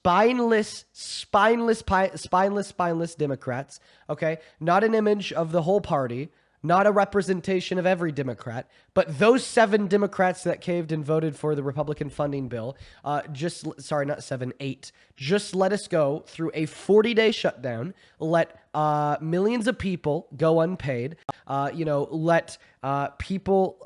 spineless Democrats, okay? Not an image of the whole party, not a representation of every Democrat, but those 7 Democrats that caved and voted for the Republican funding bill, not 7, 8, just let us go through a 40-day shutdown, let millions of people go unpaid, let people,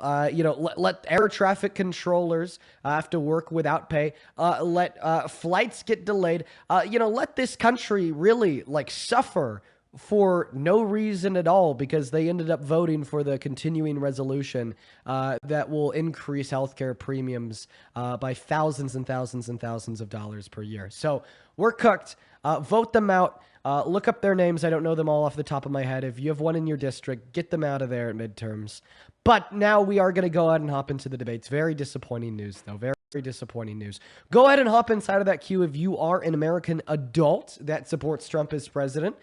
let air traffic controllers have to work without pay, let flights get delayed, let this country really suffer for no reason at all because they ended up voting for the continuing resolution that will increase healthcare premiums by thousands and thousands and thousands of dollars per year. So we're cooked. Vote them out. Look up their names. I don't know them all off the top of my head. If you have one in your district, get them out of there at midterms. But now we are going to go ahead and hop into the debates. Very disappointing news, though. Very disappointing news. Go ahead and hop inside of that queue if you are an American adult that supports Trump as president.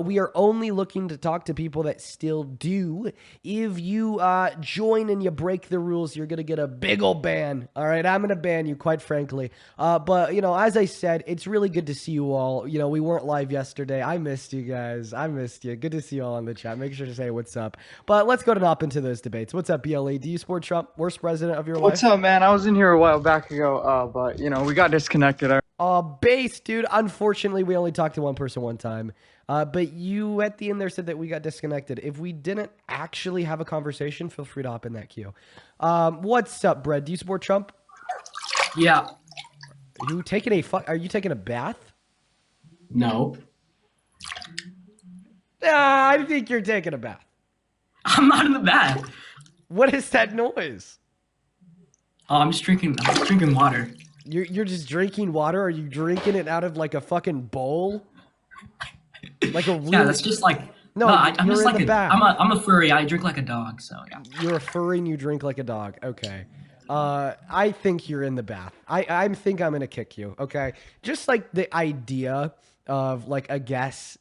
We are only looking to talk to people that still do. If you join and you break the rules, you're going to get a big ol' ban. All right, I'm going to ban you, quite frankly. But, as I said, it's really good to see you all. We weren't live yesterday. I missed you guys. I missed you. Good to see you all in the chat. Make sure to say what's up. But let's go to hop into those debates. What's up, BLE? Do you support Trump? Worst president of your life? What's up, man? I was in here a while back ago, but we got disconnected. Base, dude. Unfortunately, we only talked to one person one time. But you at the end there said that we got disconnected. If we didn't actually have a conversation, feel free to hop in that queue. What's up, Brad? Do you support Trump? Yeah. Are you taking a bath? No. I think you're taking a bath. I'm not in the bath. What is that noise? Oh, I'm just drinking water. You're just drinking water? Are you drinking it out of like a fucking bowl? Like a real... Yeah, that's just like... No, I'm just like I'm a furry. I drink like a dog, so yeah. You're a furry and you drink like a dog. Okay. I think you're in the bath. I think I'm gonna kick you, okay? Just like the idea of like a guest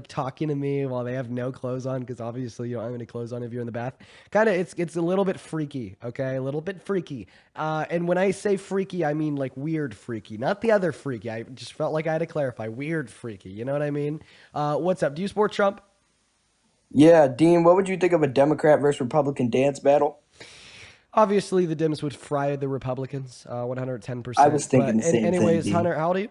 talking to me while they have no clothes on, because obviously you don't have any clothes on if you're in the bath. Kind of, it's a little bit freaky, okay? A little bit freaky. And when I say freaky, I mean like weird freaky, not the other freaky. I just felt like I had to clarify. Weird freaky, you know what I mean? What's up? Do you support Trump? Yeah, Dean, what would you think of a Democrat versus Republican dance battle? Obviously, the Dems would fry the Republicans, 110%. I was thinking the same anyways, thing, Hunter, how old are you?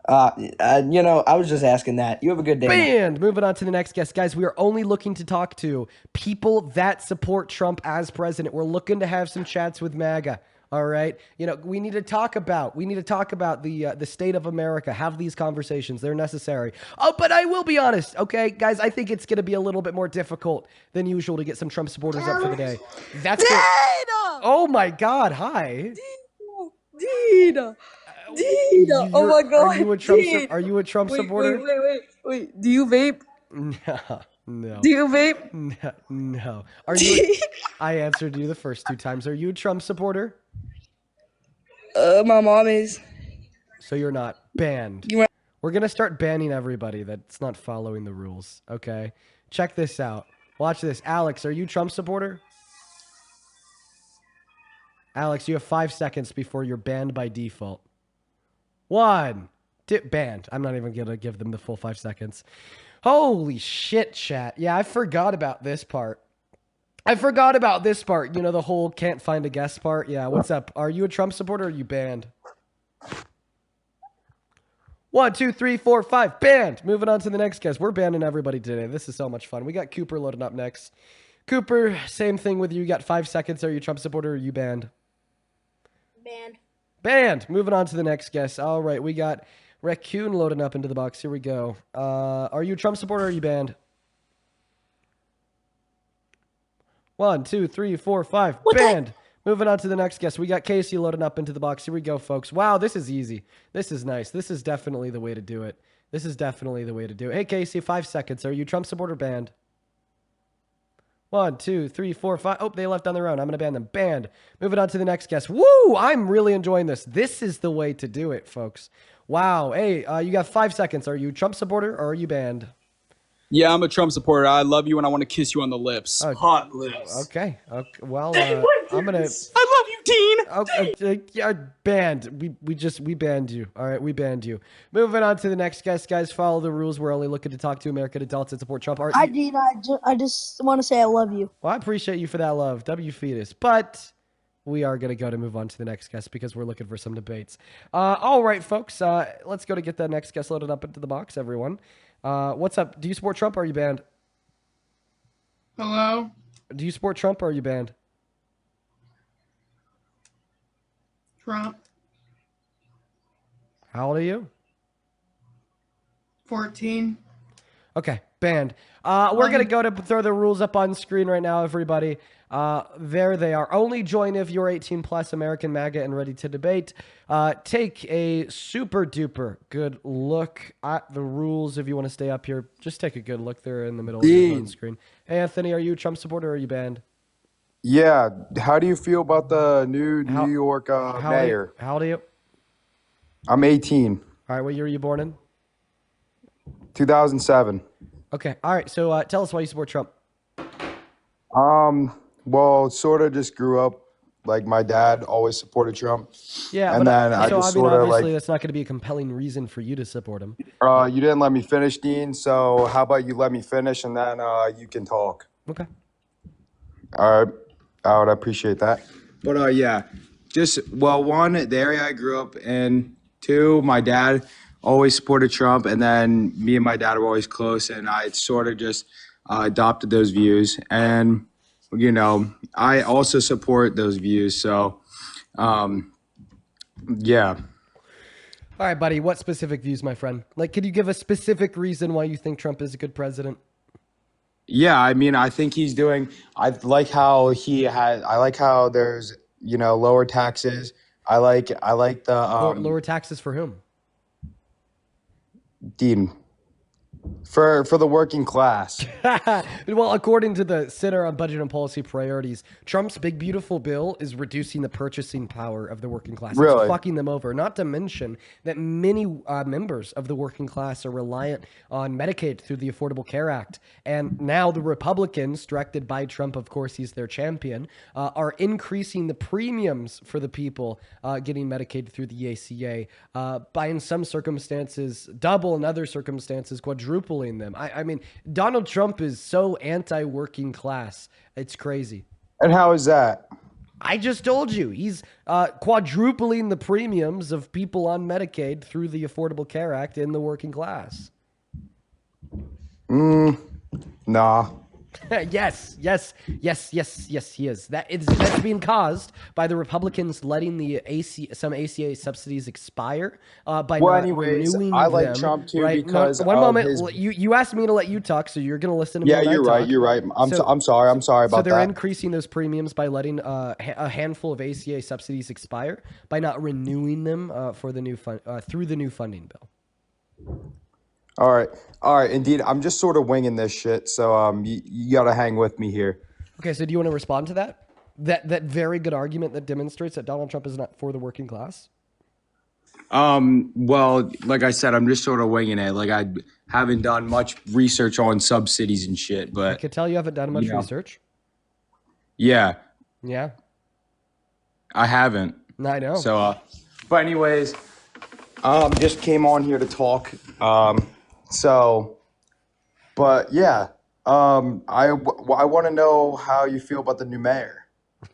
I was just asking that. You have a good day. Band. Moving on to the next guest. Guys, we are only looking to talk to people that support Trump as president. We're looking to have some chats with Maga. All right. We need to talk about the state of America. Have these conversations. They're necessary. Oh, but I will be honest. Okay, guys, I think it's going to be a little bit more difficult than usual to get some Trump supporters up for the day. Oh my God. Hi. Dina. Oh my God. Are you a Trump supporter? Wait. Do you vape? No. Do you vape? No. I answered you the first 2 times. Are you a Trump supporter? My mom is. So you're not. Banned. We're going to start banning everybody that's not following the rules. Okay. Check this out. Watch this. Alex, are you a Trump supporter? Alex, you have 5 seconds before you're banned by default. 1, 2, banned. I'm not even going to give them the full 5 seconds. Holy shit, chat. Yeah, I forgot about this part. The whole can't find a guest part. Yeah, what's up? Are you a Trump supporter or are you banned? 1, 2, 3, 4, 5. Banned. Moving on to the next guest. We're banning everybody today. This is so much fun. We got Cooper loading up next. Cooper, same thing with you. You got 5 seconds. Are you a Trump supporter or are you banned? Banned. Moving on to the next guest. All right, we got Raccoon loading up into the box. Here we go. Are you a Trump supporter or are you banned? 1, 2, 3, 4, 5. Banned. Moving on to the next guest. We got Casey loading up into the box. Here we go, folks. Wow, this is easy. This is nice. This is definitely the way to do it. Hey, Casey, 5 seconds. Are you Trump supporter or banned? 1, 2, 3, 4, 5. Oh, they left on their own. I'm going to ban them. Banned. Moving on to the next guest. Woo! I'm really enjoying this. This is the way to do it, folks. Wow. Hey, you got 5 seconds. Are you a Trump supporter or are you banned? Yeah, I'm a Trump supporter. I love you and I want to kiss you on the lips. Oh, hot lips. Okay. Well, I'm going to... I love you Dean. Yeah, banned. We banned you. All right, we banned you. Moving on to the next guest, guys. Follow the rules. We're only looking to talk to American adults and support Trump. Hi, Dean. I just want to say I love you. Well, I appreciate you for that love, W Fetus. But we are going to move on to the next guest because we're looking for some debates. All right, folks. Let's go to get that next guest loaded up into the box, everyone. What's up? Do you support Trump or are you banned? Hello? Do you support Trump or are you banned? Trump. How old are you? 14. Okay, banned. We're going to go to throw the rules up on screen right now, everybody. There they are. Only join if you're 18 plus, American Maga, and ready to debate. Take a super duper good look at the rules. If you want to stay up here, just take a good look. They're in the middle of the phone screen. Hey, Anthony, are you a Trump supporter or are you banned? Yeah. How do you feel about the new New York mayor? How old are you? I'm 18. All right, what year were you born in? 2007. Okay, all right. So tell us why you support Trump. Well, sort of just grew up like my dad always supported Trump. Yeah, and but then I just sort of obviously like that's not going to be a compelling reason for you to support him. you didn't let me finish, Dean. So how about you let me finish and then you can talk. Okay. All right, I would appreciate that. But yeah, just one, the area I grew up in. Two, my dad always supported Trump, and then me and my dad were always close, and I sort of just adopted those views. And you know, I also support those views. So, yeah. All right, buddy. What specific views, my friend? Like, could you give a specific reason why you think Trump is a good president? Yeah, I mean, I think he's doing. I like how there's lower taxes. I like the lower taxes for whom? Dean. For the working class. Well, according to the Center on Budget and Policy Priorities, Trump's big, beautiful bill is reducing the purchasing power of the working class. Really? It's fucking them over. Not to mention that many members of the working class are reliant on Medicaid through the Affordable Care Act. And now the Republicans, directed by Trump, of course, he's their champion, are increasing the premiums for the people getting Medicaid through the ACA by, in some circumstances, double, in other circumstances, quadrupling them. I mean, Donald Trump is so anti-working class. It's crazy. And how is that? I just told you. He's quadrupling the premiums of people on Medicaid through the Affordable Care Act in the working class. Nah. Yes, he is. That's being caused by the Republicans letting the some ACA subsidies expire by not renewing I like them, Trump too right? because one moment. his... You asked me to let you talk, so you're going to listen to me. Yeah, you're right. You're right. I'm sorry about that. So they're increasing those premiums by letting a handful of ACA subsidies expire by not renewing them for the new through the new funding bill. All right. Indeed, I'm just sort of winging this shit, so you gotta hang with me here. Okay, so do you want to respond to that? That very good argument that demonstrates that Donald Trump is not for the working class? Well, like I said, I'm just sort of winging it. Like I haven't done much research on subsidies and shit, but I could tell you haven't done much research. Yeah. Yeah. I haven't. I know. So, but anyways, just came on here to talk. But yeah, I want to know how you feel about the new mayor.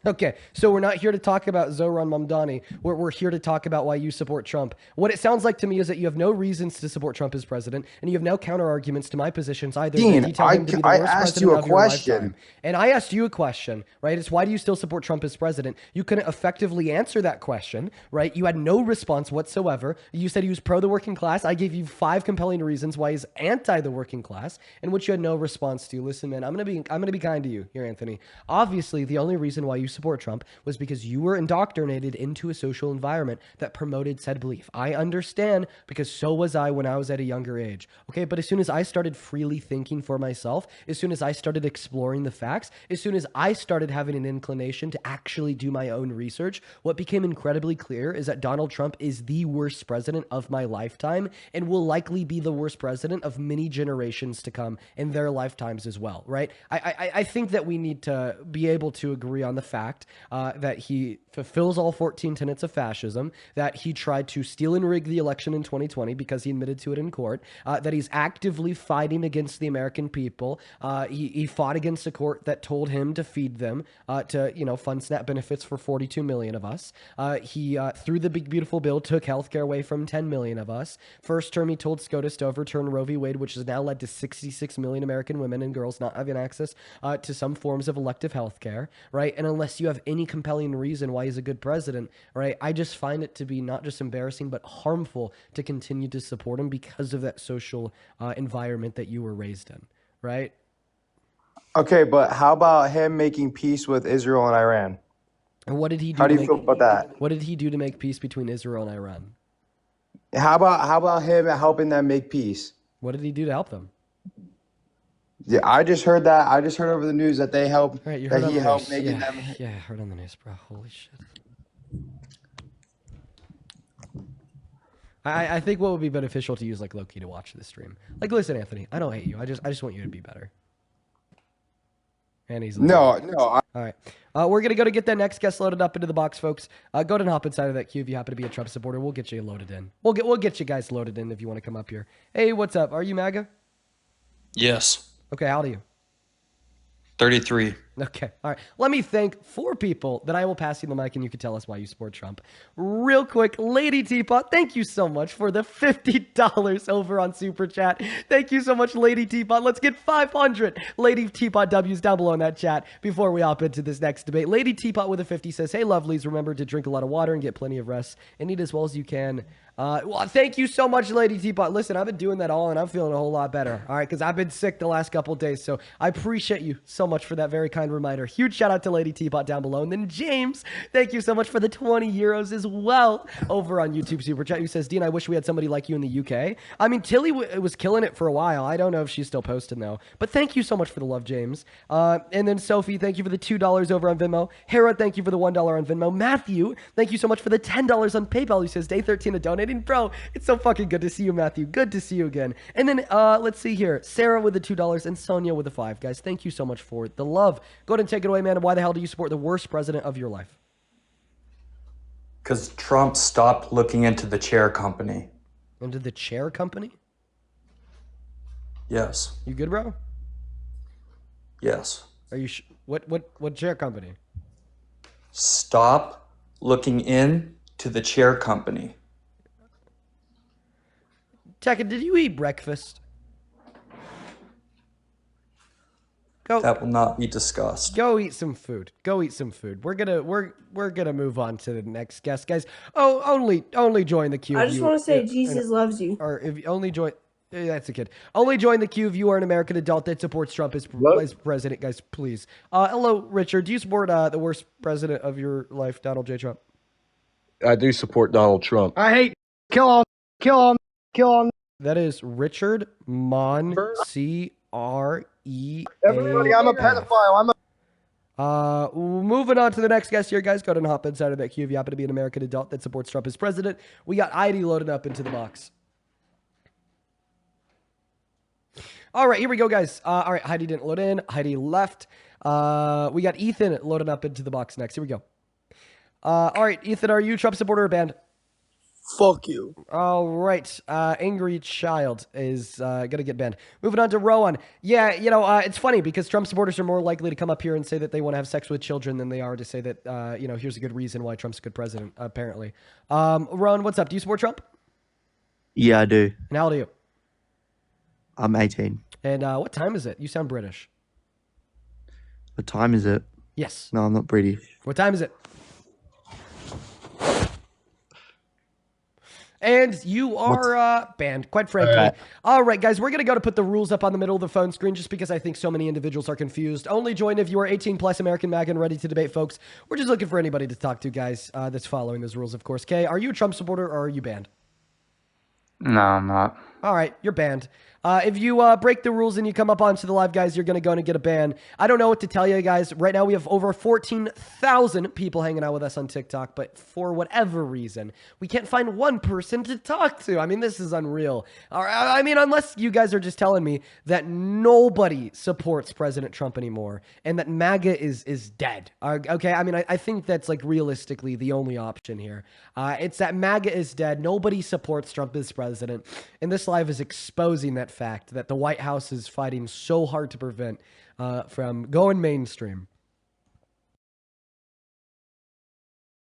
Okay, so we're not here to talk about Zoran Mamdani. We're here to talk about why you support Trump. What it sounds like to me is that you have no reasons to support Trump as president, and you have no counter arguments to my positions either. Dean, I asked you a question. And I asked you a question, right? It's why do you still support Trump as president? You couldn't effectively answer that question, right? You had no response whatsoever. You said he was pro the working class. I gave you 5 compelling reasons why he's anti the working class, and which you had no response to. Listen, man, I'm gonna be kind to you here, Anthony. Obviously, the only reason why you support Trump was because you were indoctrinated into a social environment that promoted said belief. I understand, because so was I when I was at a younger age. Okay, but as soon as I started freely thinking for myself, as soon as I started exploring the facts, as soon as I started having an inclination to actually do my own research, what became incredibly clear is that Donald Trump is the worst president of my lifetime and will likely be the worst president of many generations to come in their lifetimes as well, right? I think that we need to be able to agree on the fact that he fulfills all 14 tenets of fascism, that he tried to steal and rig the election in 2020 because he admitted to it in court, that he's actively fighting against the American people. He fought against a court that told him to feed them, to fund SNAP benefits for 42 million of us. He through the big beautiful bill took healthcare away from 10 million of us. First term, he told SCOTUS to overturn Roe v. Wade, which has now led to 66 million American women and girls not having access to some forms of elective healthcare, right? And unless you have any compelling reason why he's a good president, right, I just find it to be not just embarrassing but harmful to continue to support him because of that social environment that you were raised in, right? Okay, but how about him making peace with Israel and Iran? And what did he do? How do you feel about that? What did he do to make peace between Israel and Iran? How about him helping them make peace? What did he do to help them? Yeah, I just heard that. I just heard over the news that they helped. Right, you that heard on he the helped news. making Yeah, them. yeah, I heard on the news, bro. Holy shit. I think what would be beneficial to use like Loki to watch this stream. Like, listen, Anthony, I don't hate you. I just want you to be better. And he's No. All right. We're gonna go to get that next guest loaded up into the box, folks. Go ahead and hop inside of that queue if you happen to be a Trump supporter. We'll get you loaded in. We'll get you guys loaded in if you want to come up here. Hey, what's up? Are you MAGA? Yes. Okay, how old are you? 33. Okay. All right. Let me thank 4 people that I will pass you the mic and you can tell us why you support Trump. Real quick, Lady Teapot, thank you so much for the $50 over on Super Chat. Thank you so much, Lady Teapot. Let's get 500 Lady Teapot W's down below in that chat before we hop into this next debate. Lady Teapot with a 50 says, hey, lovelies, remember to drink a lot of water and get plenty of rest and eat as well as you can. Well, thank you so much, Lady Teapot. Listen, I've been doing that all, and I'm feeling a whole lot better, all right, because I've been sick the last couple of days, so I appreciate you so much for that very kind reminder. Huge shout out to Lady Teapot down below. And then James, thank you so much for the 20 euros as well over on YouTube Super Chat, who says, Dean, I wish we had somebody like you in the UK. I mean, Tilly was killing it for a while. I don't know if she's still posting, though. But thank you so much for the love, James. And then Sophie, thank you for the $2 over on Venmo. Hera, thank you for the $1 on Venmo. Matthew, thank you so much for the $10 on PayPal. He says, day 13 of donating. Bro, it's so fucking good to see you, Matthew. Good to see you again. And then let's see here. Sarah with the $2 and Sonia with the 5. Guys, thank you so much for the love. Go ahead and take it away, man. Why the hell do you support the worst president of your life? Because Trump stopped looking into the chair company. Into the chair company? Yes. You good, bro? Yes. Are you what chair company? Stop looking into the chair company. Tekka, did you eat breakfast? That will not be discussed. Go eat some food. Go eat some food. We're gonna move on to the next guest, guys. Oh, only join the queue. I just want to say Jesus loves you. Or if you only join, that's a kid. Only join the queue if you are an American adult that supports Trump as president, guys. Please. Hello, Richard. Do you support the worst president of your life, Donald J. Trump? I do support Donald Trump. I hate kill on. That is Richard Mon C-R-E. Everybody, I'm a pedophile. Moving on to the next guest here, guys. Go ahead and hop inside of that queue if you happen to be an American adult that supports Trump as president. We got Heidi loaded up into the box. All right, here we go, guys. All right, Heidi didn't load in. Heidi left. We got Ethan loaded up into the box next. Here we go. All right, Ethan, are you a Trump supporter or banned? Fuck you. All right. Angry Child is going to get banned. Moving on to Rowan. Yeah, it's funny because Trump supporters are more likely to come up here and say that they want to have sex with children than they are to say that, here's a good reason why Trump's a good president, apparently. Rowan, what's up? Do you support Trump? Yeah, I do. And how old are you? I'm 18. And what time is it? You sound British. What time is it? Yes. No, I'm not British. What time is it? And you are banned, quite frankly. All right, guys, we're going to go to put the rules up on the middle of the phone screen just because I think so many individuals are confused. Only join if you are 18 plus American MAGA and ready to debate, folks. We're just looking for anybody to talk to, guys, that's following those rules, of course. Kay, are you a Trump supporter or are you banned? No, I'm not. All right, you're banned. If you break the rules and you come up onto the live, guys, you're going to go and get a ban. I don't know what to tell you, guys. Right now, we have over 14,000 people hanging out with us on TikTok, but for whatever reason, we can't find one person to talk to. I mean, this is unreal. I mean, unless you guys are just telling me that nobody supports President Trump anymore and that MAGA is dead. Okay, I mean, I think that's like realistically the only option here. It's that MAGA is dead. Nobody supports Trump as president, and this live is exposing that fact that the White House is fighting so hard to prevent from going mainstream.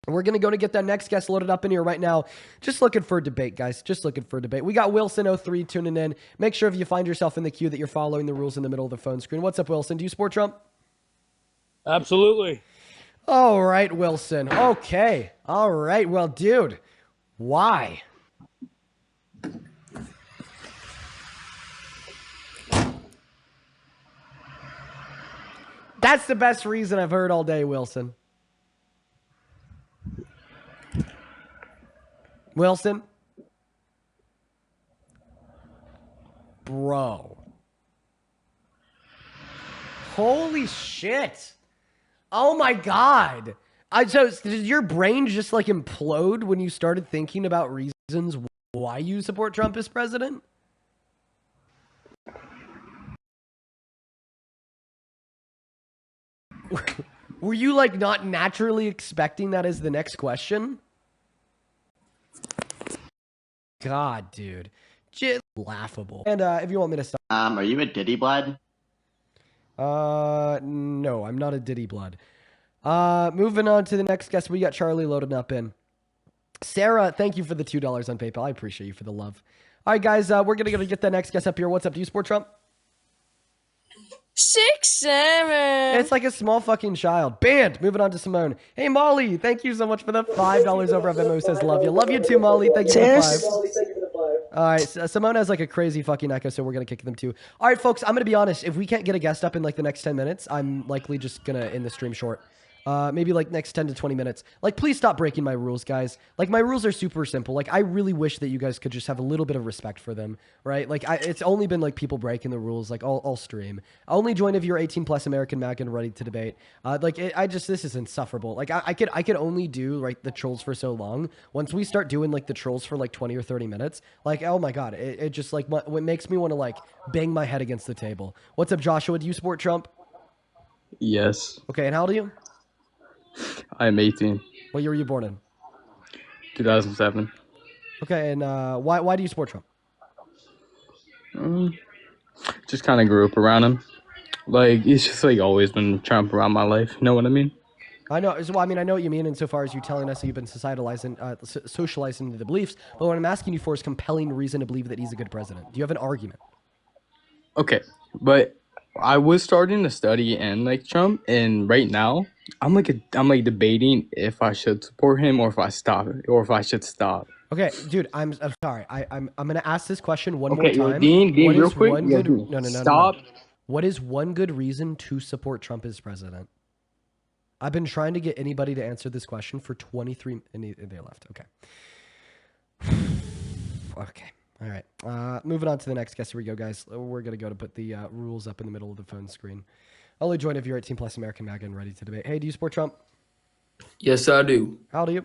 We're going to go to get that next guest loaded up in here right now. Just looking for a debate, guys. Just looking for a debate. We got Wilson03 tuning in. Make sure if you find yourself in the queue that you're following the rules in the middle of the phone screen. What's up, Wilson? Do you support Trump? Absolutely. All right, Wilson. Okay. All right. Well, dude, why? That's the best reason I've heard all day, Wilson. Wilson? Bro. Holy shit. Oh my God. So did your brain just like implode when you started thinking about reasons why you support Trump as president? Were you like not naturally expecting that as the next question? God, dude. Just laughable. And if you want me to stop. Are you a Diddy blood? No, I'm not a Diddy blood. Moving on to the next guest, we got Charlie loading up in. Sarah, thank you for the $2 on PayPal. I appreciate you for the love. All right, guys, we're going to get that next guest up here. What's up? Do you support Trump? 6'7". It's like a small fucking child. Banned. Moving on to Simone. Hey, Molly, thank you so much for the $5 over at Venmo. Says love you. Love you too, Molly. Thank you for the 5. All right, so Simone has like a crazy fucking echo, so we're going to kick them too. All right, folks, I'm going to be honest. If we can't get a guest up in like the next 10 minutes, I'm likely just going to end the stream short. Maybe like next 10 to 20 minutes. Like, please stop breaking my rules, guys. Like, my rules are super simple. Like, I really wish that you guys could just have a little bit of respect for them, right? Like, it's only been like people breaking the rules, like all stream. I'll only join if you're 18 plus American Maga and ready to debate. This is insufferable. Like, I could only do like the trolls for so long. Once we start doing like the trolls for like 20 or 30 minutes, like, oh my God, it just like what makes me want to like bang my head against the table. What's up, Joshua? Do you support Trump? Yes. Okay, and how old are you? I'm 18. What year were you born in? 2007. Okay, and why do you support Trump? Just kind of grew up around him. Like, it's just like always been Trump around my life. You know what I mean? I know. Well, I mean, I know what you mean insofar as you telling us that you've been socializing into the beliefs. But what I'm asking you for is compelling reason to believe that he's a good president. Do you have an argument? Okay, but I was starting to study and like Trump, and right now I'm like debating if I should support him or if I should stop. Okay, dude, I'm sorry. I'm gonna ask this question one more time. Okay, Dean, real quick. No. Stop. What is one good reason to support Trump as president? I've been trying to get anybody to answer this question for 23 and they left. Okay. Okay. All right. Moving on to the next guest. Here we go, guys. We're going to go to put the rules up in the middle of the phone screen. Only join if you're 18 plus American Maga and ready to debate. Hey, do you support Trump? Yes, I do. How old are you?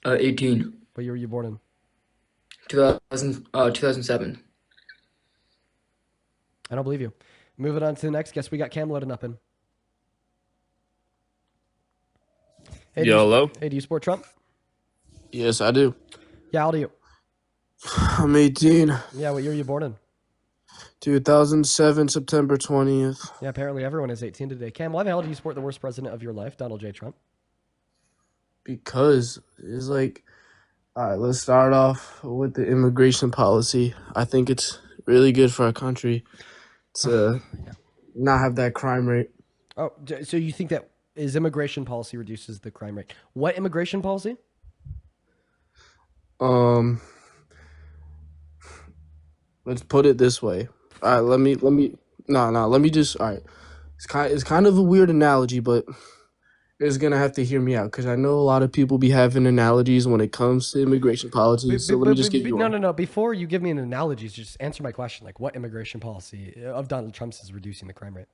18. What year were you born in? 2007. I don't believe you. Moving on to the next guest. We got Cam loading up in. Hey, Hello. Hey, do you support Trump? Yes, I do. Yeah, how old are you? I'm 18. Yeah, what year were you born in? 2007, September 20th. Yeah, apparently everyone is 18 today. Cam, why the hell do you support the worst president of your life, Donald J. Trump? Because it's like, all right, let's start off with the immigration policy. I think it's really good for our country to not have that crime rate. Oh, so you think that his immigration policy reduces the crime rate? What immigration policy? Let's put it this way. All right, let me just, all right. It's kind of a weird analogy, but is gonna have to hear me out because I know a lot of people be having analogies when it comes to immigration policy. So let me just give you one. No. Before you give me an analogy, just answer my question. Like, what immigration policy of Donald Trump's is reducing the crime rate?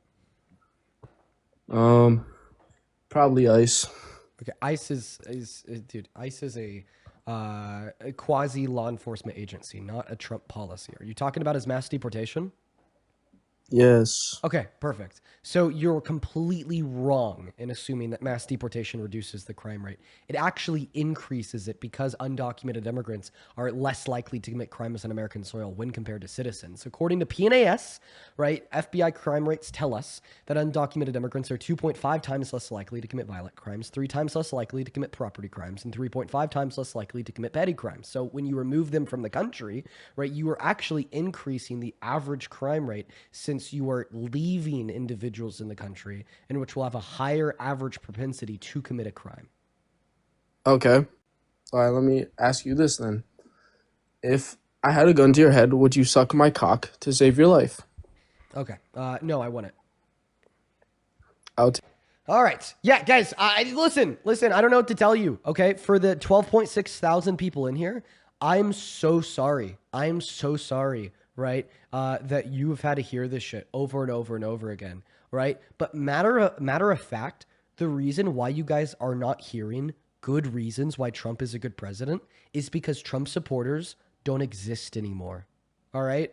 Probably ICE. Okay, ICE dude. ICE is a quasi law enforcement agency, not a Trump policy. Are you talking about his mass deportation? Yes. Okay, perfect. So you're completely wrong in assuming that mass deportation reduces the crime rate. It actually increases it because undocumented immigrants are less likely to commit crimes on American soil when compared to citizens. According to PNAS, right, FBI crime rates tell us that undocumented immigrants are 2.5 times less likely to commit violent crimes, 3 times less likely to commit property crimes, and 3.5 times less likely to commit petty crimes. So when you remove them from the country, right, you are actually increasing the average crime rate since you are leaving individuals in the country and which will have a higher average propensity to commit a crime. Okay. All right, let me ask you this then. If I had a gun to your head, would you suck my cock to save your life? Okay. No, I wouldn't. All right. Yeah, guys, listen, I don't know what to tell you, okay? For the 12.6 thousand people in here, I'm so sorry. I'm so sorry, right? That you have had to hear this shit over and over and over again, right? But matter of fact, the reason why you guys are not hearing good reasons why Trump is a good president is because Trump supporters don't exist anymore, all right?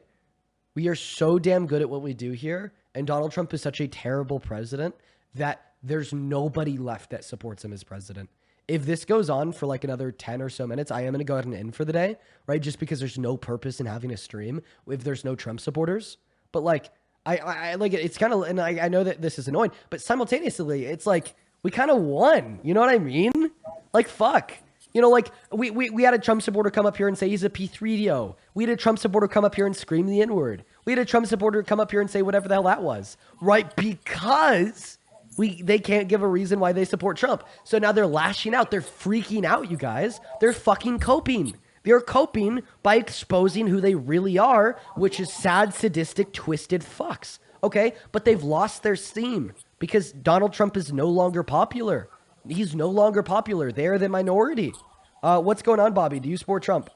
We are so damn good at what we do here, and Donald Trump is such a terrible president that there's nobody left that supports him as president. If this goes on for like another 10 or so minutes, I am going to go ahead and end for the day, right? Just because there's no purpose in having a stream if there's no Trump supporters. But like, I like it. It's kind of, and I know that this is annoying, but simultaneously, it's like we kind of won. You know what I mean? Like, fuck. You know, like we had a Trump supporter come up here and say he's a P3DO. We had a Trump supporter come up here and scream the N-word. We had a Trump supporter come up here and say whatever the hell that was, right? Because they can't give a reason why they support Trump. So now they're lashing out. They're freaking out, you guys. They're fucking coping. They're coping by exposing who they really are, which is sad, sadistic, twisted fucks. Okay? But they've lost their steam because Donald Trump is no longer popular. He's no longer popular. They're the minority. What's going on, Bobby? Do you support Trump?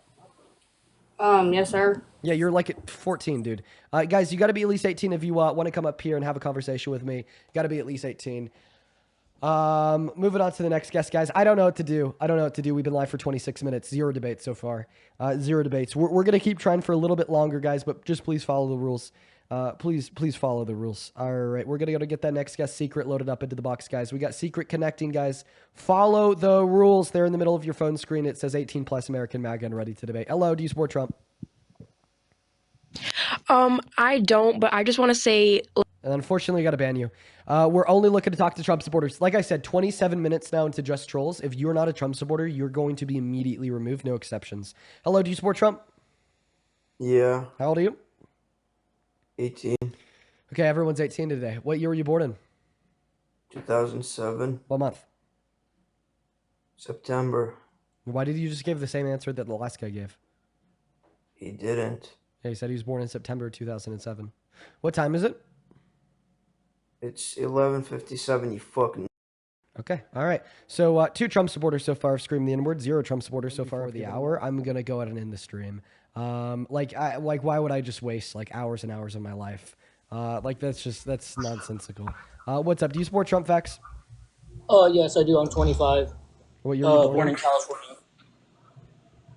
Yes, sir. Yeah, you're like at 14, dude. Guys, you got to be at least 18 if you want to come up here and have a conversation with me. You got to be at least 18. Moving on to the next guest, guys. I don't know what to do. We've been live for 26 minutes. Zero debates so far. Zero debates. We're going to keep trying for a little bit longer, guys, but just please follow the rules. Please follow the rules. All right, we're going to go to get that next guest secret loaded up into the box, guys. We got secret connecting, guys. Follow the rules. They're in the middle of your phone screen. It says 18 plus American Maga and ready to debate. Hello, do you support Trump? I don't, but I just want to say... And unfortunately, we got to ban you. We're only looking to talk to Trump supporters. Like I said, 27 minutes now into Just Trolls. If you're not a Trump supporter, you're going to be immediately removed. No exceptions. Hello, do you support Trump? Yeah. How old are you? 18. Okay, everyone's 18 today. What year were you born in? 2007. What month? September. Why did you just give the same answer that the last guy gave? He didn't. Yeah, he said he was born in September 2007. What time is it? It's 11:57, you fucking... Okay, all right. So 2 Trump supporters so far have screamed the N-word. 0 Trump supporters so far over the hour. I'm going to go ahead and end the stream. Why would I just waste like hours and hours of my life? That's nonsensical. What's up? Do you support Trump facts? Yes, I do. I'm 25. What year were you born in California.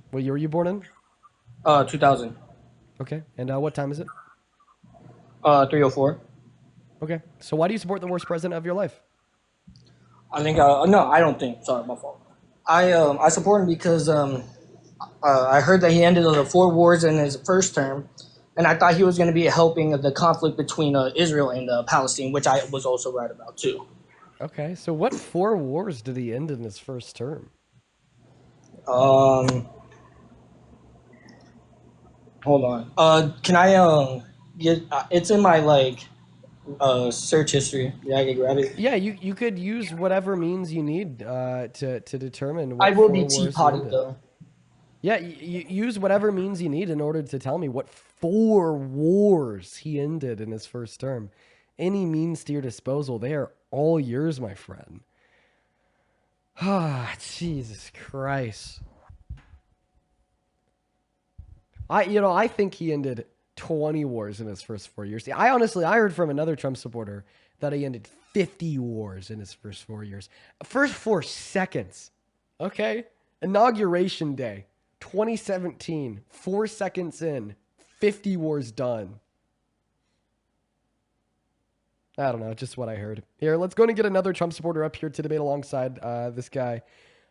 What year were you born in? 2000. Okay, and what time is it? 304. Okay, so why do you support the worst president of your life? I think, no, I don't think. Sorry, my fault. I support him because I heard that he ended the 4 wars in his first term, and I thought he was going to be helping the conflict between Israel and Palestine, which I was also right about too. Okay, so what 4 wars did he end in his first term? Hold on. Can I get? It's in my search history. Yeah, I can grab it. Yeah, you could use whatever means you need to determine what I will 4 be wars he teapotted ended. though. Yeah, you use whatever means you need in order to tell me what 4 wars he ended in his first term. Any means to your disposal, they are all yours, my friend. Ah, Jesus Christ. I think he ended 20 wars in his first 4 years. I heard from another Trump supporter that he ended 50 wars in his first 4 years. First 4 seconds. Okay? Inauguration Day, 2017, 4 seconds in, 50 wars done. I don't know, just what I heard. Here, let's go and get another Trump supporter up here to debate alongside this guy.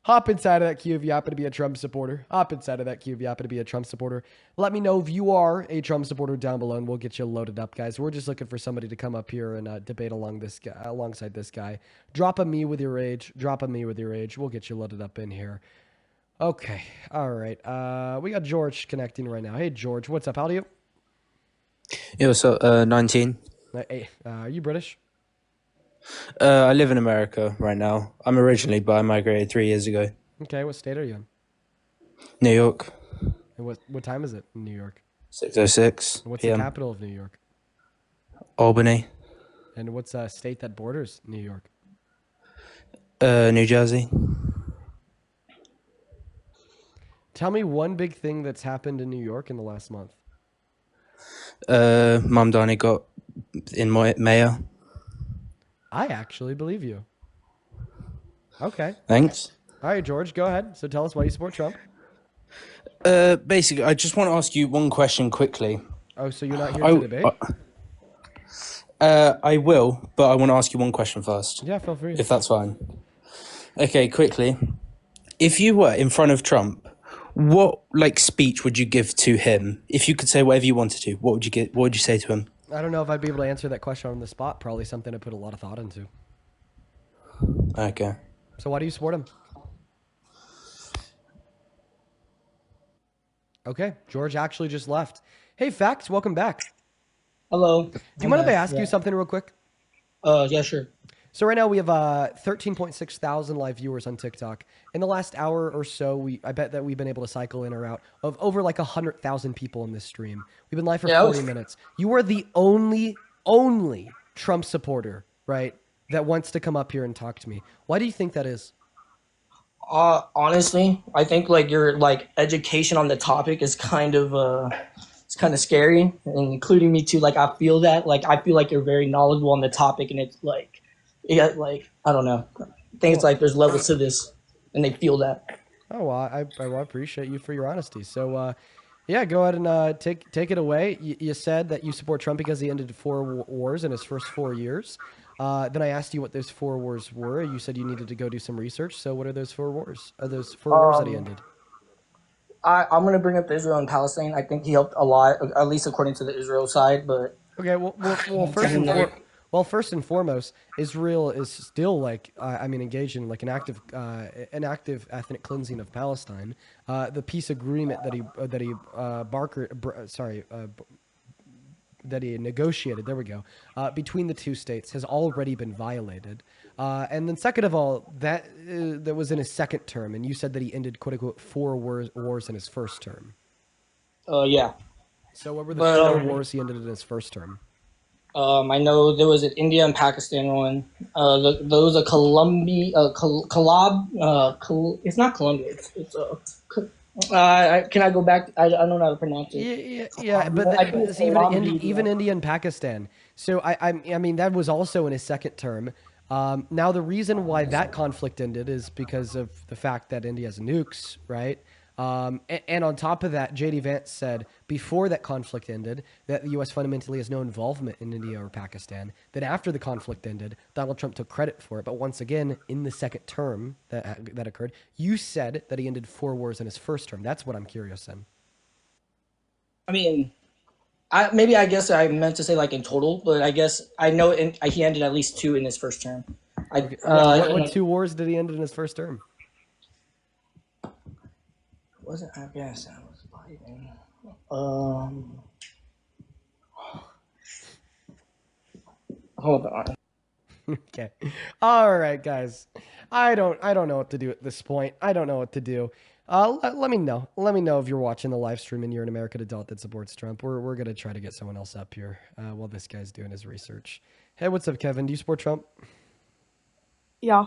Hop inside of that queue if you happen to be a Trump supporter. Hop inside of that queue if you happen to be a Trump supporter. Let me know if you are a Trump supporter down below, and we'll get you loaded up, guys. We're just looking for somebody to come up here and debate alongside this guy. Drop a me with your age. Drop a me with your age. We'll get you loaded up in here. Okay. All right. We got George connecting right now. Hey, George. What's up? How old are you? Yeah, so 19. Hey, are you British? I live in America right now. I'm originally, but I migrated 3 years ago. Okay. What state are you in? New York. And what time is it in New York? 6:06 What's p.m. the capital of New York? Albany. And what's a state that borders New York? New Jersey. Tell me one big thing that's happened in New York in the last month. Mamdani got in mayor. I actually believe you. Okay. Thanks. All right, George, go ahead. So tell us why you support Trump. Basically, I just want to ask you one question quickly. Oh, so you're not here to debate? I will, but I want to ask you one question first. Yeah, feel free. If that's fine. Okay, quickly. If you were in front of Trump, what speech would you give to him? If you could say whatever you wanted to, what would you say to him? I don't know if I'd be able to answer that question on the spot. Probably something I put a lot of thought into. Okay. So why do you support him? Okay, George actually just left. Hey, Facts, welcome back. Hello. Do you mind if I ask you something real quick? Yeah, sure. So right now we have 13.6 thousand live viewers on TikTok. In the last hour or so, I bet that we've been able to cycle in or out of over 100,000 people in this stream. We've been live for 40 minutes. You are the only Trump supporter, right, that wants to come up here and talk to me. Why do you think that is? Honestly, I think your education on the topic is kind of it's kind of scary, and including me too. I feel that I feel like you're very knowledgeable on the topic, and it's I don't know. I think it's there's levels to this, and they feel that. Oh, well, I appreciate you for your honesty. So, yeah, go ahead and take it away. You said that you support Trump because he ended 4 wars in his first 4 years. Then I asked you what those 4 wars were. You said you needed to go do some research. So what are those 4 wars? Are those 4 wars that he ended? I'm going to bring up Israel and Palestine. I think he helped a lot, at least according to the Israel side. But okay, well, first and foremost, Israel is still engaged in an active ethnic cleansing of Palestine. The peace agreement that he negotiated, between the two states has already been violated. And then second of all, that was in his second term, and you said that he ended, quote unquote, 4 wars in his first term. Yeah. So what were the 4 wars he ended in his first term? I know there was an India and Pakistan one. There was a Colombia, it's not Colombia. It's can I go back? I don't know how to pronounce it. Yeah, but it's even India and Pakistan. So I mean that was also in his second term. Now the reason why that conflict ended is because of the fact that India has nukes, right? And on top of that, J.D. Vance said before that conflict ended that the U.S. fundamentally has no involvement in India or Pakistan. Then after the conflict ended, Donald Trump took credit for it. But once again, in the second term that occurred, you said that he ended 4 wars in his first term. That's what I'm curious in. I mean, I guess I meant to say in total, but I guess I know he ended at least 2 in his first term. What 2 wars did he end in his first term? Wasn't Afghanistan? It was Biden. Hold on. Okay. All right, guys. I don't know what to do at this point. I don't know what to do. Let me know. Let me know if you're watching the live stream and you're an American adult that supports Trump. We're gonna try to get someone else up here while this guy's doing his research. Hey, what's up, Kevin? Do you support Trump? Yeah.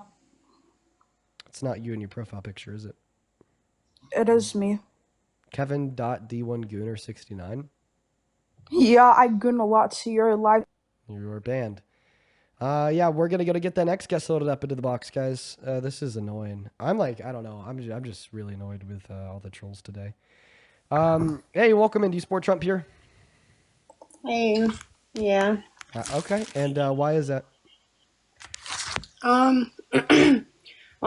It's not you in your profile picture, is it? It is me. Kevin.D1Gooner69. Yeah, I goon a lot, so you're live. You are banned. Yeah, we're gonna get that next guest loaded up into the box, guys. This is annoying. I'm like, I don't know. I'm just really annoyed with all the trolls today. Hey, welcome into Sport Trump here. Hey, yeah. Okay, and why is that? Well,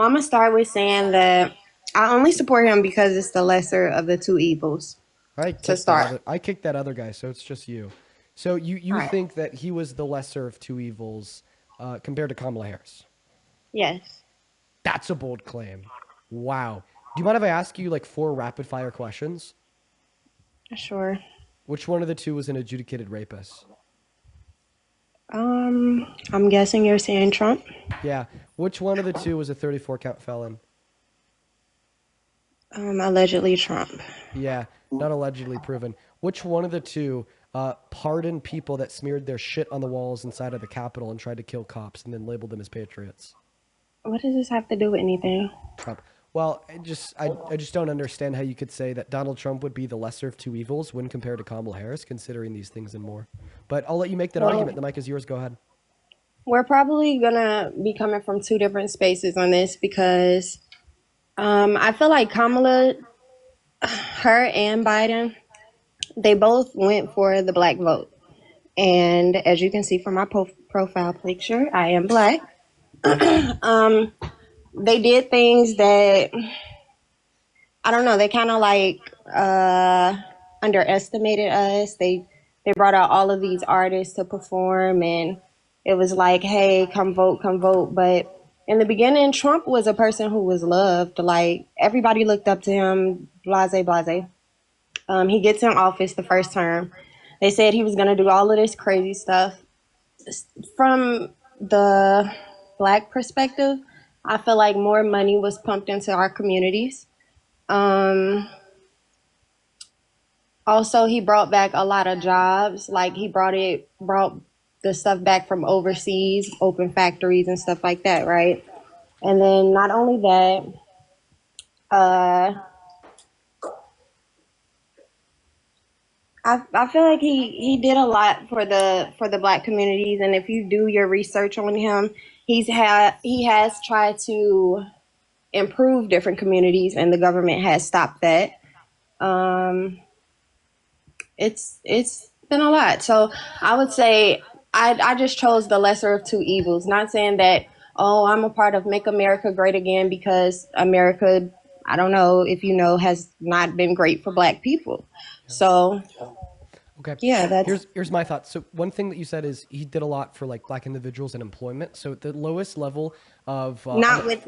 I'm gonna start with saying that I only support him because it's the lesser of the two evils. I kicked that other guy, so it's just you. So you Right. think that he was the lesser of two evils compared to Kamala Harris? Yes. That's a bold claim. Wow. Do you mind if I ask you like 4 rapid fire questions? Sure. Which one of the two was an adjudicated rapist? I'm guessing you're saying Trump. Yeah. Which one of the two was a 34 count felon? Allegedly Trump. Yeah, not allegedly proven. Which one of the two pardoned people that smeared their shit on the walls inside of the Capitol and tried to kill cops and then labeled them as patriots? What does this have to do with anything? Trump. Well, I just don't understand how you could say that Donald Trump would be the lesser of two evils when compared to Kamala Harris, considering these things and more. But I'll let you make that argument. The mic is yours. Go ahead. We're probably gonna be coming from two different spaces on this because I feel like Kamala, her and Biden, they both went for the black vote. And as you can see from my profile picture, I am black. They did things that, I don't know, they kind of like underestimated us. They brought out all of these artists to perform, and it was like, hey, come vote, come vote. But in the beginning, Trump was a person who was loved. Like, everybody looked up to him, blase, blase. He gets in office the first term. They said he was going to do all of this crazy stuff. From the black perspective, I feel like more money was pumped into our communities. Also, he brought back a lot of jobs. Like, he brought the stuff back from overseas, open factories and stuff like that, right? And then not only that, I feel like he did a lot for the black communities, and if you do your research on him, he has tried to improve different communities, and the government has stopped that. It's been a lot, so I would say I just chose the lesser of two evils. Not saying that, oh, I'm a part of Make America Great Again, because America, I don't know if you know, has not been great for black people. So okay, yeah, here's my thoughts. So one thing that you said is he did a lot for like black individuals and employment. So at the lowest level of not with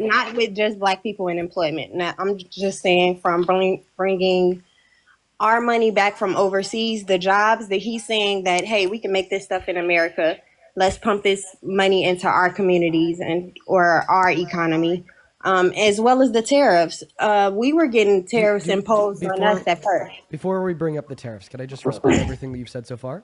just black people in employment. Now, I'm just saying from bringing our money back from overseas, the jobs that he's saying that, hey, we can make this stuff in America. Let's pump this money into our communities or our economy, as well as the tariffs. We were getting tariffs imposed on us at first. Before we bring up the tariffs, can I just respond to everything that you've said so far?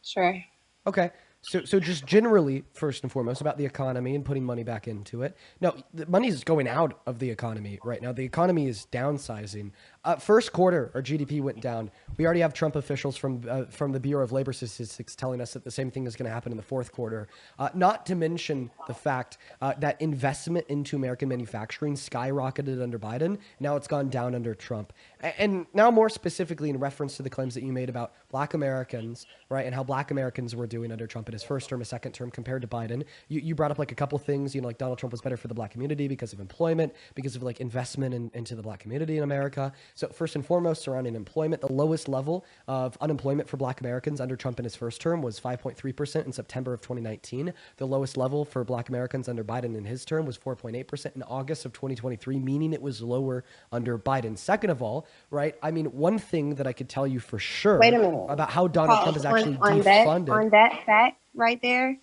Sure. Okay. So just generally, first and foremost, about the economy and putting money back into it. No, the money is going out of the economy right now. The economy is downsizing. First quarter, our GDP went down. We already have Trump officials from the Bureau of Labor Statistics telling us that the same thing is going to happen in the fourth quarter. Not to mention the fact that investment into American manufacturing skyrocketed under Biden. Now it's gone down under Trump. And now more specifically in reference to the claims that you made about black Americans, right, and how black Americans were doing under Trump in his first term, his second term compared to Biden. You brought up like a couple things, like Donald Trump was better for the black community because of employment, because of like investment into the black community in America. So first and foremost, surrounding employment, the lowest level of unemployment for black Americans under Trump in his first term was 5.3% in September of 2019. The lowest level for black Americans under Biden in his term was 4.8% in August of 2023, meaning it was lower under Biden. Second of all, right, I mean, one thing that I could tell you for sure Wait a minute. about how Donald Trump is actually on defunded. that fact right there.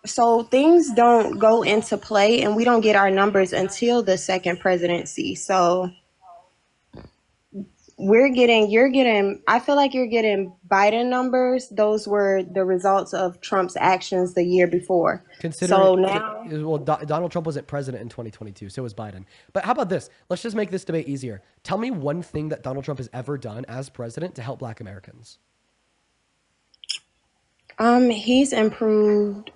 So things don't go into play, and we don't get our numbers until the second presidency. So you're getting, I feel like you're getting Biden numbers. Those were the results of Trump's actions the year before. Considering, So now, well, Donald Trump wasn't president in 2022, so was Biden. But how about this? Let's just make this debate easier. Tell me one thing that Donald Trump has ever done as president to help Black Americans. he's improved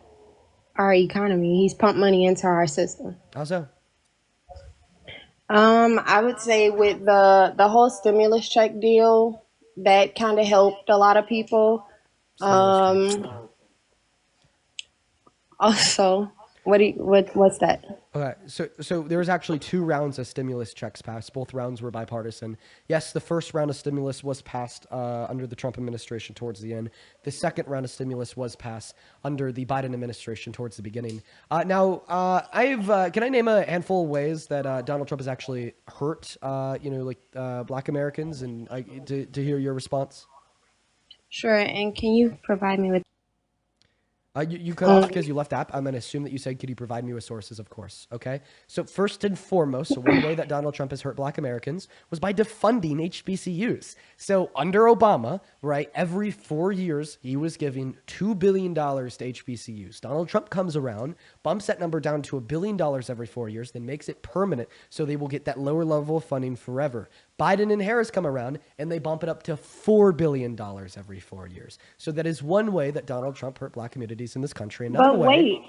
our economy. He's pumped money into our system. How so? I would say with the whole stimulus check deal, that kind of helped a lot of people. Also, what's that? Okay, so there was actually 2 rounds of stimulus checks passed. Both rounds were bipartisan. Yes, the first round of stimulus was passed under the Trump administration towards the end. The second round of stimulus was passed under the Biden administration towards the beginning. Can I name a handful of ways that Donald Trump has actually hurt, Black Americans, and to hear your response? Sure, and can you provide me with? You cut off because you left app. I'm going to assume that you said, could you provide me with sources? Of course. Okay. So first and foremost, one way that Donald Trump has hurt Black Americans was by defunding HBCUs. So under Obama, right, every 4 years, he was giving $2 billion to HBCUs. Donald Trump comes around, bumps that number down to $1 billion every 4 years, then makes it permanent so they will get that lower level of funding forever. Biden and Harris come around and they bump it up to $4 billion every 4 years. So that is one way that Donald Trump hurt Black communities in this country. Another But way,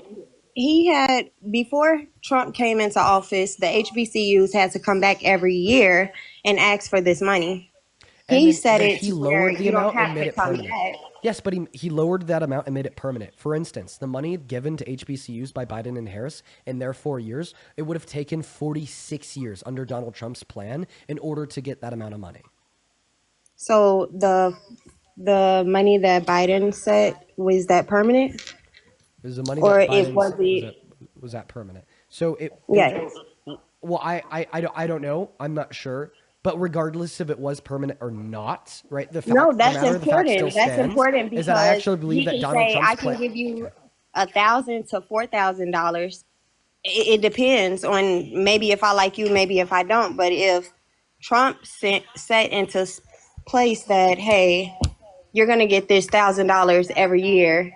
wait, before Trump came into office, the HBCUs had to come back every year and ask for this money. He said it he to where lowered the you don't amount and have made to it come permanent. back. Yes, but he lowered that amount and made it permanent. For instance, the money given to HBCUs by Biden and Harris in their 4 years, it would have taken 46 years under Donald Trump's plan in order to get that amount of money. So the money that Biden said, was that permanent? It was the money Or that it Biden was said the was that permanent. So Yes. well, I don't know. I'm not sure. But regardless if it was permanent or not, right? No, that's the fact still important. That's stands important is that I because actually believe he that can Donald say, Trump's I can plan. give you $1,000 to $4,000. It depends on maybe if I like you, maybe if I don't. But if Trump set into place that, hey, you're gonna get this $1,000 every year,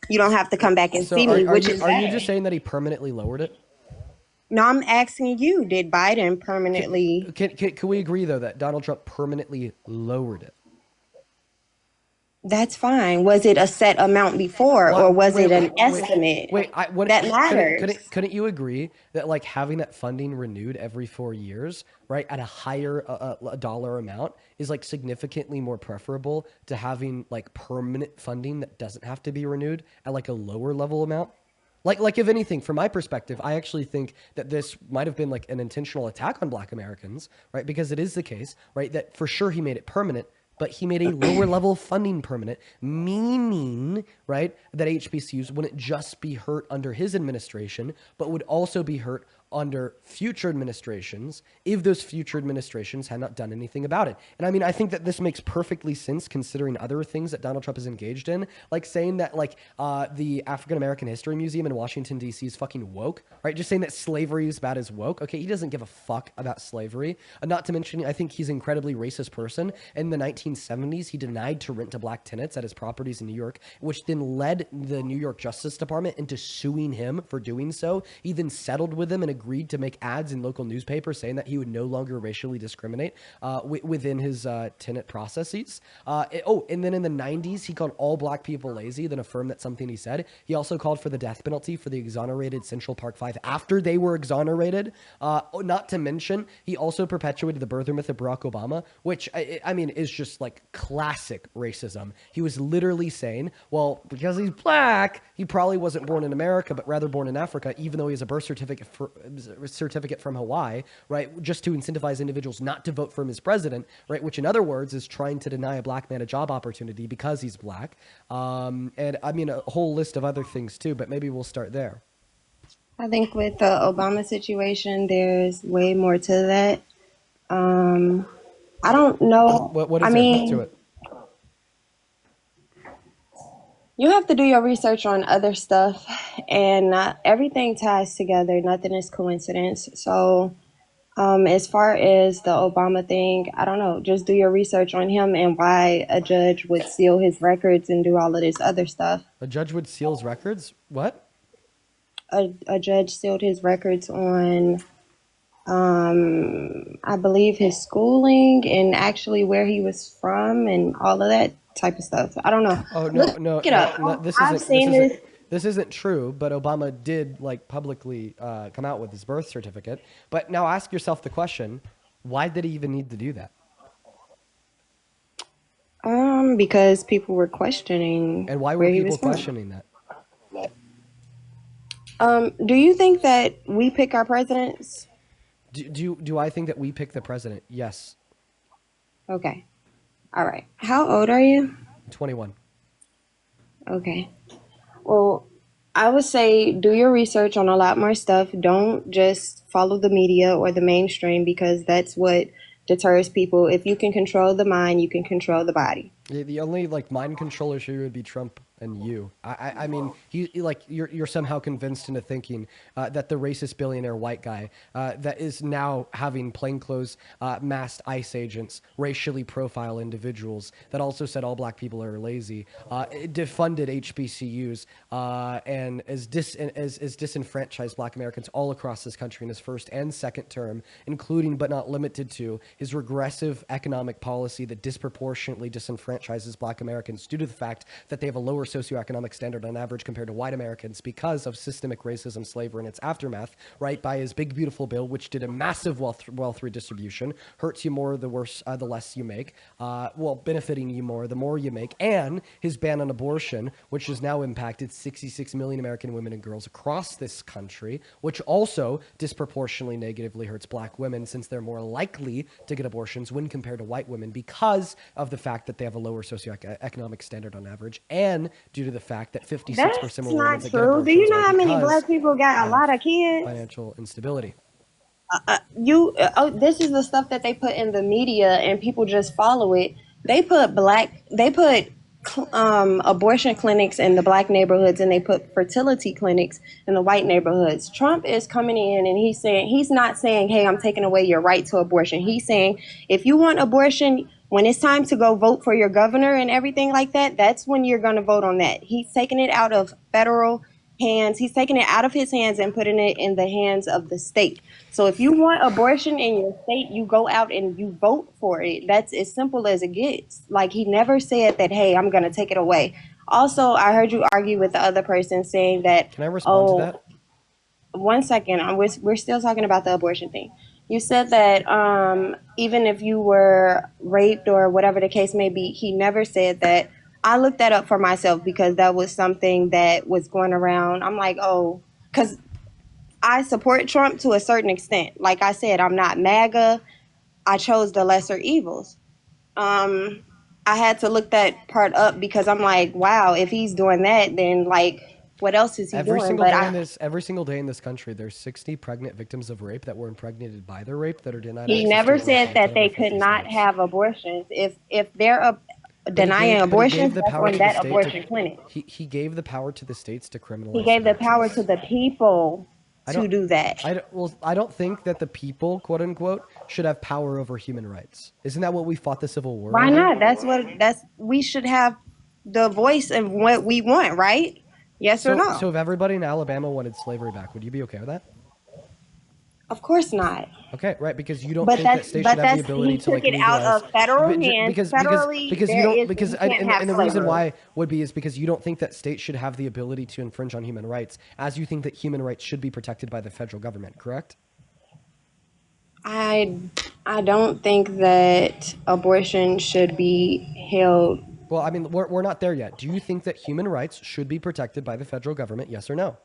you don't have to come back and So see me, are which you is are you better. just saying that he permanently lowered it? No, I'm asking you, did Biden permanently? Can we agree though that Donald Trump permanently lowered it? That's fine. Was it a set amount before, or was it an estimate? That matters. Couldn't you agree that like having that funding renewed every 4 years, right, at a higher a dollar amount is like significantly more preferable to having like permanent funding that doesn't have to be renewed at like a lower level amount? Like if anything, from my perspective, I actually think that this might have been like an intentional attack on Black Americans, right? Because it is the case, right, that for sure he made it permanent, but he made a lower level of funding permanent, meaning, right, that HBCUs wouldn't just be hurt under his administration, but would also be hurt under future administrations if those future administrations had not done anything about it. And I mean, I think that this makes perfectly sense considering other things that Donald Trump is engaged in, like saying that like the African American History Museum in Washington, D.C. is fucking woke, right? Just saying that slavery is bad is woke. Okay, he doesn't give a fuck about slavery. Not to mention, I think he's an incredibly racist person. In the 1970s, he denied to rent to Black tenants at his properties in New York, which then led the New York Justice Department into suing him for doing so. He then settled with them and agreed to make ads in local newspapers saying that he would no longer racially discriminate within his tenant processes. And then in the 90s, he called all Black people lazy, then affirmed that something he said. He also called for the death penalty for the exonerated Central Park Five after they were exonerated. Not to mention, he also perpetuated the birther myth of Barack Obama, which I mean is just like classic racism. He was literally saying, well, because he's Black, he probably wasn't born in America, but rather born in Africa, even though he has a birth certificate from Hawaii, right? Just to incentivize individuals not to vote for him as president, right? Which in other words is trying to deny a Black man a job opportunity because he's Black. And I mean, a whole list of other things too, but maybe we'll start there. I think with the Obama situation, there's way more to that. I don't know. What is there to it? You have to do your research on other stuff, and not everything ties together. Nothing is coincidence. So As far as the Obama thing, I don't know. Just do your research on him and why a judge would seal his records and do all of this other stuff. A judge would seal his records? What? A judge sealed his records on, I believe, his schooling and actually where he was from and all of that type of stuff. I don't know. Oh no, Look no, it up. no, this I've isn't. seen this. This isn't true. But Obama did like publicly come out with his birth certificate. But now ask yourself the question: why did he even need to do that? Because people were questioning. And why were where he people was from. questioning that? Do you think that we pick our presidents? Do I think that we pick the president? Yes. Okay. All right. How old are you? 21. Okay. Well, I would say do your research on a lot more stuff. Don't just follow the media or the mainstream because that's what deters people. If you can control the mind, you can control the body. The only like mind controller here would be Trump and you. I mean, you're somehow convinced into thinking that the racist billionaire white guy that is now having plainclothes masked ICE agents racially profile individuals that also said all black people are lazy, defunded HBCUs and as disenfranchised black Americans all across this country in his first and second term, including but not limited to his regressive economic policy that disproportionately disenfranchises black Americans due to the fact that they have a lower socioeconomic standard on average compared to white Americans because of systemic racism, slavery, and its aftermath, right? By his big, beautiful bill, which did a massive wealth redistribution, hurts you more the worse, the less you make, benefiting you more the more you make, and his ban on abortion, which has now impacted 66 million American women and girls across this country, which also disproportionately negatively hurts black women since they're more likely to get abortions when compared to white women because of the fact that they have a lower socioeconomic standard on average, and due to the fact that 56% That's more women not that get true. Do abortions you know are how many because black people got a lot of kids? financial instability. This is the stuff that they put in the media and people just follow it. They put abortion clinics in the black neighborhoods and they put fertility clinics in the white neighborhoods. Trump is coming in and he's not saying, hey, I'm taking away your right to abortion. He's saying, if you want abortion, when it's time to go vote for your governor and everything like that, that's when you're going to vote on that. He's taking it out of federal hands. He's taking it out of his hands and putting it in the hands of the state. So if you want abortion in your state, you go out and you vote for it. That's as simple as it gets. Like, he never said that, hey, I'm going to take it away. Also, I heard you argue with the other person saying that, Can I respond to that? 1 second, we're still talking about the abortion thing. You said that even if you were raped or whatever the case may be, he never said that. I looked that up for myself because that was something that was going around. I'm like, oh, because I support Trump to a certain extent. Like I said, I'm not MAGA. I chose the lesser evils. I had to look that part up because I'm like, wow, if he's doing that, then like, what else is he Every doing? single But day every single day in this country, there's 60 pregnant victims of rape that were impregnated by their rape that are denied. he access to never abortion said in that 10 they over 50 could not states. have abortions. If they're But he denying gave abortions, the that's power on to the that state abortion clinic. He gave the power to the states to criminalize. He gave the power abortions. to the people to do that. I don't think that the people, quote unquote, should have power over human rights. Isn't that what we fought the Civil War? Why over? not? We should have the voice of what we want, right? Yes or no? So if everybody in Alabama wanted slavery back, would you be okay with that? Of course not. Okay, right, because you don't But think that states should have the ability he to like took it out legalize of federal But ju- hands. because Federally, because you there don't is because you can't have and the reason slavery. why would be is because you don't think that states should have the ability to infringe on human rights, as you think that human rights should be protected by the federal government, correct? I don't think that abortion should be held. Well, I mean, we're not there yet. Do you think that human rights should be protected by the federal government? Yes or no?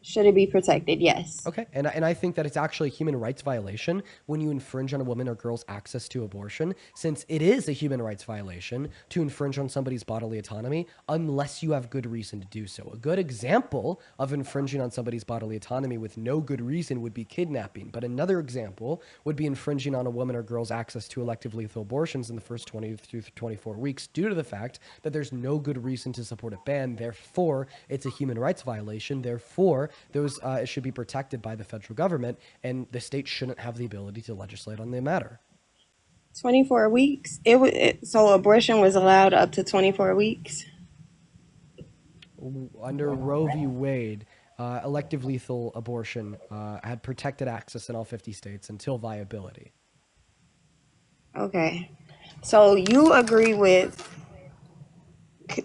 Should it be protected? Yes. Okay, and I think that it's actually a human rights violation when you infringe on a woman or girl's access to abortion, since it is a human rights violation to infringe on somebody's bodily autonomy unless you have good reason to do so. A good example of infringing on somebody's bodily autonomy with no good reason would be kidnapping, but another example would be infringing on a woman or girl's access to elective lethal abortions in the first 20 through 24 weeks due to the fact that there's no good reason to support a ban. Therefore, it's a human rights violation. Therefore, therefore, those it should be protected by the federal government, and the state shouldn't have the ability to legislate on the matter. 24 weeks. So abortion was allowed up to 24 weeks. Under Roe v. Wade, elective lethal abortion had protected access in all 50 states until viability. Okay. So you agree with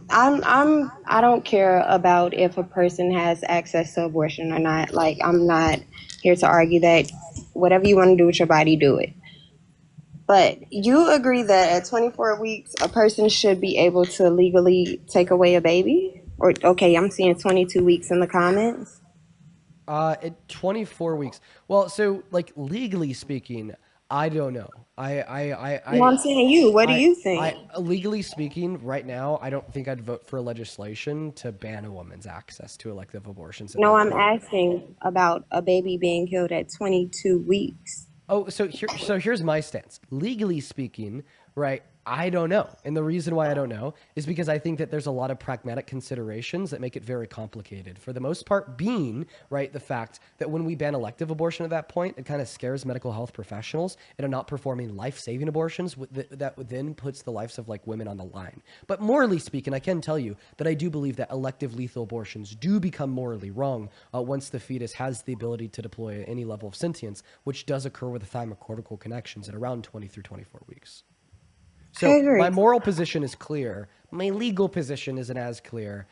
I don't care about if a person has access to abortion or not. Like, I'm not here to argue that whatever you want to do with your body, do it. But you agree that at 24 weeks, a person should be able to legally take away a baby? Or, okay, I'm seeing 22 weeks in the comments. At 24 weeks. Well, so like legally speaking, I don't know. No, I'm saying you. What do you think? Legally speaking, right now, I don't think I'd vote for legislation to ban a woman's access to elective abortions. No, I'm asking about a baby being killed at 22 weeks. Oh, so here's my stance. Legally speaking, right, I don't know. And the reason why I don't know is because I think that there's a lot of pragmatic considerations that make it very complicated. For the most part being, right, the fact that when we ban elective abortion at that point, it kind of scares medical health professionals into not performing life-saving abortions that then puts the lives of like women on the line. But morally speaking, I can tell you that I do believe that elective lethal abortions do become morally wrong once the fetus has the ability to deploy any level of sentience, which does occur with the thymocortical connections at around 20 through 24 weeks. So my moral position is clear. My legal position isn't as clear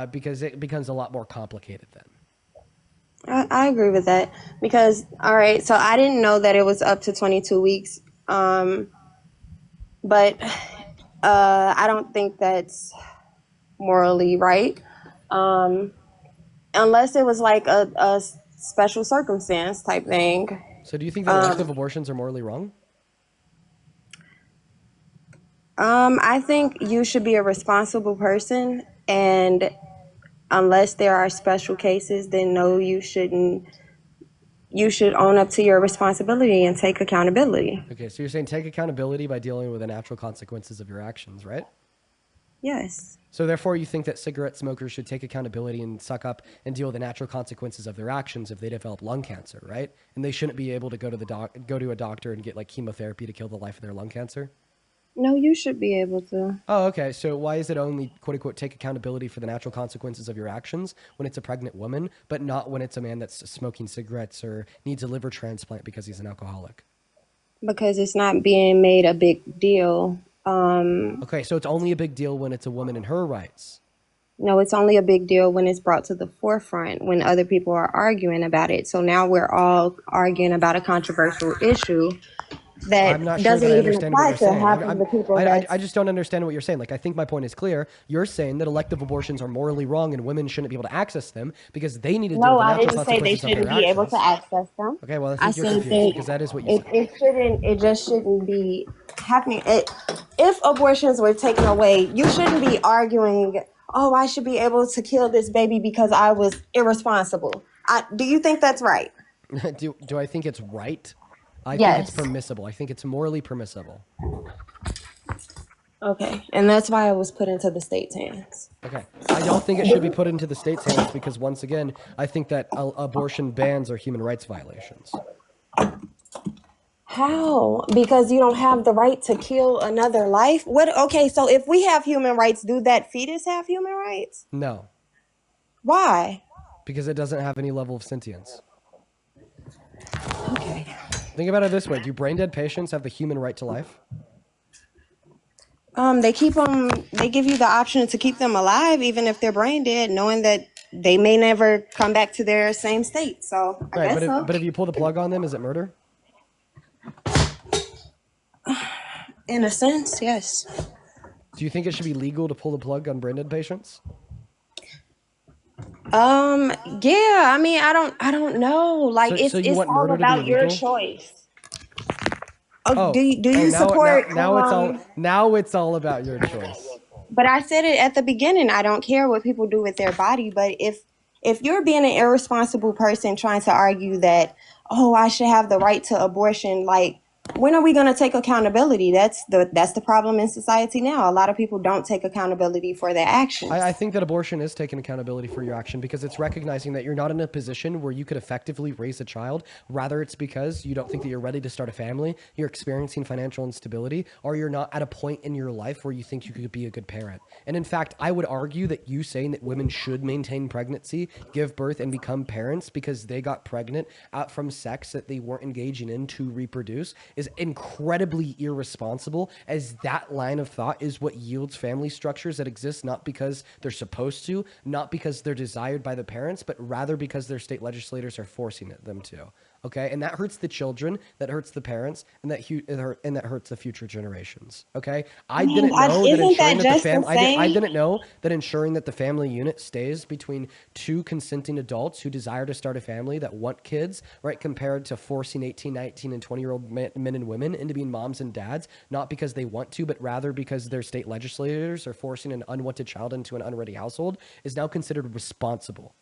because it becomes a lot more complicated then. I agree with that because, all right, so I didn't know that it was up to 22 weeks. But I don't think that's morally right. Unless it was like a special circumstance type thing. So do you think that elective abortions are morally wrong? I think you should be a responsible person, and unless there are special cases, then no, you shouldn't. You should own up to your responsibility and take accountability. Okay, so you're saying take accountability by dealing with the natural consequences of your actions, right? Yes. So therefore, you think that cigarette smokers should take accountability and suck up and deal with the natural consequences of their actions if they develop lung cancer, right? And they shouldn't be able to go to a doctor and get like chemotherapy to kill the life of their lung cancer? No, you should be able to. Oh, okay. So why is it only, quote unquote, take accountability for the natural consequences of your actions when it's a pregnant woman, but not when it's a man that's smoking cigarettes or needs a liver transplant because he's an alcoholic? Because it's not being made a big deal. Okay, so it's only a big deal when it's a woman and her rights. No, it's only a big deal when it's brought to the forefront, when other people are arguing about it. So now we're all arguing about a controversial issue that I'm not sure doesn't that I even understand what apply you're to saying. half of the people. I just don't understand what you're saying. Like, I think my point is clear. You're saying that elective abortions are morally wrong and women shouldn't be able to access them because they need to deal No, with the I natural didn't say they consequences of shouldn't their be able actions. to access them. Okay, well, I I think you're said confused that because that is what you said. it just shouldn't be happening. If abortions were taken away, you shouldn't be arguing, oh, I should be able to kill this baby because I was irresponsible. Do you think that's right? Do I think it's right? I Yes. think it's permissible. I think it's morally permissible. Okay, and that's why it was put into the state's hands. Okay. I don't think it should be put into the state's hands because, once again, I think that abortion bans are human rights violations. How? Because you don't have the right to kill another life? What? Okay, so if we have human rights, do that fetus have human rights? No. Why? Because it doesn't have any level of sentience. Okay. Think about it this way. Do brain dead patients have the human right to life? They give you the option to keep them alive even if they're brain dead, knowing that they may never come back to their same state. So I guess so. But if you pull the plug on them, is it murder? In a sense, yes. Do you think it should be legal to pull the plug on brain dead patients? Yeah, I mean, I don't know. Like, So you it's want all murder to be about your illegal? choice. Oh, Do you now, support? now it's all about your choice. But I said it at the beginning. I don't care what people do with their body. But if you're being an irresponsible person trying to argue that, oh, I should have the right to abortion, like When are we going to take accountability? That's the problem in society now. A lot of people don't take accountability for their actions. I think that abortion is taking accountability for your action because it's recognizing that you're not in a position where you could effectively raise a child. Rather, it's because you don't think that you're ready to start a family, you're experiencing financial instability, or you're not at a point in your life where you think you could be a good parent. And in fact, I would argue that you saying that women should maintain pregnancy, give birth, and become parents because they got pregnant out from sex that they weren't engaging in to reproduce is incredibly irresponsible, as that line of thought is what yields family structures that exist not because they're supposed to, not because they're desired by the parents, but rather because their state legislators are forcing them to. Okay, and that hurts the children, that hurts the parents, and that hurts the future generations. Okay, I didn't know that ensuring that the family. I didn't know that ensuring that the family unit stays between two consenting adults who desire to start a family that want kids, right, compared to forcing 18, 19, and 20-year-old men and women into being moms and dads, not because they want to, but rather because their state legislators are forcing an unwanted child into an unready household, is now considered responsible.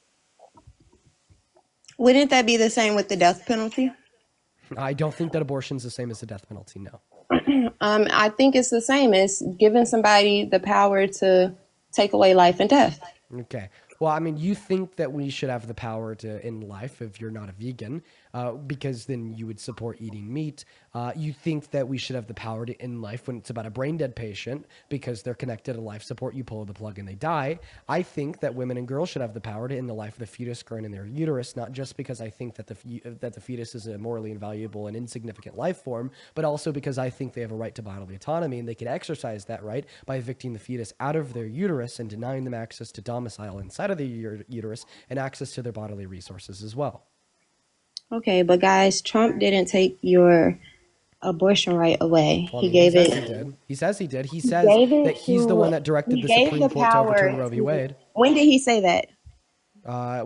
Wouldn't that be the same with the death penalty? I don't think that abortion is the same as the death penalty, no. I think it's the same as giving somebody the power to take away life and death. Okay. Well, I mean, you think that we should have the power to end life if you're not a vegan, because then you would support eating meat. You think that we should have the power to end life when it's about a brain dead patient because they're connected to life support. You pull the plug and they die. I think that women and girls should have the power to end the life of the fetus growing in their uterus, not just because I think that the fetus is a morally invaluable and insignificant life form, but also because I think they have a right to bodily autonomy and they can exercise that right by evicting the fetus out of their uterus and denying them access to domicile inside of the uterus and access to their bodily resources as well. Okay, but guys, Trump didn't take your abortion right away. Well, He gave it. He did. He says he did. He says that he's the one that directed the Supreme Court to overturn Roe v. Wade. When did he say that?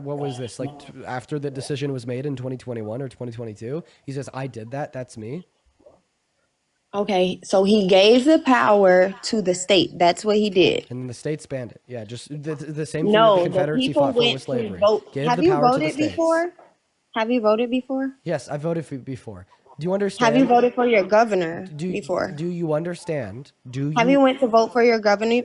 What was this? Like after the decision was made in 2021 or 2022? He says, I did that. That's me. Okay, so he gave the power to the state. That's what he did. And the states banned it. Yeah, just the same thing that the Confederacy fought for with slavery. Have you voted before? Have you voted before? Yes, I voted before. Do you understand? Have you voted for your governor before? Do you understand? Have you went to vote for your governor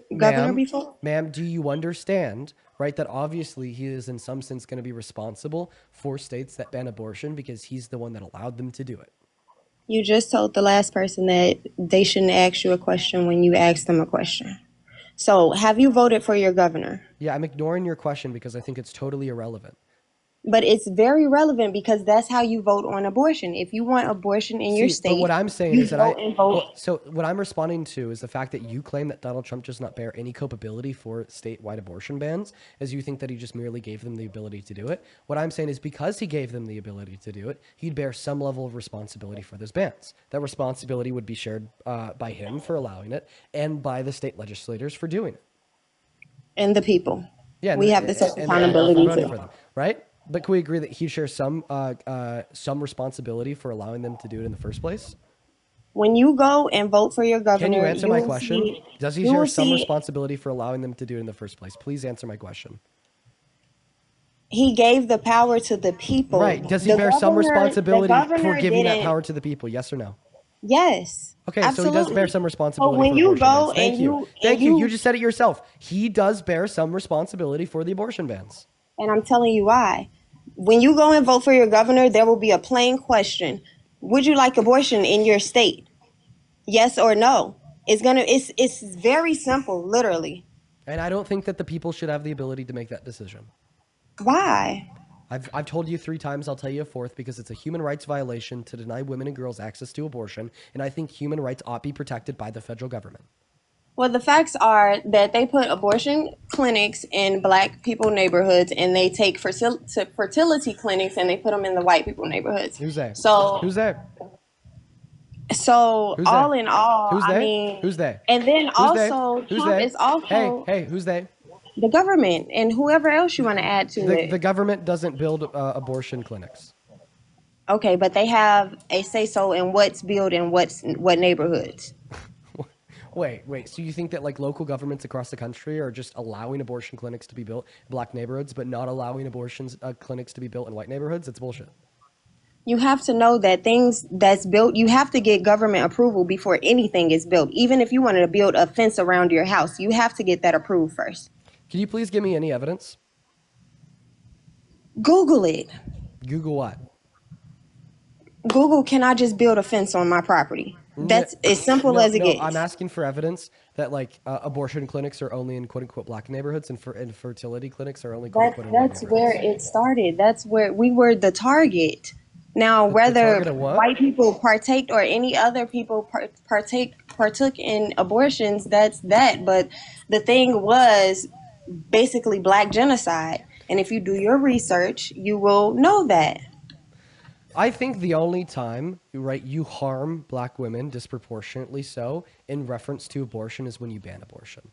before? Ma'am, do you understand, right, that obviously he is in some sense going to be responsible for states that ban abortion because he's the one that allowed them to do it? You just told the last person that they shouldn't ask you a question when you ask them a question. So have you voted for your governor? Yeah, I'm ignoring your question because I think it's totally irrelevant. But it's very relevant because that's how you vote on abortion. If you want abortion in your state, but what I'm saying is that so what I'm responding to is the fact that you claim that Donald Trump does not bear any culpability for statewide abortion bans, as you think that he just merely gave them the ability to do it. What I'm saying is because he gave them the ability to do it, he'd bear some level of responsibility for those bans. That responsibility would be shared by him for allowing it and by the state legislators for doing it. And the people. Yeah, we have to take accountability for them, right? But can we agree that he shares some responsibility for allowing them to do it in the first place? When you go and vote for your governor, can you answer my question? Does he share some responsibility for allowing them to do it in the first place? Please answer my question. He gave the power to the people. Right. Does he bear some responsibility for giving that power to the people? Yes or no? Yes. Okay, absolutely. So he does bear some responsibility. But when you go Thank you. You just said it yourself. He does bear some responsibility for the abortion bans. And I'm telling you why. When you go and vote for your governor, there will be a plain question. Would you like abortion in your state? Yes or no. It's very simple, literally. And I don't think that the people should have the ability to make that decision. Why? I've told you 3 times, I'll tell you a 4th, because it's a human rights violation to deny women and girls access to abortion, and I think human rights ought to be protected by the federal government. Well, the facts are that they put abortion clinics in black people neighborhoods, and they take fertility clinics and they put them in the white people neighborhoods. Who's there? So who's there? So who's all there? in all, who's there? I mean, who's there? And then who's also, Who's Trump there? is also Hey, who's there? The government and whoever else you want to add to it. The government doesn't build abortion clinics. Okay, but they have a say-so in what's built and what neighborhoods. Wait. So you think that like local governments across the country are just allowing abortion clinics to be built in black neighborhoods, but not allowing abortion clinics to be built in white neighborhoods? It's bullshit. You have to know that things that's built, you have to get government approval before anything is built. Even if you wanted to build a fence around your house, you have to get that approved first. Can you please give me any evidence? Google it. Google what? Google, can I just build a fence on my property? That's as simple as it No, gets. I'm asking for evidence that like abortion clinics are only in quote unquote black neighborhoods and fertility clinics are only quote unquote in white That's neighborhoods. where it started. That's where we were the target. Now, whether target of what? white people partake or any other people partook in abortions, that's that. But the thing was basically black genocide. And if you do your research, you will know that. I think the only time, right, you harm black women disproportionately so in reference to abortion is when you ban abortion,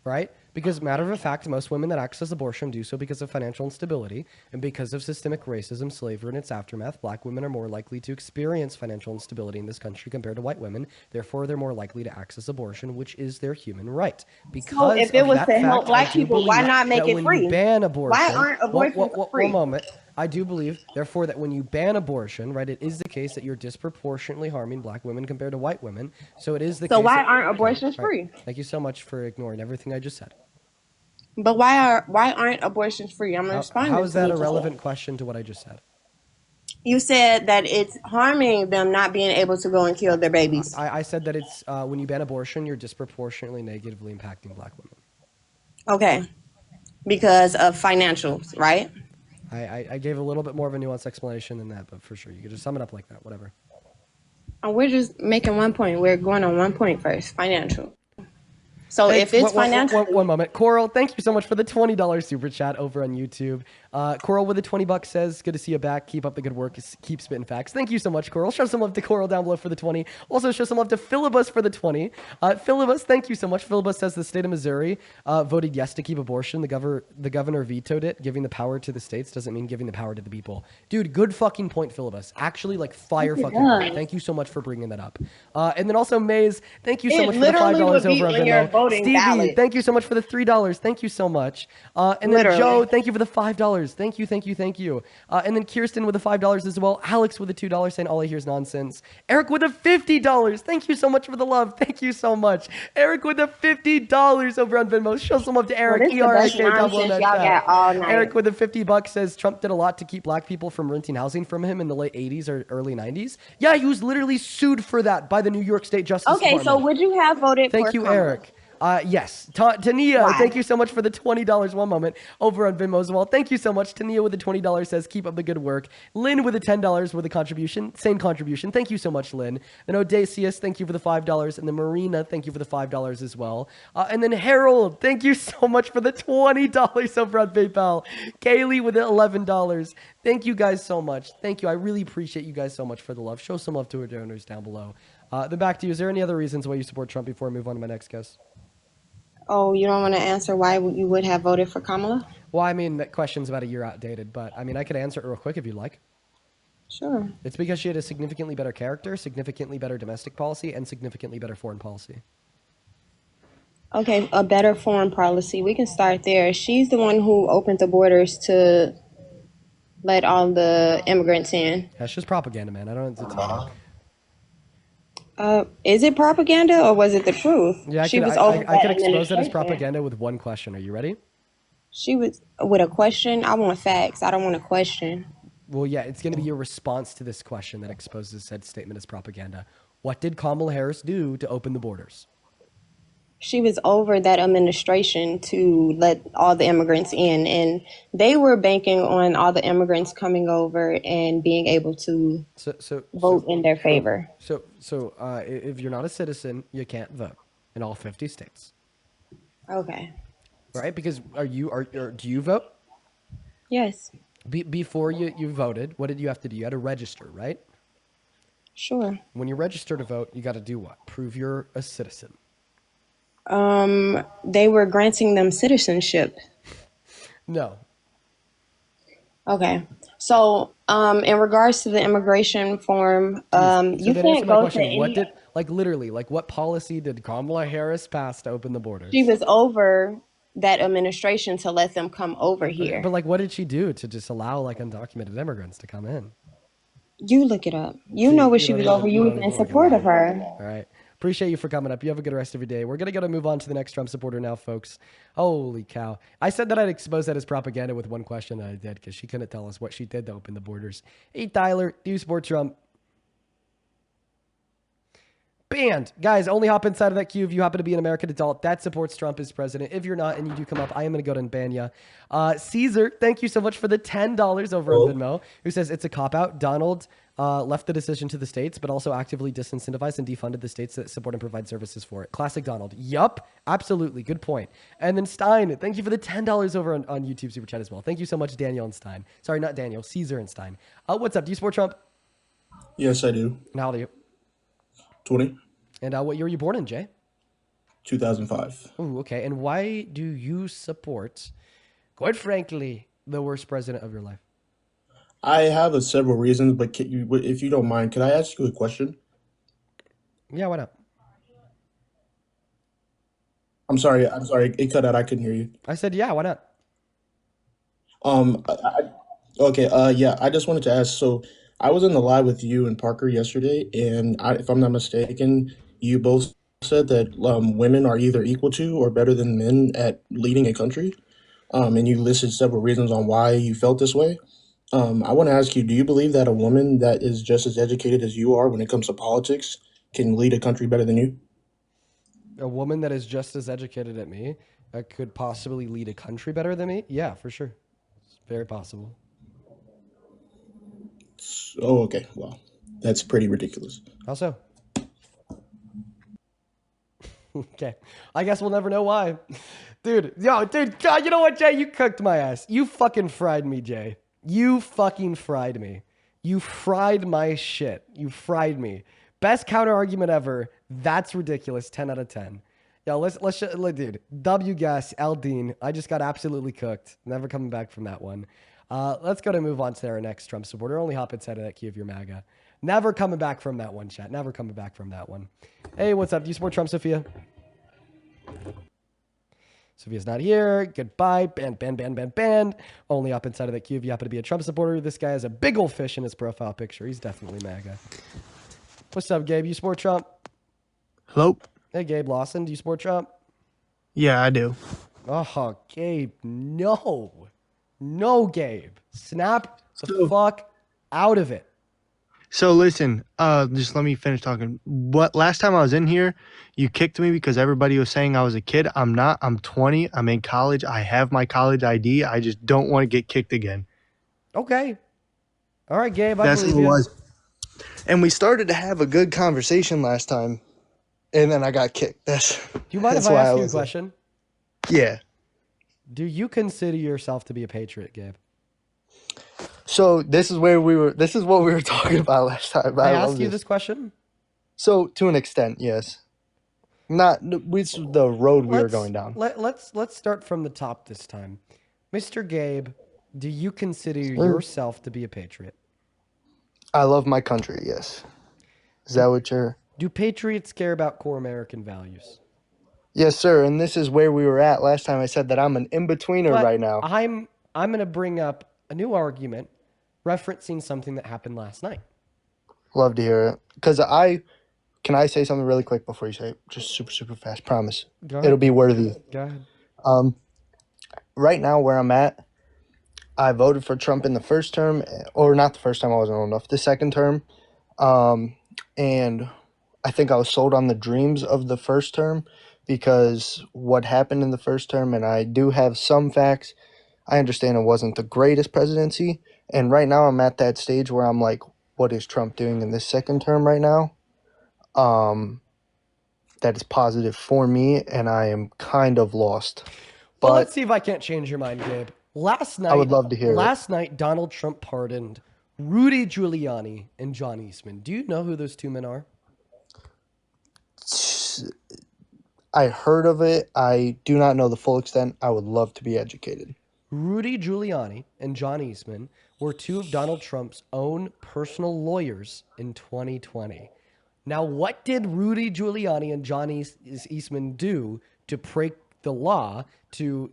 right? Because matter of fact, most women that access abortion do so because of financial instability and because of systemic racism, slavery, and its aftermath. Black women are more likely to experience financial instability in this country compared to white women. Therefore, they're more likely to access abortion, which is their human right. Because So if it was that to help fact, black I do people, why believe not make that it when free? you ban abortion, Why aren't abortions free? one moment. I do believe, therefore, that when you ban abortion, right, it is the case that you're disproportionately harming black women compared to white women. So it is the case. So why that, aren't abortions right. free? Thank you so much for ignoring everything I just said. But why aren't abortions free? I'm responding. How is that a to relevant question to what I just said? You said that it's harming them not being able to go and kill their babies. I said that it's when you ban abortion, you're disproportionately negatively impacting black women. Okay, because of financials, right? I gave a little bit more of a nuanced explanation than that, but for sure, you could just sum it up like that, whatever. We're just making one point. We're going on one point first, financial. So if it's financial, one moment, Coral, thank you so much for the $20 super chat over on YouTube. Coral with the $20 says, "Good to see you back. Keep up the good work. Keep spitting facts." Thank you so much, Coral. Show some love to Coral down below for the 20. Also, show some love to Philibus for the 20. Philibus, thank you so much. Philibus says the state of Missouri voted yes to keep abortion. The governor vetoed it. Giving the power to the states doesn't mean giving the power to the people. Dude, good fucking point, Philibus. Actually, like fire fucking point. Thank you so much for bringing that up. And then also Maze, thank you so much for the $5 over on Venmo. Stevie, thank you so much for the $3. Thank you so much. And then Joe, thank you for the $5. Thank you. And then Kirsten with the $5 as well. Alex with the $2 saying all I hear is nonsense. Eric with the $50. Thank you so much for the love. Thank you so much. Eric with the $50 over on Venmo. Show some love to Eric. Eric with the $50 says Trump did a lot to keep black people from renting housing from him in the late 80s or early 90s. Yeah, he was literally sued for that by the New York State Justice Department. so would you have voted for Thank you, Kamala? Eric. Yes. Tania, thank you so much for the $20 one moment over on Venmo as well. Thank you so much. Tania with the $20 says, keep up the good work. Lynn with the $10 with a contribution. Same contribution. Thank you so much, Lynn. Then Odysseus, thank you for the $5. And then Marina, thank you for the $5 as well. And then Harold, thank you so much for the $20 over on PayPal. Kaylee with the $11. Thank you guys so much. Thank you. I really appreciate you guys so much for the love. Show some love to our donors down below. Then back to you. Is there any other reasons why you support Trump before I move on to my next guest? Oh, you don't want to answer why you would have voted for Kamala? Well, I mean, that question's about a year outdated, but I mean, I could answer it real quick if you'd like. Sure. It's because she had a significantly better character, significantly better domestic policy, and significantly better foreign policy. Okay, a better foreign policy. We can start there. She's the one who opened the borders to let all the immigrants in. That's just propaganda, man. I don't know what to tell you. Is it propaganda or was it the truth? Yeah, I could expose that as propaganda with one question. Are you ready? She was with a question. I want facts. I don't want a question. Well, yeah, it's going to be your response to this question that exposes said statement as propaganda. What did Kamala Harris do to open the borders? She was over that administration to let all the immigrants in, and they were banking on all the immigrants coming over and being able to vote in their favor. So, if you're not a citizen, you can't vote in all 50 states. Okay. Right? Because do you vote? Yes. Before you voted, what did you have to do? You had to register, right? Sure. When you register to vote, you got to do what? Prove you're a citizen. They were granting them citizenship. No. Okay. So, in regards to the immigration form, you can't go to any... What policy did Kamala Harris pass to open the borders? She was over that administration to let them come over here. But what did she do to just allow undocumented immigrants to come in? You look it up. You See, know what you she don't was even over. You you was don't in even look it up. support of her. All right. Appreciate you for coming up. You have a good rest of your day. We're gonna move on to the next Trump supporter now, folks. Holy cow! I said that I'd expose that as propaganda with one question, and I did because she couldn't tell us what she did to open the borders. Hey, Tyler, do you support Trump? Banned. Guys, only hop inside of that queue if you happen to be an American adult that supports Trump as president. If you're not and you do come up, I am going to go ahead and ban you. Caesar, thank you so much for the $10 over on Venmo, who says it's a cop-out. Donald left the decision to the states, but also actively disincentivized and defunded the states that support and provide services for it. Classic Donald. Yup, absolutely. Good point. And then Stein, thank you for the $10 over on YouTube Super Chat as well. Thank you so much, Daniel and Stein. Sorry, not Daniel, Caesar and Stein. What's up? Do you support Trump? Yes, I do. And how old are you? 20. And what year were you born in, Jay? 2005. Ooh, okay. And why do you support, quite frankly, the worst president of your life? I have several reasons, but if you don't mind, can I ask you a question? Yeah, why not? I'm sorry. It cut out. I couldn't hear you. I said, yeah, why not? Okay. Yeah. I just wanted to ask. So, I was in the live with you and Parker yesterday, and if I'm not mistaken, you both said that women are either equal to or better than men at leading a country. And you listed several reasons on why you felt this way. I want to ask you, do you believe that a woman that is just as educated as you are when it comes to politics can lead a country better than you? A woman that is just as educated as me could possibly lead a country better than me? Yeah, for sure. It's very possible. Oh, okay. Well, that's pretty ridiculous. How so? Okay. I guess we'll never know why. Dude, God, you know what, Jay? You cooked my ass. You fucking fried me, Jay. You fucking fried me. You fried my shit. You fried me. Best counter argument ever. That's ridiculous. 10 out of 10. Yo, dude. W guess, Dean. I just got absolutely cooked. Never coming back from that one. Let's go to move on to our next Trump supporter. Only hop inside of that queue if you're MAGA. Never coming back from that one, chat. Never coming back from that one. Hey, what's up? Do you support Trump, Sophia? Sophia's not here. Goodbye. Banned. Only up inside of that queue if you happen to be a Trump supporter. This guy has a big old fish in his profile picture. He's definitely MAGA. What's up, Gabe? You support Trump? Hello? Hey, Gabe Lawson. Do you support Trump? Yeah, I do. Oh, Gabe. No. No, Gabe. Snap the fuck out of it. So listen, just let me finish talking. Last time I was in here, you kicked me because everybody was saying I was a kid. I'm not. I'm 20. I'm in college. I have my college ID. I just don't want to get kicked again. Okay. All right, Gabe. That's what it was. And we started to have a good conversation last time, and then I got kicked. Do you mind if I ask you a question? Yeah. Do you consider yourself to be a patriot, Gabe? So this is what we were talking about last time. I asked you this question. So to an extent, yes. Not it's the road we were going down. Let's start from the top this time. Mr. Gabe, do you consider yourself to be a patriot? I love my country, yes. Is that what you're... Do patriots care about core American values? Yes, sir. And this is where we were at last time. I said that I'm an in-betweener right now. I'm going to bring up a new argument referencing something that happened last night. Love to hear it. Because can I say something really quick before you say it? Just super, super fast. Promise. It'll be worthy. Go ahead. Right now where I'm at, I voted for Trump in the first term, or not the first time, I wasn't old enough, the second term. And I think I was sold on the dreams of the first term because what happened in the first term, and I do have some facts, I understand it wasn't the greatest presidency. And right now I'm at that stage where I'm like, what is Trump doing in this second term right now? That is positive for me, and I am kind of lost. Well, let's see if I can't change your mind, Gabe. Last night, I would love to hear Last night, Donald Trump pardoned Rudy Giuliani and John Eastman. Do you know who those two men are? I heard of it. I do not know the full extent. I would love to be educated. Rudy Giuliani and John Eastman were two of Donald Trump's own personal lawyers in 2020. Now, what did Rudy Giuliani and John Eastman do to break the law to,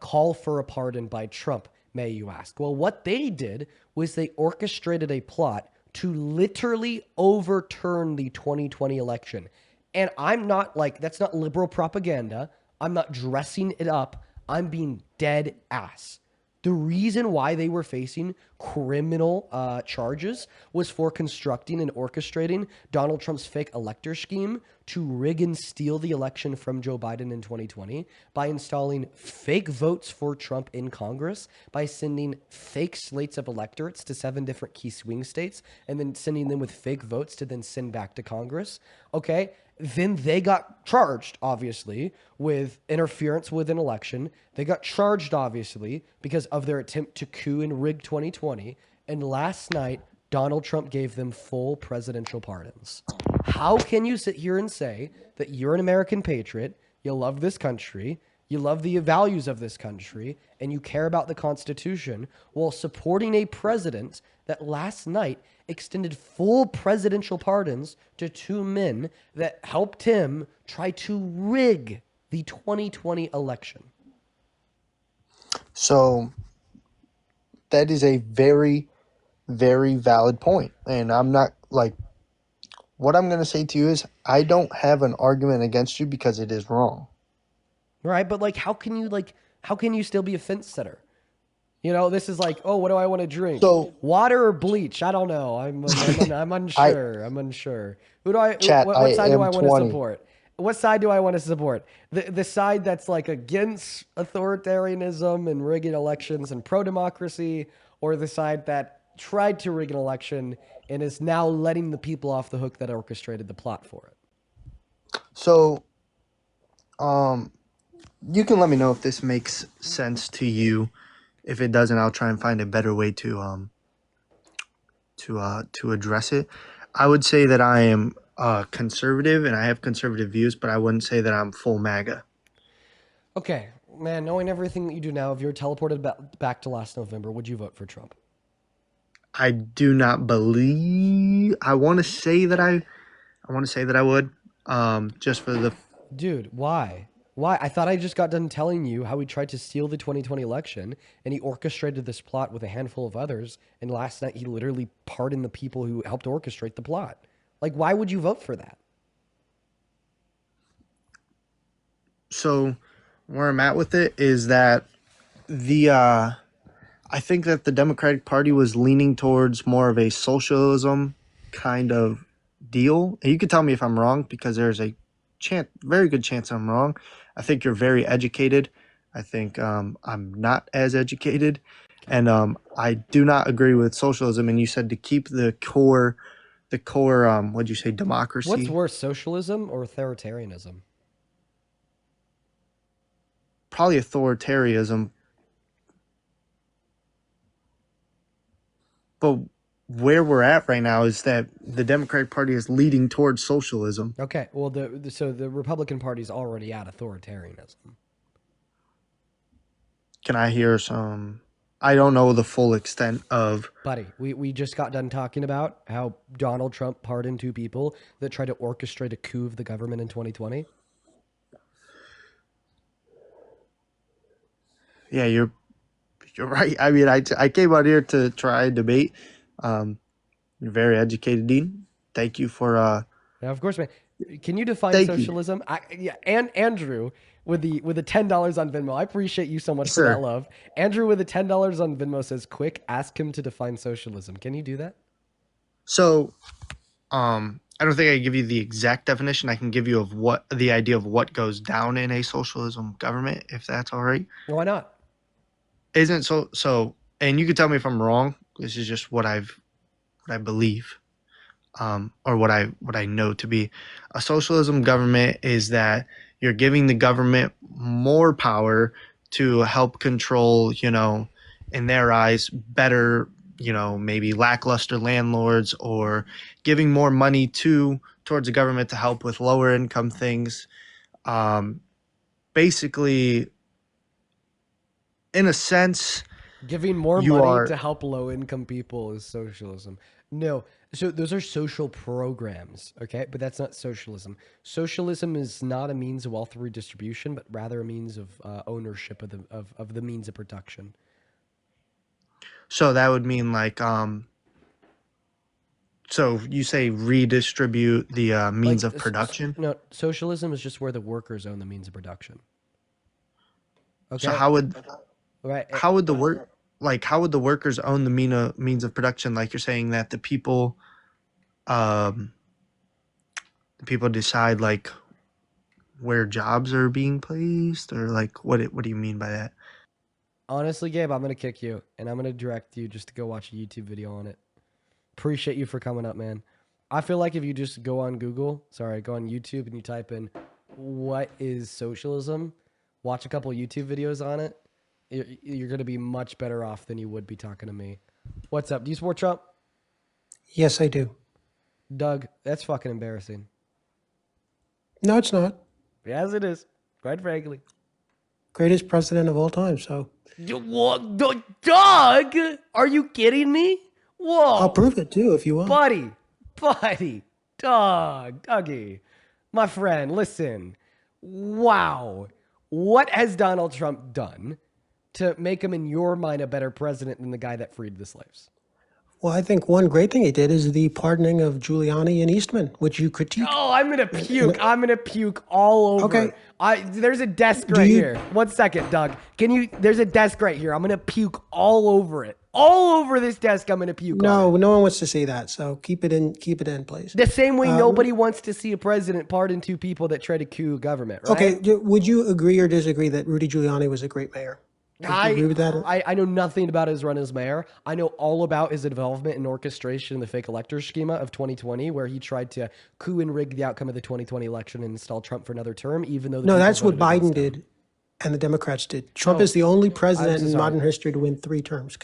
call for a pardon by Trump? may you ask? Well, what they did was they orchestrated a plot to literally overturn the 2020 election. And I'm not like, that's not liberal propaganda. I'm not dressing it up. I'm being dead ass. The reason why they were facing criminal charges was for constructing and orchestrating Donald Trump's fake elector scheme to rig and steal the election from Joe Biden in 2020 by installing fake votes for Trump in Congress, by sending fake slates of electorates to 7 different key swing states, and then sending them with fake votes to then send back to Congress. Okay. Then they got charged, obviously, with interference with an election. They got charged, obviously, because of their attempt to coup and rig 2020. And last night, Donald Trump gave them full presidential pardons. How can you sit here and say that you're an American patriot, you love this country, you love the values of this country, and you care about the Constitution while supporting a president that last night extended full presidential pardons to 2 men that helped him try to rig the 2020 election? So that is a very, very valid point. And I'm not like, what I'm going to say to you is I don't have an argument against you because it is wrong. Right? But like, how can you still be a fence sitter? You know, this is like, oh, what do I want to drink? So water or bleach? I don't know. I'm unsure. I'm unsure. Who do I? Chat, What side do I want to Ep11. support? What side do I want to support? The side that's like against authoritarianism and rigging elections and pro-democracy, or the side that tried to rig an election and is now letting the people off the hook that orchestrated the plot for it? So, you can let me know if this makes sense to you. If it doesn't, I'll try and find a better way to address it. I would say that I am conservative and I have conservative views, but I wouldn't say that I'm full MAGA. Okay, man, knowing everything that you do now, if you're teleported back to last November, would you vote for Trump? I do not believe. I want to say that I would. Just for the Dude, why? Why? I thought I just got done telling you how he tried to steal the 2020 election and he orchestrated this plot with a handful of others. And last night he literally pardoned the people who helped orchestrate the plot. Like, why would you vote for that? So where I'm at with it is that I think that the Democratic Party was leaning towards more of a socialism kind of deal. And you can tell me if I'm wrong because there's a very good chance I'm wrong. I think you're very educated. I think I'm not as educated. And I do not agree with socialism. And you said to keep the core, what'd you say, democracy? What's worse, socialism or authoritarianism? Probably authoritarianism. But where we're at right now is that the Democratic Party is leading towards socialism. Okay, well, so the Republican Party's already at authoritarianism. Can I hear some? I don't know the full extent of. Buddy, we just got done talking about how Donald Trump pardoned 2 people that tried to orchestrate a coup of the government in 2020. Yeah, you're right. I mean, I came out here to try and debate. You're very educated, Dean. Thank you for. Yeah, of course, man. Can you define socialism? And Andrew with the $10 on Venmo. I appreciate you so much for that love. Andrew with the $10 on Venmo says, "Quick, ask him to define socialism." Can you do that? So, I don't think I can give you the exact definition. I can give you of what the idea of what goes down in a socialism government, if that's all right. Why not? Isn't so? And you can tell me if I'm wrong. This is just what I believe. Or what I know to be a socialism government is that you're giving the government more power to help control, in their eyes, better, maybe lackluster landlords, or giving more money towards the government to help with lower income things. Basically, in a sense, giving more money to help low income people is socialism. No. So those are social programs, okay? But that's not socialism. Socialism is not a means of wealth redistribution, but rather a means of ownership of the means of production. So that would mean like so you say redistribute the means of production. No, socialism is just where the workers own the means of production. Okay. So how would right? how would the workers own the means of production? Like you're saying that the people decide like where jobs are being placed, or like what do you mean by that? Honestly, Gabe, I'm gonna kick you, and I'm gonna direct you just to go watch a YouTube video on it. Appreciate you for coming up, man. I feel like if you just go on YouTube, and you type in "what is socialism," watch a couple YouTube videos on it, you're gonna be much better off than you would be talking to me. What's up? Do you support Trump? Yes, I do. Doug, that's fucking embarrassing. No, it's not. Yes, it is. Quite frankly. Greatest president of all time, so. What? Doug? Are you kidding me? Whoa. I'll prove it too if you want. Buddy. Dougie. My friend, listen. Wow. What has Donald Trump done to make him, in your mind, a better president than the guy that freed the slaves? Well, I think one great thing he did is the pardoning of Giuliani and Eastman, which you critique. Oh, I'm gonna puke. I'm gonna puke all over. Okay. There's a desk right here. 1 second, Doug. There's a desk right here. I'm gonna puke all over it. All over this desk, I'm gonna puke. No, no one wants to see that. So keep it in, please. The same way nobody wants to see a president pardon 2 people that try to coup government, right? Okay, would you agree or disagree that Rudy Giuliani was a great mayor? Do you agree with that? I know nothing about his run as mayor. I know all about his involvement in orchestration in the fake elector schema of 2020, where he tried to coup and rig the outcome of the 2020 election and install Trump for another term, even though No, that's what Biden did and the Democrats did. Trump is the only president in modern history to win 3 terms.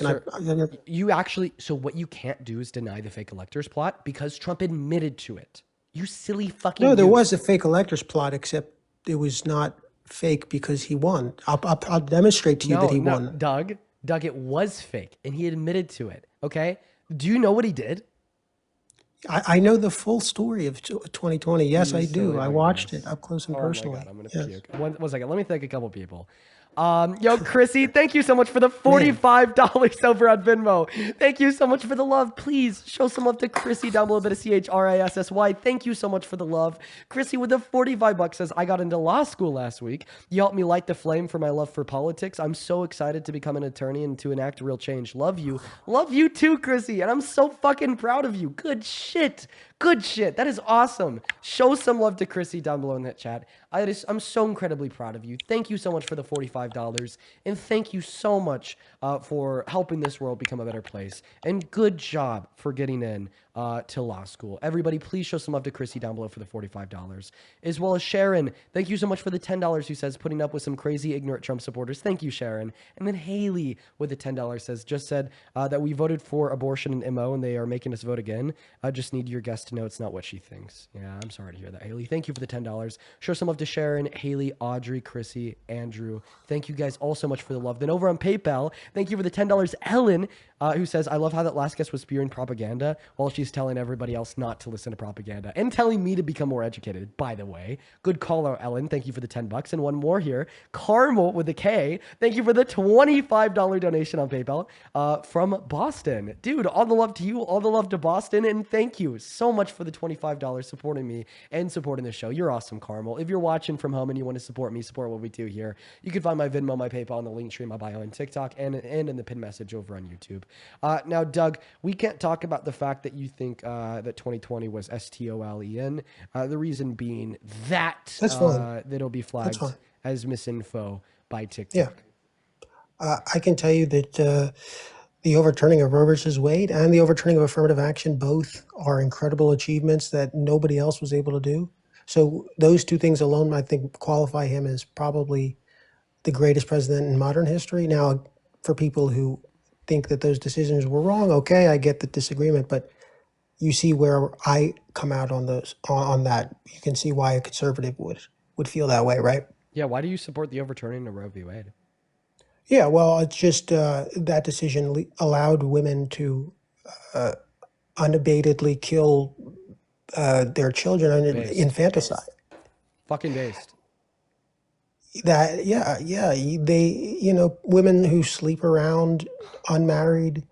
You actually, so what you can't do is deny the fake electors plot because Trump admitted to it. You silly fucking No, there was a fake electors plot, except it was not fake because he won. I'll demonstrate to you that he won. Doug, it was fake, and he admitted to it. Okay, do you know what he did? I know the full story of 2020. Yes, I do. I watched it up close and personally. My God, I'm gonna puke. One second. Let me thank a couple people. Yo, Chrissy, thank you so much for the $45 over on Venmo. Thank you so much for the love. Please show some love to Chrissy down below, bit of CHRISSY. Thank you so much for the love. Chrissy with the 45 bucks says, I got into law school last week. You helped me light the flame for my love for politics. I'm so excited to become an attorney and to enact real change. Love you. Love you too, Chrissy. And I'm so fucking proud of you. Good shit. Good shit. That is awesome. Show some love to Chrissy down below in that chat. I'm so incredibly proud of you. Thank you so much for the $45. And thank you so much for helping this world become a better place. And good job for getting in to law school. Everybody, please show some love to Chrissy down below for the $45. As well as Sharon. Thank you so much for the $10 who says putting up with some crazy ignorant Trump supporters. Thank you, Sharon. And then Haley with the $10 said that we voted for abortion and MO and they are making us vote again. I just need your guest to know it's not what she thinks. Yeah, I'm sorry to hear that, Haley. Thank you for the $10. Show some love to Sharon, Haley, Audrey, Chrissy, Andrew. Thank you guys all so much for the love. Then over on PayPal, thank you for the $10, Ellen, who says, I love how that last guest was spewing propaganda while she's telling everybody else not to listen to propaganda and telling me to become more educated, by the way. Good call out, Ellen. Thank you for the $10. And one more here, Carmel with a K. Thank you for the $25 donation on PayPal from Boston. Dude, all the love to you, all the love to Boston, and thank you so much for the $25 supporting me and supporting the show. You're awesome, Carmel. If you're watching from home and you want to support me, support what we do here, you can find my Venmo, my PayPal, and the link tree in my bio on TikTok and in the pin message over on YouTube. Now, Doug, we can't talk about the fact that you think that 2020 was STOLEN. The reason being that it'll be flagged as misinfo by TikTok. Yeah. I can tell you that the overturning of Roe versus Wade and the overturning of affirmative action both are incredible achievements that nobody else was able to do. So those 2 things alone, I think, qualify him as probably the greatest president in modern history. Now, for people who think that those decisions were wrong, okay, I get the disagreement, but you see where I come out on that. You can see why a conservative would feel that way, right? Yeah, why do you support the overturning of Roe v. Wade? Yeah, well, it's just that decision allowed women to unabatedly kill their children and infanticide. Fucking based. That, yeah, they, women who sleep around unmarried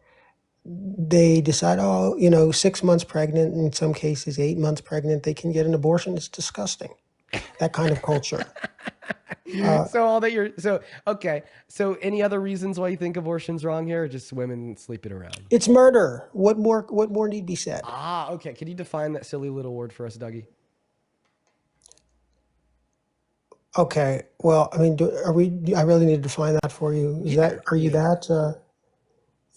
they decide, oh, you know, 6 months pregnant, in some cases 8 months pregnant, they can get an abortion. It's disgusting. That kind of culture. So all that you're so okay. So any other reasons why you think abortion's wrong here, or just women sleeping around? It's murder. What more need be said? Ah, okay. Can you define that silly little word for us, Dougie? Okay. Well, I mean, I really need to define that for you. Are you that,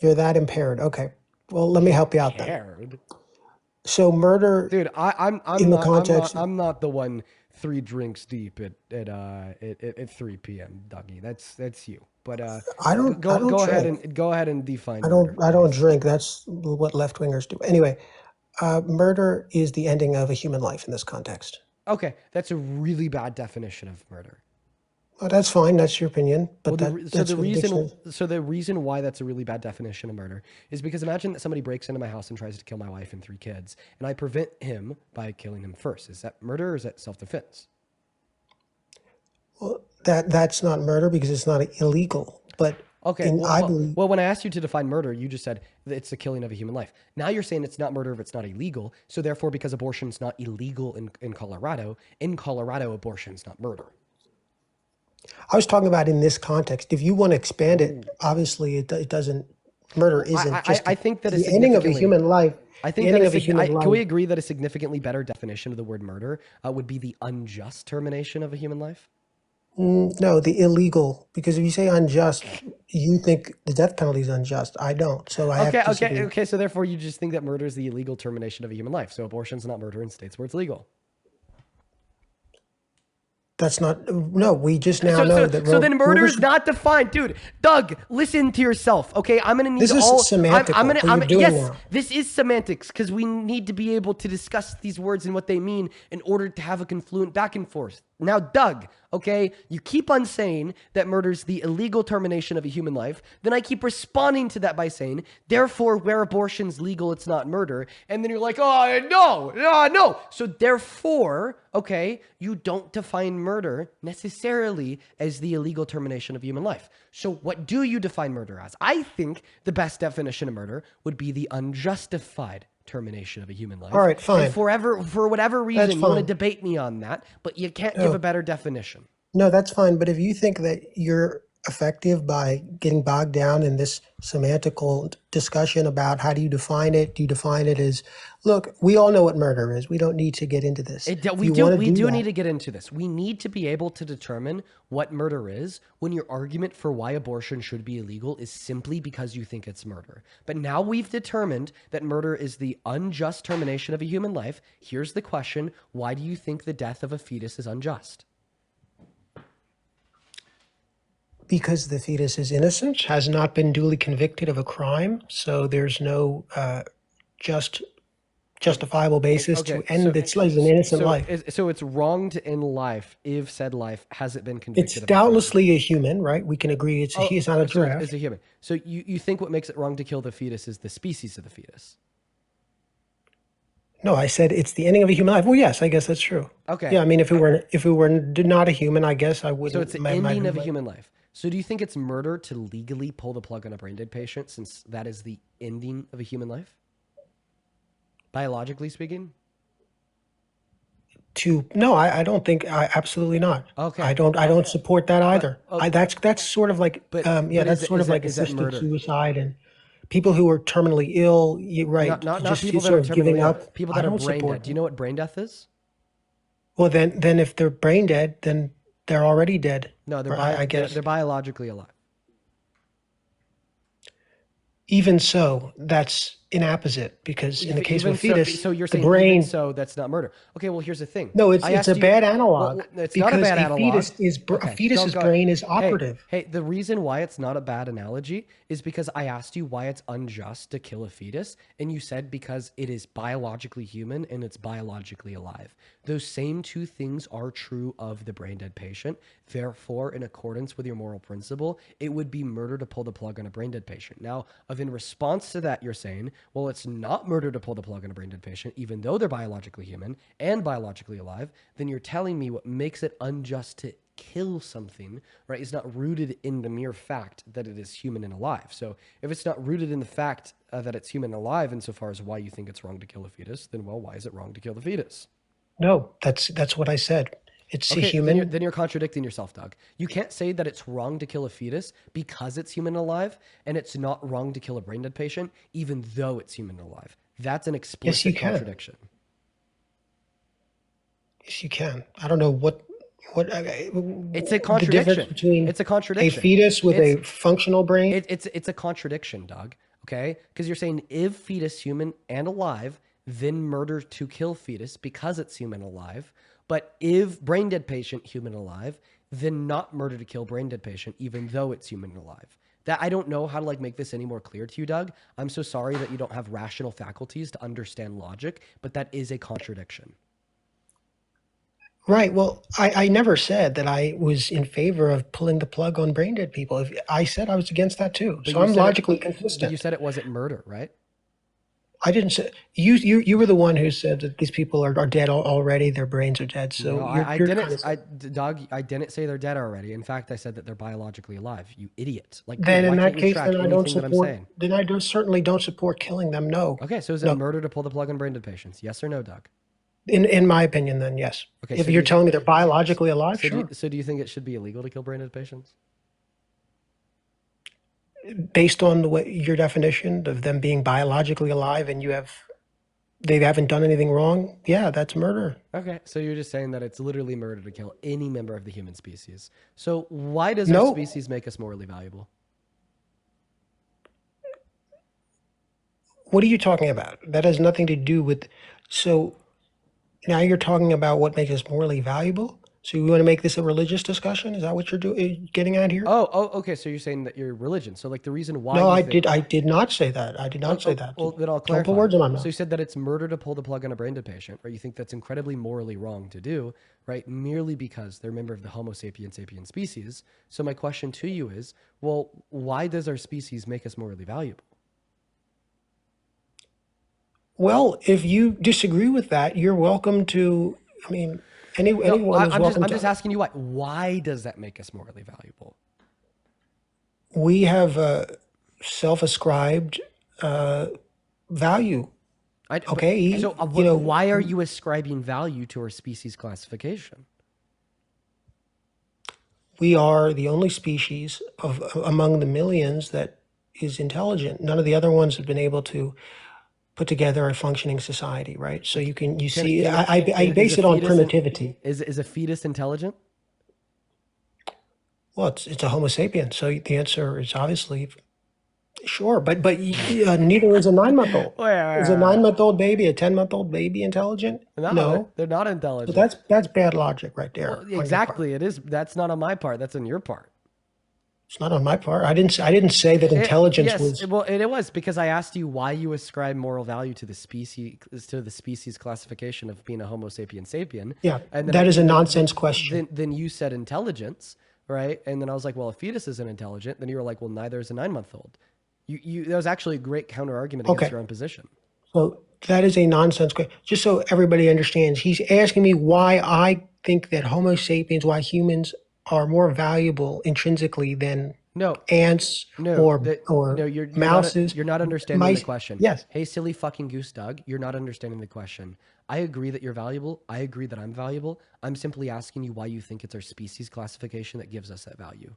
you're that impaired? Okay. Well, let me help you out then. Impaired? So murder, Dude, I'm in the not context, I'm not the one 3 drinks deep at 3 p.m. Dougie. That's you. But I don't go ahead drink. and define I murder. don't drink. That's what left wingers do. Anyway, murder is the ending of a human life in this context. Okay, that's a really bad definition of murder. Oh, that's fine. That's your opinion. But Well, that's what the dictionary. the reason why that's a really bad definition of murder is because imagine that somebody breaks into my house and tries to kill my wife and 3 kids, and I prevent him by killing him first. Is that murder or is that self-defense? Well, that's not murder because it's not illegal. But Okay, I believe well, when I asked you to define murder, you just said that it's the killing of a human life. Now you're saying it's not murder if it's not illegal. So therefore, because abortion's not illegal in Colorado, abortion's not murder. I was talking about in this context. If you want to expand it, obviously it doesn't. Murder isn't just. I think that the ending of a human life. I think the that ending of a human life. can we agree that a significantly better definition of the word murder would be the unjust termination of a human life? No, the illegal. Because if you say unjust, you think the death penalty is unjust. I don't. So I have to disagree. Okay. So therefore, you just think that murder is the illegal termination of a human life. So abortion's not murder in states where it's legal. That's not. No, we just now know that. So then murder is not defined, dude. Doug, listen to yourself, okay? I'm gonna need This is all. semantical, I'm what you're doing yes, now. this is semantics because we need to be able to discuss these words and what they mean in order to have a confluent back and forth. Now, Doug, okay, you keep on saying that murder's the illegal termination of a human life. Then I keep responding to that by saying, therefore, where abortion's legal, it's not murder. And then you're like, oh, no. So therefore, okay, you don't define murder necessarily as the illegal termination of human life. So what do you define murder as? I think the best definition of murder would be the unjustified termination of a human life. All right, fine. And for whatever reason, you want to fine. debate me on that, but you can't give a better definition. No, that's fine. But if you think that you're effective by getting bogged down in this semantical discussion about how do you define it, do you define it as, look, we all know what murder is. We don't need to get into this. We do need to get into this. We need to be able to determine what murder is when your argument for why abortion should be illegal is simply because you think it's murder. But now we've determined that murder is the unjust termination of a human life. Here's the question. Why do you think the death of a fetus is unjust? Because the fetus is innocent, has not been duly convicted of a crime, so there's no justifiable basis to end its life as an innocent life. So it's wrong to end life if said life hasn't been convicted It's of a crime. doubtlessly a human, right? We can agree he's not a giraffe. It's a human. So you think what makes it wrong to kill the fetus is the species of the fetus? No, I said it's the ending of a human life. Well, yes, I guess that's true. Okay. Yeah, I mean, if it were not a human, I guess I wouldn't. So it's the ending of a human life. So do you think it's murder to legally pull the plug on a brain dead patient since that is the ending of a human life? Biologically speaking? No, I don't think. Absolutely not. Okay. I don't support that either. okay. That's sort of like that's sort of like is that assisted murder? suicide and people who are terminally ill. Right? Not just people that sort are of giving terminally ill. up. People I that are don't brain support dead. Do you know what brain death is? Well, then if they're brain dead, then they're already dead. No, I guess they're biologically alive. Even so, that's inapposite because in the case of a fetus, so you're the saying brain. even so that's not murder. Okay, well here's the thing. No, it's a bad analog. It's because not a bad analog. A fetus's brain is operative. Hey, the reason why it's not a bad analogy is because I asked you why it's unjust to kill a fetus, and you said because it is biologically human and it's biologically alive. Those same two things are true of the brain dead patient. Therefore, in accordance with your moral principle, it would be murder to pull the plug on a brain dead patient. Now, in response to that, you're saying, well, it's not murder to pull the plug on a brain dead patient, even though they're biologically human and biologically alive. Then you're telling me what makes it unjust to kill something, right, is not rooted in the mere fact that it is human and alive. So if it's not rooted in the fact that it's human and alive insofar as why you think it's wrong to kill a fetus, then, well, why is it wrong to kill the fetus? No, that's what I said. It's a Okay, human. then you're contradicting yourself, Doug. You can't say that it's wrong to kill a fetus because it's human and alive, and it's not wrong to kill a brain dead patient even though it's human and alive. That's an explicit can. contradiction. Yes, you can. I don't know what It's a the contradiction. difference between It's a contradiction. a fetus with a functional brain. It's a contradiction, Doug. Okay, because you're saying if fetus human and alive, then murder to kill fetus because it's human and alive. But if brain dead patient human and alive, then not murder to kill brain dead patient even though it's human and alive. That I don't know how to like make this any more clear to you, Doug. I'm so sorry that you don't have rational faculties to understand logic, but that is a contradiction. Right. Well, I never said that I was in favor of pulling the plug on brain dead people. I said I was against that too. But So you I'm said logically But consistent. you said it wasn't murder, right? I didn't say you were the one who said that these people are dead already. Their brains are dead. So No, you're I kind didn't. of Doug, I didn't say they're dead already. In fact, I said that they're biologically alive. You idiot! Like, then why in can't that you case, track then I don't anything that I'm support. saying? Then I certainly don't support killing them. No. Okay, so is it murder to pull the plug on brain dead patients? Yes or no, Doug? In my opinion, then yes. Okay, If so you're telling me they're biologically alive, so sure. Do you think it should be illegal to kill brain dead patients? Based on the way your definition of them being biologically alive, and they haven't done anything wrong, yeah, that's murder. Okay, so you're just saying that it's literally murder to kill any member of the human species. So why does No. our species make us morally valuable? What are you talking about? That has nothing to do with. So now you're talking about what makes us morally valuable. So you want to make this a religious discussion? Is that what you're getting at here? Oh, okay. So you're saying that you're religion. So like the reason why No, you I think... did not say that. I did not say that. Well, then I'll Don't clarify. put words in my So mouth. you said that it's murder to pull the plug on a brain dead patient, or you think that's incredibly morally wrong to do, right? Merely because they're a member of the Homo sapien sapien species. So my question to you is, well, why does our species make us morally valuable? Well, if you disagree with that, you're welcome to. I mean, anyone is welcome I'm to. just asking you why. Why does that make us morally valuable? We have self-ascribed value. Okay, So why are you ascribing value to our species classification? We are the only species of among the millions that is intelligent. None of the other ones have been able to put together a functioning society, right? So I base it on primitivity. Is a fetus intelligent? Well, it's a Homo sapien, so the answer is obviously sure, but neither is a 9-month-old. Is a 9-month-old baby, a 10-month-old baby intelligent? No, they're not intelligent. So that's bad logic right there. Well, exactly, it is. That's not on my part. That's on your part. It's not on my part. I didn't say that intelligence was. Well, it was because I asked you why you ascribe moral value to the species classification of being a Homo sapien sapien. Yeah, and that is a nonsense question. Then you said intelligence, right? And then I was like, well, a fetus isn't intelligent. Then you were like, well, neither is a 9-month-old. That was actually a great counter argument against your own position. So that is a nonsense question. Just so everybody understands, he's asking me why I think that Homo sapiens, why humans are more valuable intrinsically than ants or mouses. You're not understanding the question. Yes. Hey, silly fucking goose, Doug. You're not understanding the question. I agree that you're valuable. I agree that I'm valuable. I'm simply asking you why you think it's our species classification that gives us that value.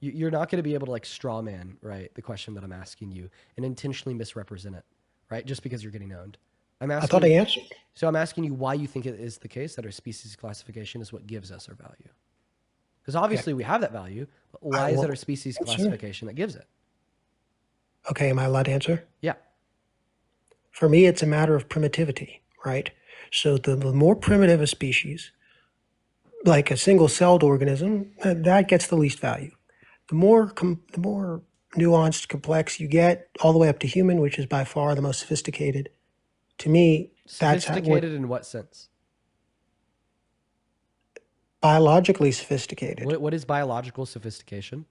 You're not going to be able to like straw man, right, the question that I'm asking you and intentionally misrepresent it, right, just because you're getting owned. I thought I answered. So I'm asking you why you think it is the case that our species classification is what gives us our value. Because obviously we have that value, but why is it our species classification that gives it? Okay, am I allowed to answer? Yeah. For me, it's a matter of primitivity, right? So the more primitive a species, like a single-celled organism, that gets the least value. The more nuanced, complex you get, all the way up to human, which is by far the most sophisticated. To me, that's sophisticated in what sense? Biologically sophisticated. What is biological sophistication?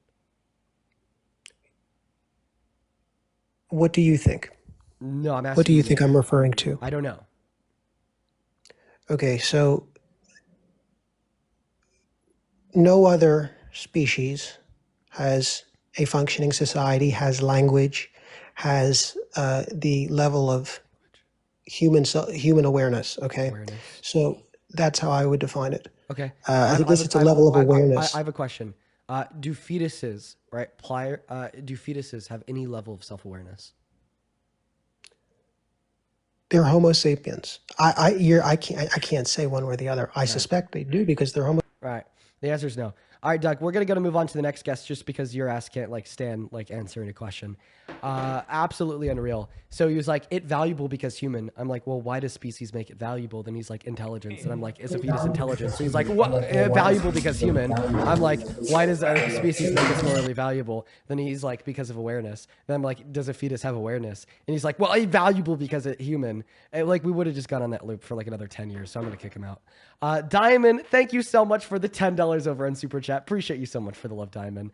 What do you think? No, I'm asking. What do you think I'm referring to? I don't know. Okay, so no other species has a functioning society, has language, has the level of human awareness. Okay, so that's how I would define it. Okay. I guess it's a level of awareness. I have a question. Do fetuses, right? Do fetuses have any level of self-awareness? They're Homo sapiens. I can't say one way or the other. I suspect they do because they're Homo. Right. The answer is no. All right, Doug, we're gonna move on to the next guest just because your ass can't stand answering a question. Absolutely unreal. So he was like, "It valuable because human." I'm like, "Well, why does species make it valuable?" Then he's like, "Intelligence." And I'm like, "Is a fetus intelligent?" So he's like, "What? Valuable because human." I'm like, "Why does a species make us morally valuable?" Then he's like, "Because of awareness." Then I'm like, "Does a fetus have awareness?" And he's like, "Well, valuable because it's human." And we would have just gone on that loop for another 10 years. So I'm gonna kick him out. Diamond, thank you so much for the $10 over on Super Chat. Appreciate you so much for the love, Diamond.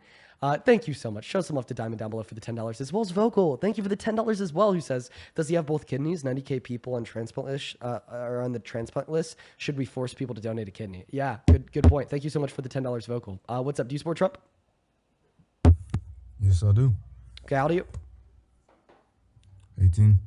Thank you so much. Show some love to Diamond down below for the $10, as well as Vocal. Thank you for the $10 as well. Who says, does he have both kidneys? 90K people on transplant list are on the transplant list. Should we force people to donate a kidney? Yeah, good point. Thank you so much for the $10, Vocal. What's up? Do you support Trump? Yes, I do. Okay, how old are you? 18.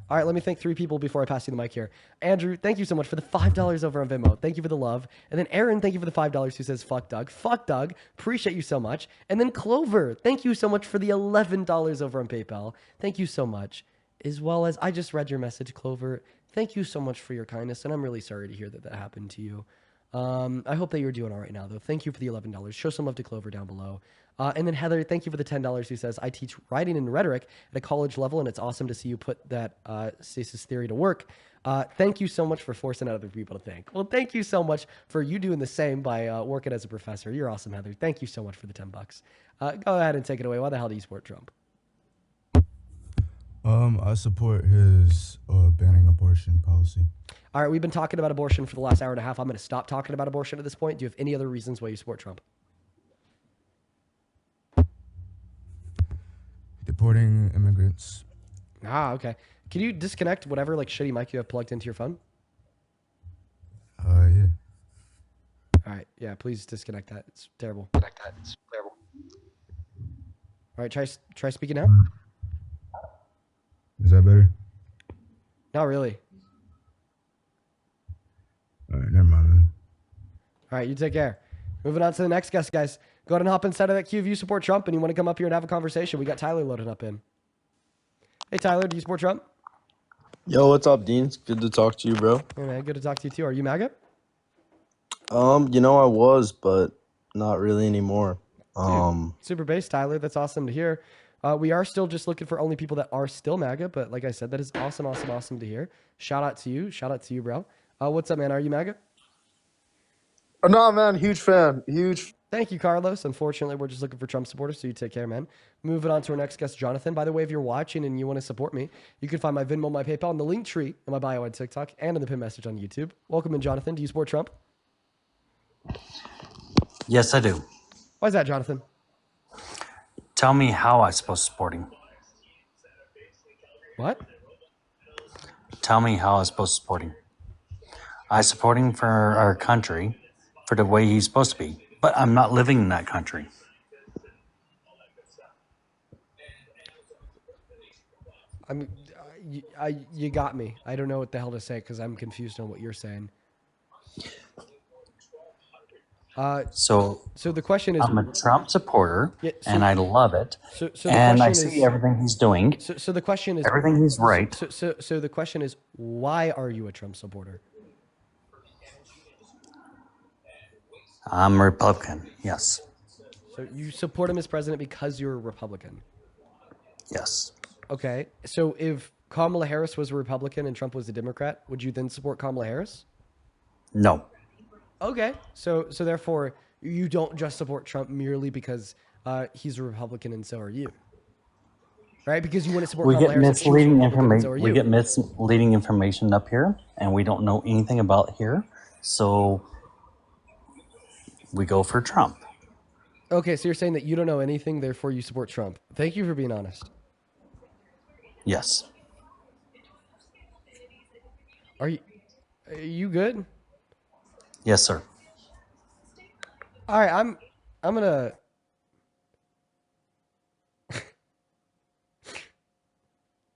All right, let me thank 3 people before I pass you the mic here. Andrew, thank you so much for the $5 over on Venmo. Thank you for the love. And then Aaron, thank you for the $5 who says, fuck Doug. Fuck Doug. Appreciate you so much. And then Clover, thank you so much for the $11 over on PayPal. Thank you so much. As well as, I just read your message, Clover. Thank you so much for your kindness, and I'm really sorry to hear that happened to you. I hope that you're doing all right now, though. Thank you for the $11. Show some love to Clover down below. And then Heather, thank you for the $10 who says, I teach writing and rhetoric at a college level, and it's awesome to see you put that stasis theory to work. Thank you so much for forcing other people to think. Well, thank you so much for you doing the same by working as a professor. You're awesome, Heather. Thank you so much for the $10. Go ahead and take it away. Why the hell do you support Trump? I support his banning abortion policy. All right, we've been talking about abortion for the last hour and a half. I'm going to stop talking about abortion at this point. Do you have any other reasons why you support Trump? Deporting immigrants. Okay. Can you disconnect whatever shitty mic you have plugged into your phone? Yeah. All right. Yeah, please disconnect that. It's terrible. All right, try speaking now. Is that better? Not really. All right, never mind then. All right, you take care. Moving on to the next guest, guys. Go ahead and hop inside of that queue if you support Trump and you want to come up here and have a conversation. We got Tyler loaded up in. Hey, Tyler, do you support Trump? Yo, what's up, Dean? It's good to talk to you, bro. Hey, man, good to talk to you too. Are you MAGA? I was, but not really anymore. Dude, super base, Tyler. That's awesome to hear. We are still just looking for only people that are still MAGA, but like I said, that is awesome, awesome, awesome to hear. Shout out to you. Shout out to you, bro. What's up, man? Are you MAGA? No, man, huge fan. Huge. Thank you, Carlos. Unfortunately, we're just looking for Trump supporters, so you take care, man. Moving on to our next guest, Jonathan. By the way, if you're watching and you want to support me, you can find my Venmo, my PayPal, and the link tree in my bio on TikTok and in the pin message on YouTube. Welcome in, Jonathan. Do you support Trump? Yes, I do. Why is that, Jonathan? Tell me how I'm supposed to support him. What? Tell me how I'm supposed to support him. I support him for our country, for the way he's supposed to be. But I'm not living in that country. You got me. I don't know what the hell to say because I'm confused on what you're saying. So the question is, I'm a Trump supporter, yeah, and I love it. So and I see everything he's doing. So the question is, everything he's right. So the question is, why are you a Trump supporter? I'm a Republican, yes. So you support him as president because you're a Republican? Yes. Okay. So if Kamala Harris was a Republican and Trump was a Democrat, would you then support Kamala Harris? No. Okay. So therefore, you don't just support Trump merely because he's a Republican and so are you. Right? Because you want to support Kamala Harris and choose Republican and so are you. We get misleading information up here, and we don't know anything about here. So we go for Trump. Okay, so you're saying that you don't know anything, therefore you support Trump. Thank you for being honest. Yes. Are you good? Yes, sir. All right, I'm gonna.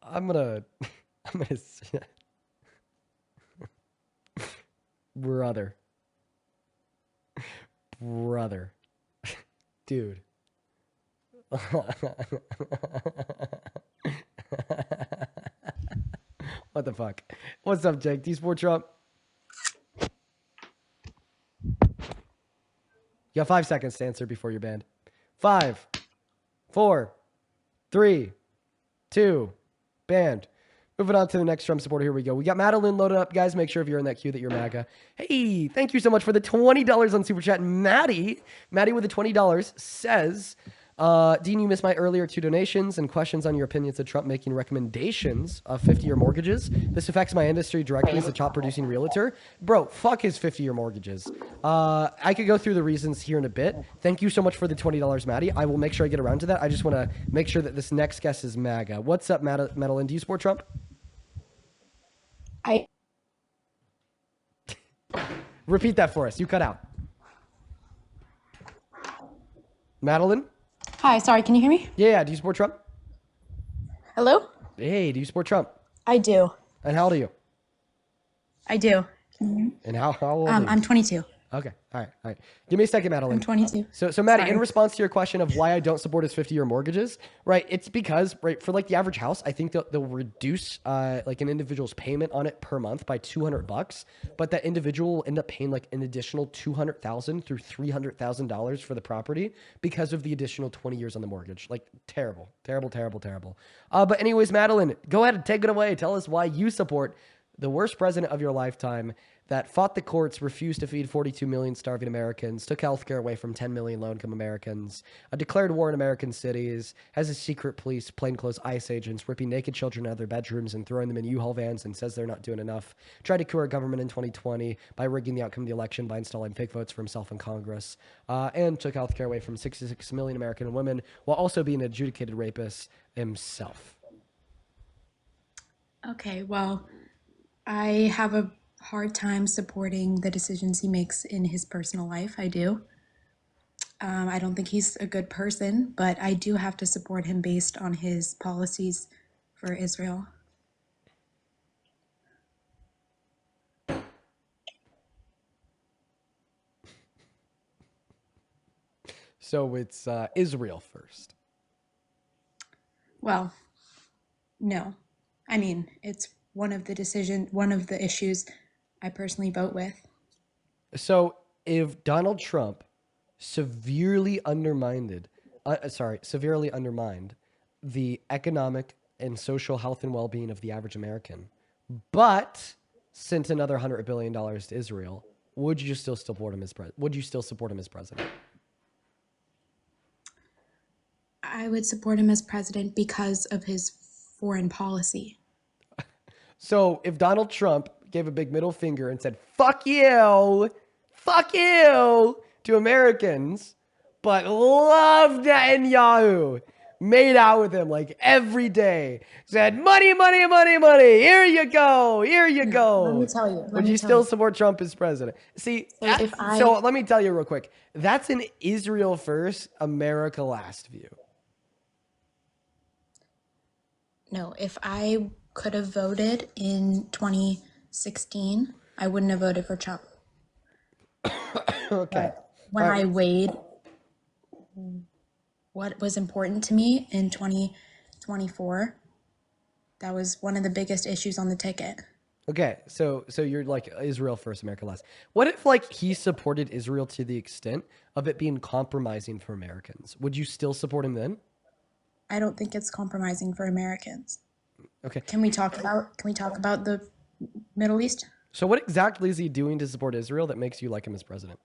I'm gonna. I'm gonna. Brother. Brother. Dude. What the fuck? What's up, Jake? D-Sport Trump? You got 5 seconds to answer before you're banned. 5, 4, 3, 2, banned. Moving on to the next Trump supporter. Here we go. We got Madeline loaded up. Guys, make sure if you're in that queue that you're MAGA. Hey, thank you so much for the $20 on Super Chat. Maddie with the $20 says, Dean, you missed my earlier 2 donations and questions on your opinions of Trump making recommendations of 50-year mortgages. This affects my industry directly as a top producing realtor. Bro, fuck his 50-year mortgages. I could go through the reasons here in a bit. Thank you so much for the $20, Maddie. I will make sure I get around to that. I just want to make sure that this next guest is MAGA. What's up, Madeline? Do you support Trump? Repeat that for us. You cut out. Madeline? Hi, sorry, can you hear me? Yeah. Do you support Trump? Hello? Hey, do you support Trump? I do. And how old are you? I do. Can you hear me? And how old are you? I'm 22. Okay. All right. Give me a second, Madeline. I'm 22. So Maddie, Sorry. in response to your question of why I don't support his 50-year mortgages, right? It's because, right, for like the average house, I think they'll reduce like an individual's payment on it per month by $200, but that individual will end up paying like an additional $200,000 through $300,000 for the property because of the additional 20 years on the mortgage. Like terrible. But anyways, Madeline, go ahead and take it away. Tell us why you support the worst president of your lifetime that fought the courts, refused to feed 42 million starving Americans, took healthcare away from 10 million low-income Americans, declared war in American cities, has a secret police, plainclothes ICE agents, ripping naked children out of their bedrooms and throwing them in U-Haul vans and says they're not doing enough, tried to coup our government in 2020 by rigging the outcome of the election by installing fake votes for himself in Congress, and took healthcare away from 66 million American women while also being an adjudicated rapist himself. Okay, well, I have a hard time supporting the decisions he makes in his personal life. I do. I don't think he's a good person, but I do have to support him based on his policies for Israel. So it's Israel first. Well, no. I mean, it's one of the issues I personally vote with. So if Donald Trump severely undermined the economic and social health and well-being of the average American, but sent another $100 billion to Israel, would you still support him as president? I would support him as president because of his foreign policy. So if Donald Trump gave a big middle finger and said, fuck you to Americans, but loved Netanyahu, made out with him like every day, said, money, here you go. Let me tell you. Would you still support Trump as president? See, so let me tell you real quick. That's an Israel first, America last view. No, if I could have voted in 2016, I wouldn't have voted for Trump. Okay. When I weighed what was important to me in 2024, that was one of the biggest issues on the ticket. Okay, so you're like Israel first, America last. What if like he supported Israel to the extent of it being compromising for Americans? Would you still support him then? I don't think it's compromising for Americans. Okay. Can we talk about the Middle East? So what exactly is he doing to support Israel that makes you like him as president?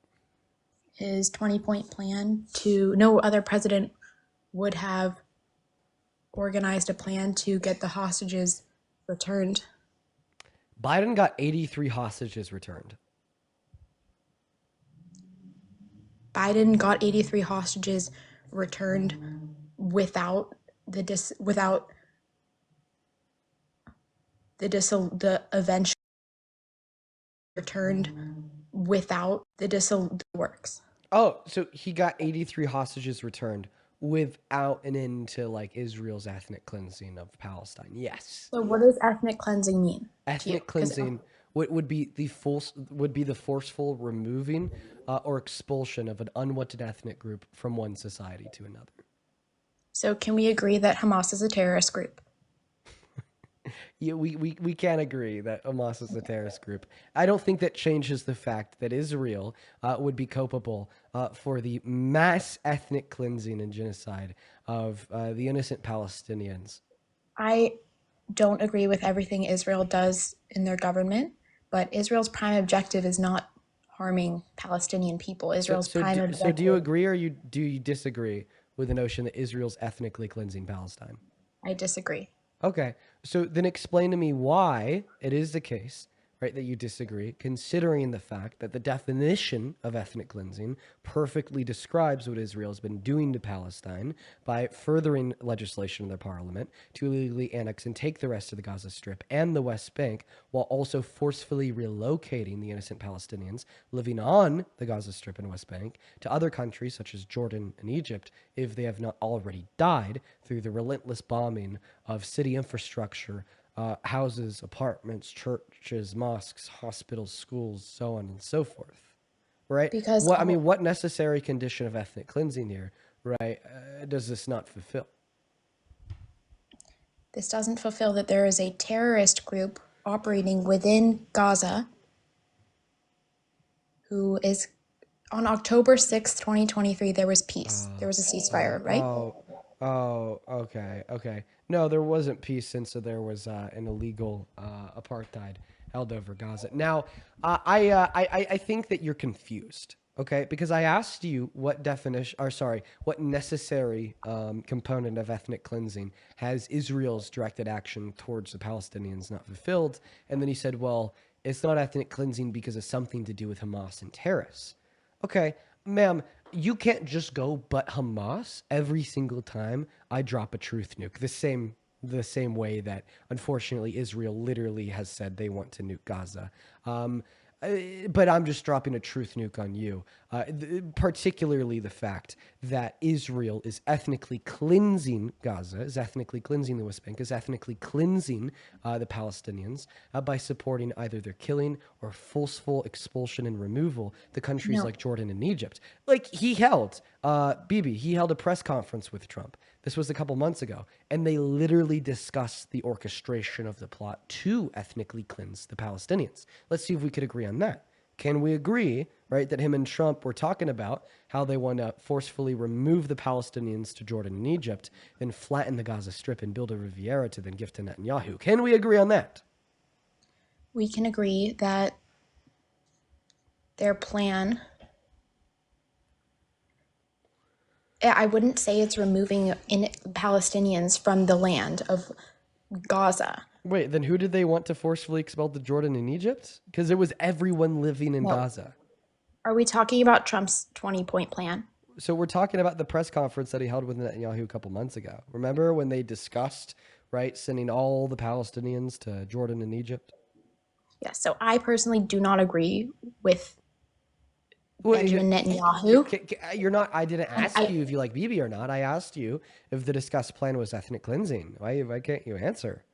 His 20-point plan no other president would have organized a plan to get the hostages returned. Biden got 83 hostages returned. Biden got 83 hostages returned without the eventual returned without the works. Oh, so he got 83 hostages returned without an end to like Israel's ethnic cleansing of Palestine. Yes. So what does ethnic cleansing mean to you? Ethnic cleansing would be the forceful removing or expulsion of an unwanted ethnic group from one society to another. So can we agree that Hamas is a terrorist group? Yeah, we can agree that Hamas is a terrorist group. I don't think that changes the fact that Israel would be culpable for the mass ethnic cleansing and genocide of the innocent Palestinians. I don't agree with everything Israel does in their government, but Israel's prime objective is not harming Palestinian people. Israel's prime objective. So do you agree or do you disagree with the notion that Israel's ethnically cleansing Palestine? I disagree. Okay, so then explain to me why it is the case, right, that you disagree, considering the fact that the definition of ethnic cleansing perfectly describes what Israel has been doing to Palestine by furthering legislation in their parliament to illegally annex and take the rest of the Gaza Strip and the West Bank, while also forcefully relocating the innocent Palestinians living on the Gaza Strip and West Bank to other countries such as Jordan and Egypt if they have not already died through the relentless bombing of city infrastructure, houses, apartments, churches, mosques, hospitals, schools, so on and so forth, right? Because what necessary condition of ethnic cleansing here, right, does this not fulfill? This doesn't fulfill that there is a terrorist group operating within Gaza who is, on October 6th, 2023, there was peace. There was a ceasefire, right? Okay. No, there wasn't peace since there was an illegal apartheid held over Gaza. Now, I think that you're confused, okay? Because I asked you what necessary component of ethnic cleansing has Israel's directed action towards the Palestinians not fulfilled, and then he said, well, it's not ethnic cleansing because of something to do with Hamas and terrorists. Okay, ma'am, you can't just go but Hamas every single time I drop a truth nuke. The same way that unfortunately Israel literally has said they want to nuke Gaza. But I'm just dropping a truth nuke on you, particularly the fact that Israel is ethnically cleansing Gaza, is ethnically cleansing the West Bank, is ethnically cleansing the Palestinians by supporting either their killing or forceful expulsion and removal to countries like Jordan and Egypt. Like he held a press conference with Trump. This was a couple months ago, and they literally discussed the orchestration of the plot to ethnically cleanse the Palestinians. Let's see if we could agree on that. Can we agree, right, that him and Trump were talking about how they want to forcefully remove the Palestinians to Jordan and Egypt, then flatten the Gaza Strip and build a Riviera to then give to Netanyahu? Can we agree on that? We can agree that their plan, I wouldn't say it's removing Palestinians from the land of Gaza. Wait, then who did they want to forcefully expel to Jordan and Egypt? Because it was everyone living in Gaza. Are we talking about Trump's 20-point plan? So we're talking about the press conference that he held with Netanyahu a couple months ago. Remember when they discussed, right, sending all the Palestinians to Jordan and Egypt? Yes, so I personally do not agree with Benjamin Netanyahu. You're not. I didn't ask you if you like Bibi or not. I asked you if the discussed plan was ethnic cleansing. Why can't you answer?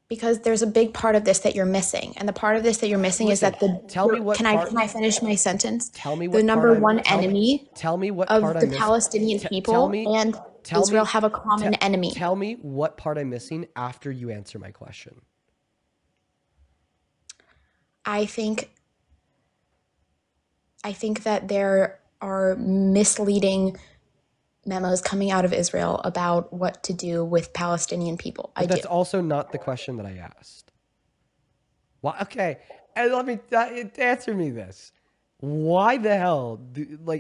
Because there's a big part of this that you're missing, and the part of this that you're missing is that Can I finish my sentence? Tell me what the number one enemy. Tell me what of part the Palestinian people and Israel have a common enemy. Tell me what part I'm missing after you answer my question. I think that there are misleading memos coming out of Israel about what to do with Palestinian people. But that's also not the question that I asked. Why? Okay, and let me answer me this. Why the hell?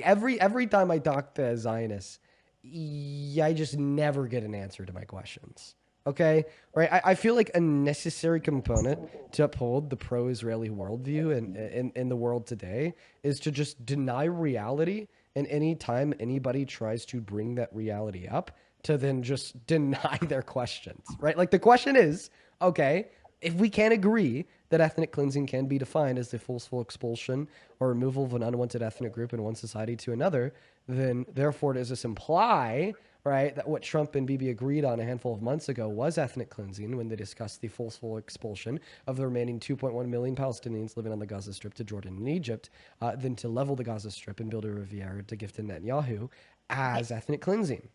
Every time I talk to Zionists, I just never get an answer to my questions. Okay, right? I feel like a necessary component to uphold the pro-Israeli worldview in the world today is to just deny reality, and any time anybody tries to bring that reality up, to then just deny their questions, right? Like the question is, okay, if we can't agree that ethnic cleansing can be defined as the forceful expulsion or removal of an unwanted ethnic group in one society to another, then therefore does this imply, right, that what Trump and Bibi agreed on a handful of months ago was ethnic cleansing when they discussed the forceful expulsion of the remaining 2.1 million Palestinians living on the Gaza Strip to Jordan and Egypt, then to level the Gaza Strip and build a Riviera to give to Netanyahu as ethnic cleansing.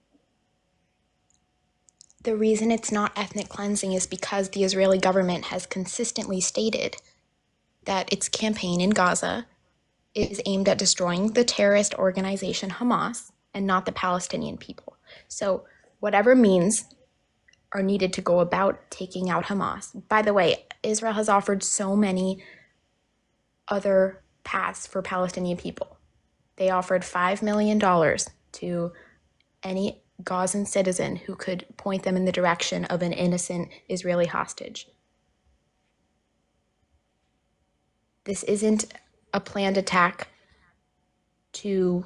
The reason it's not ethnic cleansing is because the Israeli government has consistently stated that its campaign in Gaza is aimed at destroying the terrorist organization Hamas and not the Palestinian people. So whatever means are needed to go about taking out Hamas. By the way, Israel has offered so many other paths for Palestinian people. They offered $5 million to any Gazan citizen who could point them in the direction of an innocent Israeli hostage. This isn't a planned attack to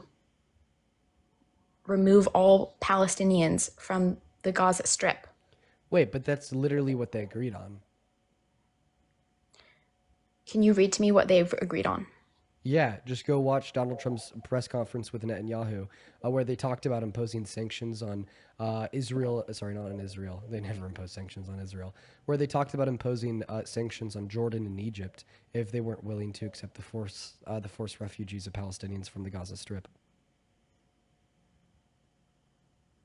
remove all Palestinians from the Gaza Strip. Wait, but that's literally what they agreed on. Can you read to me what they've agreed on? Yeah, just go watch Donald Trump's press conference with Netanyahu, where they talked about imposing sanctions on Israel. Sorry, not on Israel. They never impose sanctions on Israel. Where they talked about imposing sanctions on Jordan and Egypt if they weren't willing to accept the forced refugees of Palestinians from the Gaza Strip.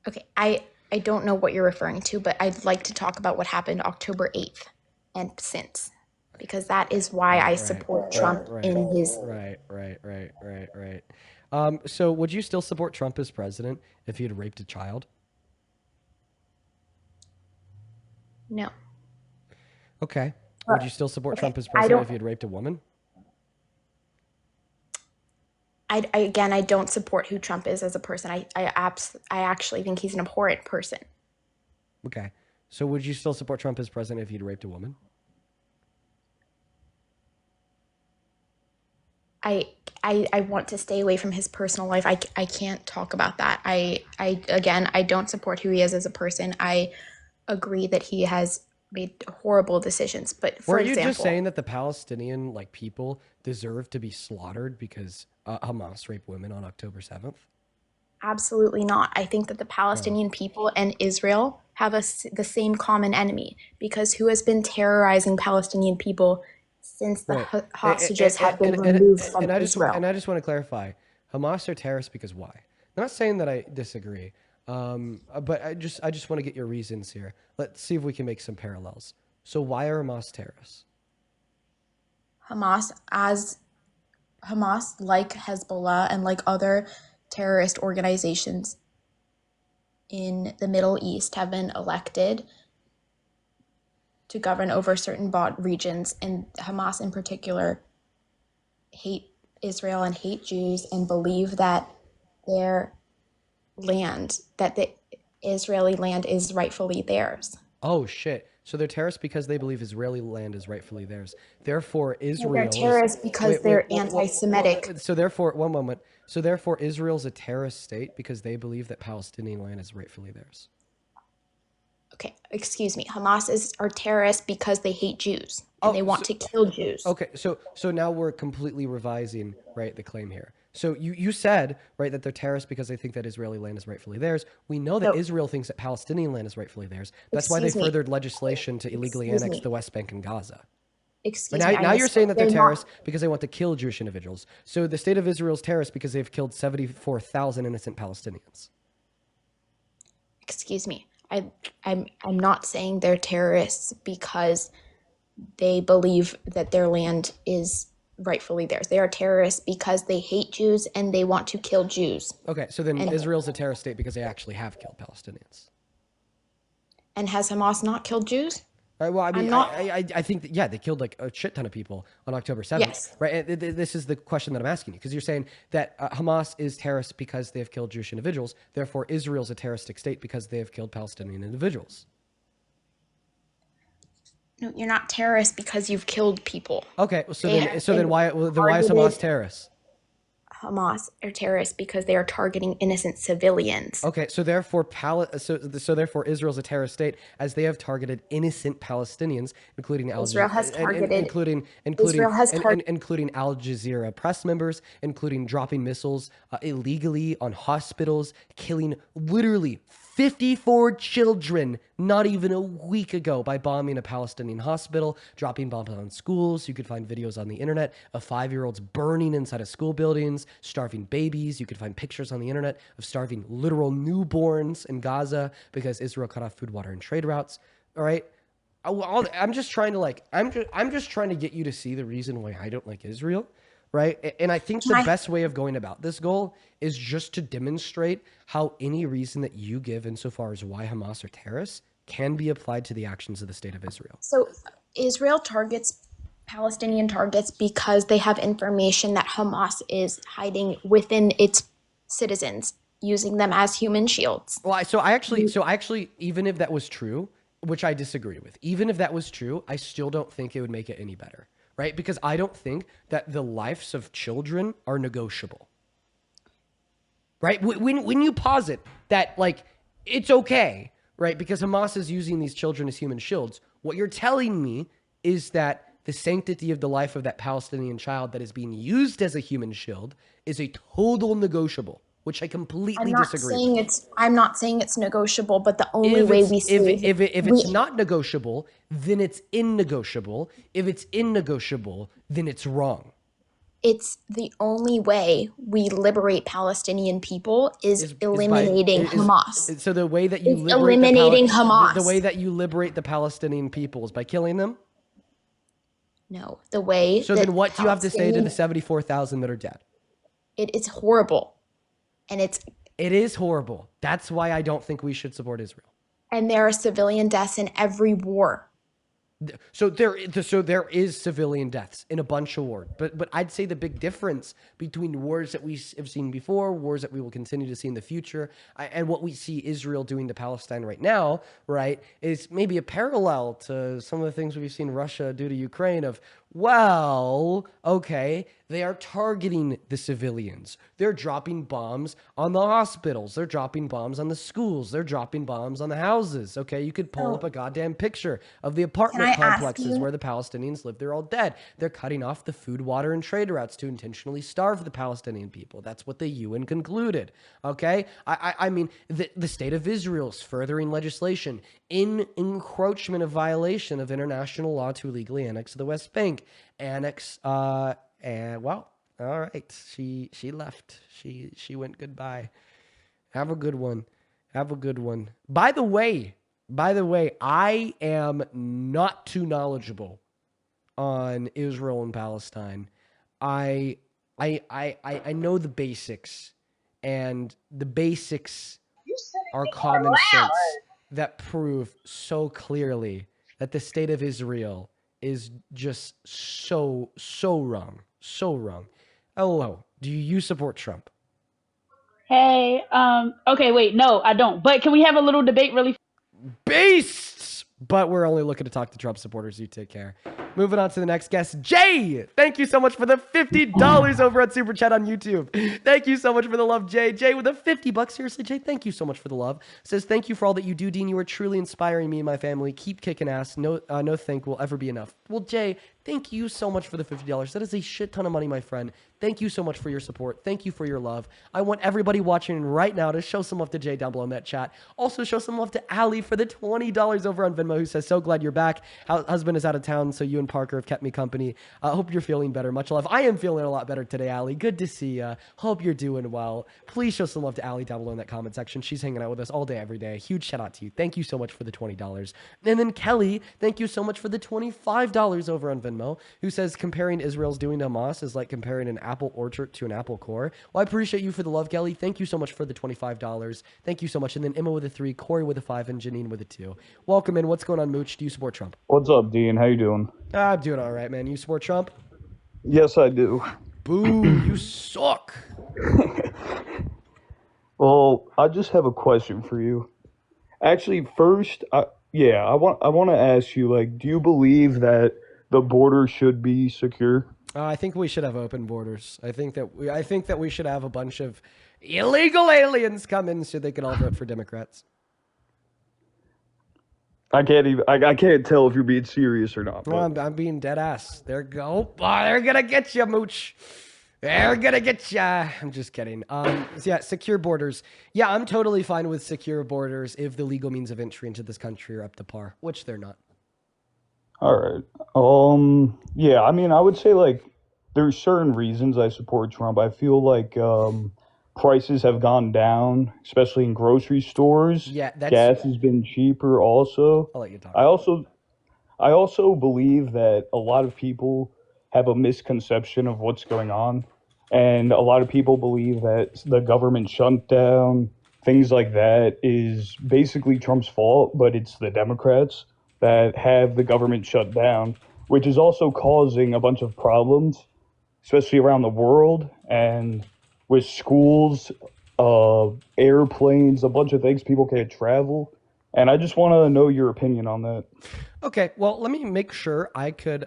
Okay, I don't know what you're referring to, but I'd like to talk about what happened October 8th and since, because that is why I support Trump in his... Right. So would you still support Trump as president if he had raped a child? No. Okay. Would you still support Trump as president if he had raped a woman? I don't support who Trump is as a person. I actually think he's an abhorrent person. Okay. So would you still support Trump as president if he'd raped a woman? I want to stay away from his personal life. I can't talk about that. I don't support who he is as a person. I agree that he has made horrible decisions. But for example, example, you just saying that the Palestinian people deserve to be slaughtered because Hamas raped women on October 7th? Absolutely not. I think that the Palestinian people and Israel have the same common enemy, because who has been terrorizing Palestinian people since the hostages have been removed from Israel? And I just want to clarify, Hamas are terrorists because why? I'm not saying that I disagree, but I just want to get your reasons here. Let's see if we can make some parallels. So why are Hamas terrorists? Hamas, like Hezbollah and like other terrorist organizations in the Middle East, have been elected to govern over certain regions, and Hamas in particular hate Israel and hate Jews and believe that their land, that the Israeli land is rightfully theirs. Oh shit. So they're terrorists because they believe Israeli land is rightfully theirs. Therefore, Israel... They're terrorists because they're anti-Semitic. So therefore, one moment. So therefore, Israel's a terrorist state because they believe that Palestinian land is rightfully theirs. Okay, excuse me. Hamas are terrorists because they hate Jews and they want to kill Jews. Okay, so now we're completely revising, right, the claim here. So you said, right, that they're terrorists because they think that Israeli land is rightfully theirs. We know that Israel thinks that Palestinian land is rightfully theirs. That's why they furthered legislation to illegally annex the West Bank and Gaza. Now you're saying that they're terrorists because they want to kill Jewish individuals. So the state of Israel is terrorist because they've killed 74,000 innocent Palestinians. Excuse me. I'm not saying they're terrorists because they believe that their land is rightfully theirs. They are terrorists because they hate Jews and they want to kill Jews. Okay, so then Israel's a terrorist state because they actually have killed Palestinians. And has Hamas not killed Jews? Well, I mean, I think that, yeah, they killed like a shit ton of people on October 7th. Yes. Right? And this is the question that I'm asking you, because you're saying that Hamas is terrorist because they have killed Jewish individuals. Therefore, Israel's a terroristic state because they have killed Palestinian individuals. No, you're not terrorist because you've killed people. Okay, so then why is Hamas terrorists? Hamas are terrorists because they are targeting innocent civilians. Okay, so therefore, therefore, Israel's a terrorist state as they have targeted innocent Palestinians, including Israel has targeted. including Al Jazeera press members, including dropping missiles illegally on hospitals, killing literally 54 children not even a week ago by bombing a Palestinian hospital, dropping bombs on schools. You could find videos on the internet of 5-year-olds burning inside of school buildings, starving babies. You could find pictures on the internet of starving literal newborns in Gaza because Israel cut off food, water, and trade routes. All right. I'm just trying to I'm just trying to get you to see the reason why I don't like Israel. Right. And I think the best way of going about this goal is just to demonstrate how any reason that you give insofar as why Hamas are terrorists can be applied to the actions of the state of Israel. So Israel targets Palestinian targets because they have information that Hamas is hiding within its citizens, using them as human shields. Well, so I actually, even if that was true, which I disagree with, even if that was true, I still don't think it would make it any better. Right? Because I don't think that the lives of children are negotiable. Right? When you posit that, like, it's okay, right? Because Hamas is using these children as human shields, what you're telling me is that the sanctity of the life of that Palestinian child that is being used as a human shield is a total negotiable, which I completely disagree with. I'm not saying it's negotiable, but the only way we see if it's not negotiable, then it's innegotiable. If it's innegotiable, then it's wrong. It's the only way we liberate Palestinian people is eliminating Hamas. So the way that you the way that you liberate the Palestinian people is by killing them? No, the way. So then what do you have to say to the 74,000 that are dead? It is horrible. And it is horrible. That's why I don't think we should support Israel. And there are civilian deaths in every war. So there is civilian deaths in a bunch of wars. But I'd say the big difference between wars that we have seen before, wars that we will continue to see in the future, and what we see Israel doing to Palestine right now, right, is maybe a parallel to some of the things we've seen Russia do to Ukraine of, well, okay, they are targeting the civilians. They're dropping bombs on the hospitals. They're dropping bombs on the schools. They're dropping bombs on the houses. Okay, you could pull up a goddamn picture of the apartment complexes where the Palestinians live. They're all dead. They're cutting off the food, water, and trade routes to intentionally starve the Palestinian people. That's what the UN concluded. Okay, I mean, the state of Israel is furthering legislation in encroachment of violation of international law to illegally annex the West Bank. And well, all right. She left. She went goodbye. Have a good one. Have a good one. By the way, I am not too knowledgeable on Israel and Palestine. I know the basics, and the basics are common sense that prove so clearly that the state of Israel is just so wrong. So wrong. Hello, do you support Trump? Hey, okay, wait, no, I don't. But can we have a little debate really? Beasts! But we're only looking to talk to Trump supporters. You take care. Moving on to the next guest, Jay. Thank you so much for the $50 over at Super Chat on YouTube. Thank you so much for the love, Jay. Jay with the $50. Seriously, Jay, thank you so much for the love. Says, thank you for all that you do, Dean. You are truly inspiring me and my family. Keep kicking ass. No thank will ever be enough. Well, Jay, thank you so much for the $50. That is a shit ton of money, my friend. Thank you so much for your support. Thank you for your love. I want everybody watching right now to show some love to Jay down below in that chat. Also, show some love to Ali for the $20 over on Venmo, who says, so glad you're back. Husband is out of town, so you and Parker have kept me company. I hope you're feeling better. Much love. I am feeling a lot better today, Ali. Good to see you. Hope you're doing well. Please show some love to Ali down below in that comment section. She's hanging out with us all day, every day. Huge shout out to you. Thank you so much for the $20. And then Kelly, thank you so much for the $25 over on Venmo, who says comparing Israel's doing to Hamas is like comparing an apple orchard to an apple core. Well, I appreciate you for the love, Kelly. Thank you so much for the $25. Thank you so much. And then Emma with a 3, Corey with a 5, and Janine with a 2. Welcome in. What's going on, Mooch? Do you support Trump? What's up, Dean? How you doing? I'm doing all right, man. You support Trump? Yes, I do. Boo, you suck. Well, I just have a question for you. Actually, first, I want to ask you, like, do you believe that the border should be secure? I think we should have open borders. I think that we should have a bunch of illegal aliens come in so they can all vote for Democrats. I can't even. I can't tell if you're being serious or not. No, But I'm being dead ass. There go. Oh, they're gonna get you, Mooch. They're gonna get ya. I'm just kidding. So yeah, secure borders. Yeah, I'm totally fine with secure borders if the legal means of entry into this country are up to par, which they're not. all right. Yeah. I mean, I would say like there's certain reasons I support Trump. I feel like prices have gone down, especially in grocery stores. Yeah, that's. Gas has been cheaper. Also, I'll let you talk. I also believe that a lot of people have a misconception of what's going on. And a lot of people believe that the government shutdown, things like that, is basically Trump's fault, but it's the Democrats that have the government shut down, which is also causing a bunch of problems, especially around the world and with schools, airplanes, a bunch of things. People can't travel. And I just want to know your opinion on that. Okay, well, let me make sure I could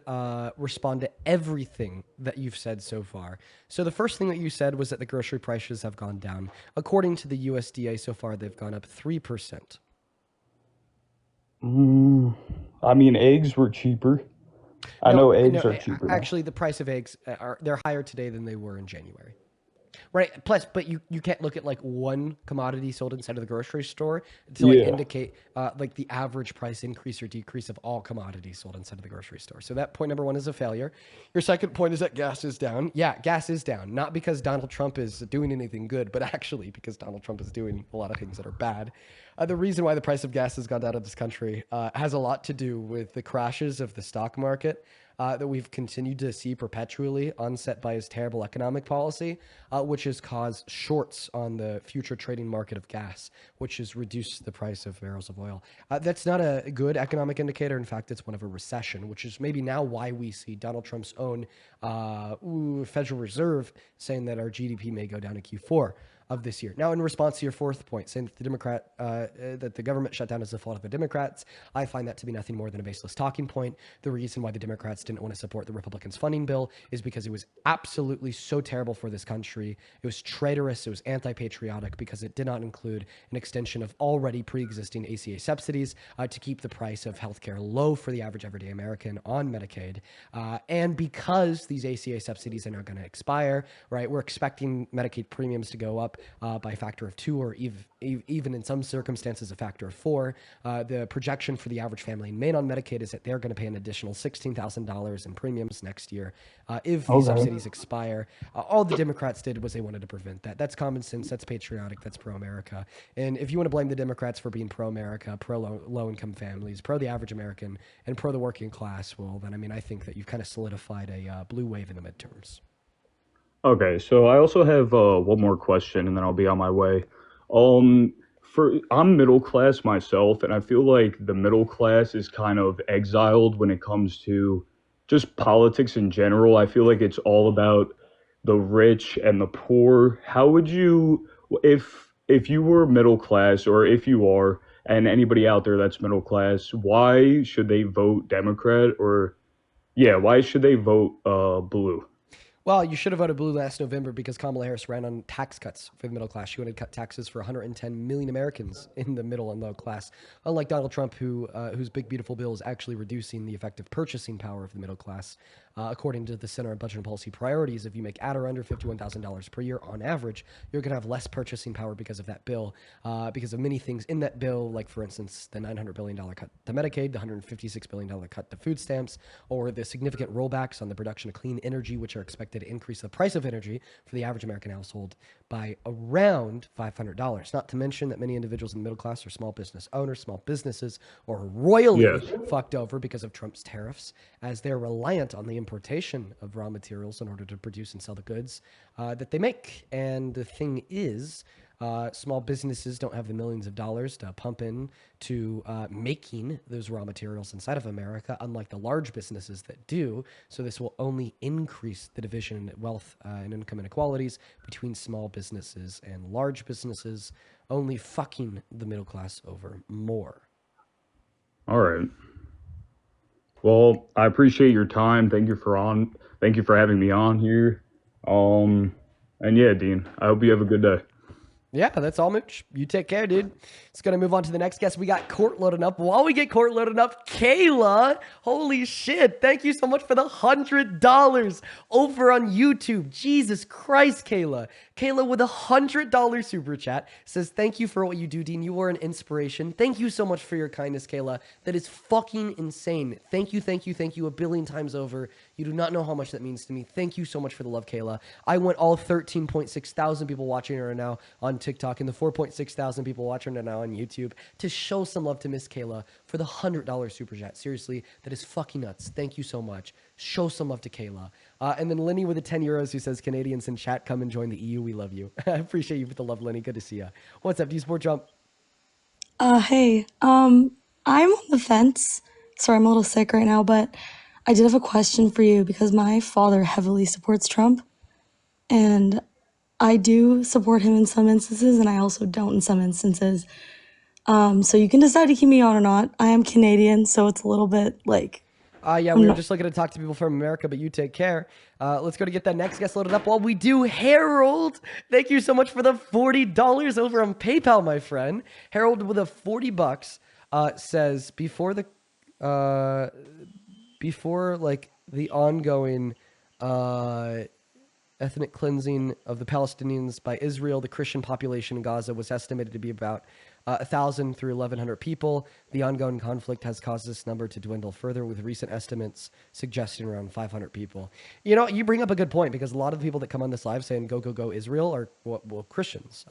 respond to everything that you've said so far. So the first thing that you said was that the grocery prices have gone down. According to the USDA, so far they've gone up 3%. I mean, eggs were cheaper. I know eggs are cheaper now. Actually, the price of eggs they're higher today than they were in January. Right. Plus, but you can't look at like one commodity sold inside of the grocery store to like indicate like the average price increase or decrease of all commodities sold inside of the grocery store. So that point number one is a failure. Your second point is that gas is down. Yeah, gas is down. Not because Donald Trump is doing anything good, but actually because Donald Trump is doing a lot of things that are bad. The reason why the price of gas has gone down in this country has a lot to do with the crashes of the stock market. That we've continued to see perpetually, onset by his terrible economic policy, which has caused shorts on the future trading market of gas, which has reduced the price of barrels of oil. That's not a good economic indicator. In fact, it's one of a recession, which is maybe now why we see Donald Trump's own Federal Reserve saying that our GDP may go down in Q4 of this year. Now, in response to your fourth point, saying that that the government shutdown is the fault of the Democrats, I find that to be nothing more than a baseless talking point. The reason why the Democrats didn't want to support the Republicans' funding bill is because it was absolutely so terrible for this country. It was traitorous. It was anti-patriotic because it did not include an extension of already pre-existing ACA subsidies to keep the price of healthcare low for the average everyday American on Medicaid. And because these ACA subsidies are now going to expire, right, we're expecting Medicaid premiums to go up by a factor of 2 or even in some circumstances a factor of 4. The projection for the average family in Maine on Medicaid is that they're going to pay an additional $16,000 in premiums next year if these subsidies expire. All the Democrats did was they wanted to prevent that. That's common sense. That's patriotic. That's pro-America. And if you want to blame the Democrats for being pro-America, pro-low-income families, pro the average American, and pro the working class, well, then, I mean, I think that you've kind of solidified a blue wave in the midterms. Okay, so I also have one more question, and then I'll be on my way. I'm middle class myself, and I feel like the middle class is kind of exiled when it comes to just politics in general. I feel like it's all about the rich and the poor. How would you, if you were middle class, or if you are, and anybody out there that's middle class, why should they vote Democrat? Or yeah, why should they vote blue? Well, you should have voted blue last November because Kamala Harris ran on tax cuts for the middle class. She wanted to cut taxes for 110 million Americans in the middle and low class. Unlike Donald Trump, whose big beautiful bill is actually reducing the effective purchasing power of the middle class. According to the Center on Budget and Policy Priorities, if you make at or under $51,000 per year on average, you're going to have less purchasing power because of that bill, because of many things in that bill, like, for instance, the $900 billion cut to Medicaid, the $156 billion cut to food stamps, or the significant rollbacks on the production of clean energy, which are expected to increase the price of energy for the average American household by around $500. Not to mention that many individuals in the middle class are small business owners, small businesses, or royally fucked over because of Trump's tariffs, as they're reliant on the importation of raw materials in order to produce and sell the goods that they make. And the thing is, small businesses don't have the millions of dollars to pump in to making those raw materials inside of America, unlike the large businesses that do. So this will only increase the division in wealth and income inequalities between small businesses and large businesses, only fucking the middle class over more. All right. Well, I appreciate your time. Thank you for having me on here. And yeah, Dean, I hope you have a good day. Yeah, that's all, Mooch. You take care, dude. It's going to move on to the next guest. We got Court loaded up. While we get Court loaded up, Kayla, holy shit. Thank you so much for the $100 over on YouTube. Jesus Christ, Kayla. Kayla with a $100 super chat says, thank you for what you do, Dean. You are an inspiration. Thank you so much for your kindness, Kayla. That is fucking insane. Thank you, thank you, thank you a billion times over. You do not know how much that means to me. Thank you so much for the love, Kayla. I want all 13.6 thousand people watching her now on TikTok and the 4.6 thousand people watching her now on YouTube to show some love to Miss Kayla for the $100 super chat. Seriously, that is fucking nuts. Thank you so much. Show some love to Kayla. And then Lenny with the 10 euros who says, Canadians in chat, come and join the EU. We love you. I appreciate you for the love, Lenny. Good to see you. What's up, D-Sport Jump? Hey, I'm on the fence. Sorry, I'm a little sick right now, but I did have a question for you because my father heavily supports Trump, and I do support him in some instances, and I also don't in some instances. So you can decide to keep me on or not. I am Canadian, so it's a little bit like. Yeah, we were just looking to talk to people from America, but you take care. Let's go to get that next guest loaded up while we do. Harold, thank you so much for the $40 over on PayPal, my friend. Harold with a $40 says before the ongoing ethnic cleansing of the Palestinians by Israel, the Christian population in Gaza was estimated to be about 1,000 through 1,100 people. The ongoing conflict has caused this number to dwindle further, with recent estimates suggesting around 500 people. You know, you bring up a good point, because a lot of the people that come on this live saying go, go, go Israel are, well, Christians,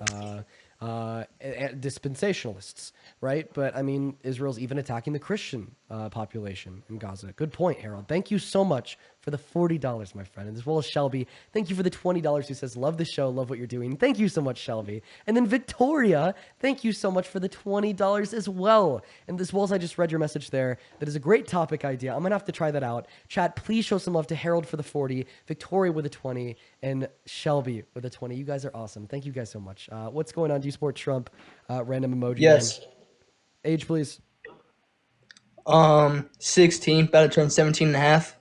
dispensationalists, right? But, I mean, Israel's even attacking the Christian population in Gaza. Good point, Harold. Thank you so much for the $40, my friend. And as well as Shelby, thank you for the $20 who says, love the show, love what you're doing. Thank you so much, Shelby. And then Victoria, thank you so much for the $20 as well. And as well as I just read your message there, that is a great topic idea. I'm going to have to try that out. Chat, please show some love to Harold for the 40, Victoria with a 20, and Shelby with a 20. You guys are awesome. Thank you guys so much. What's going on? Do you support Trump? Random emoji. Yes. Man. Age, please. 16, about to turn 17 and a half.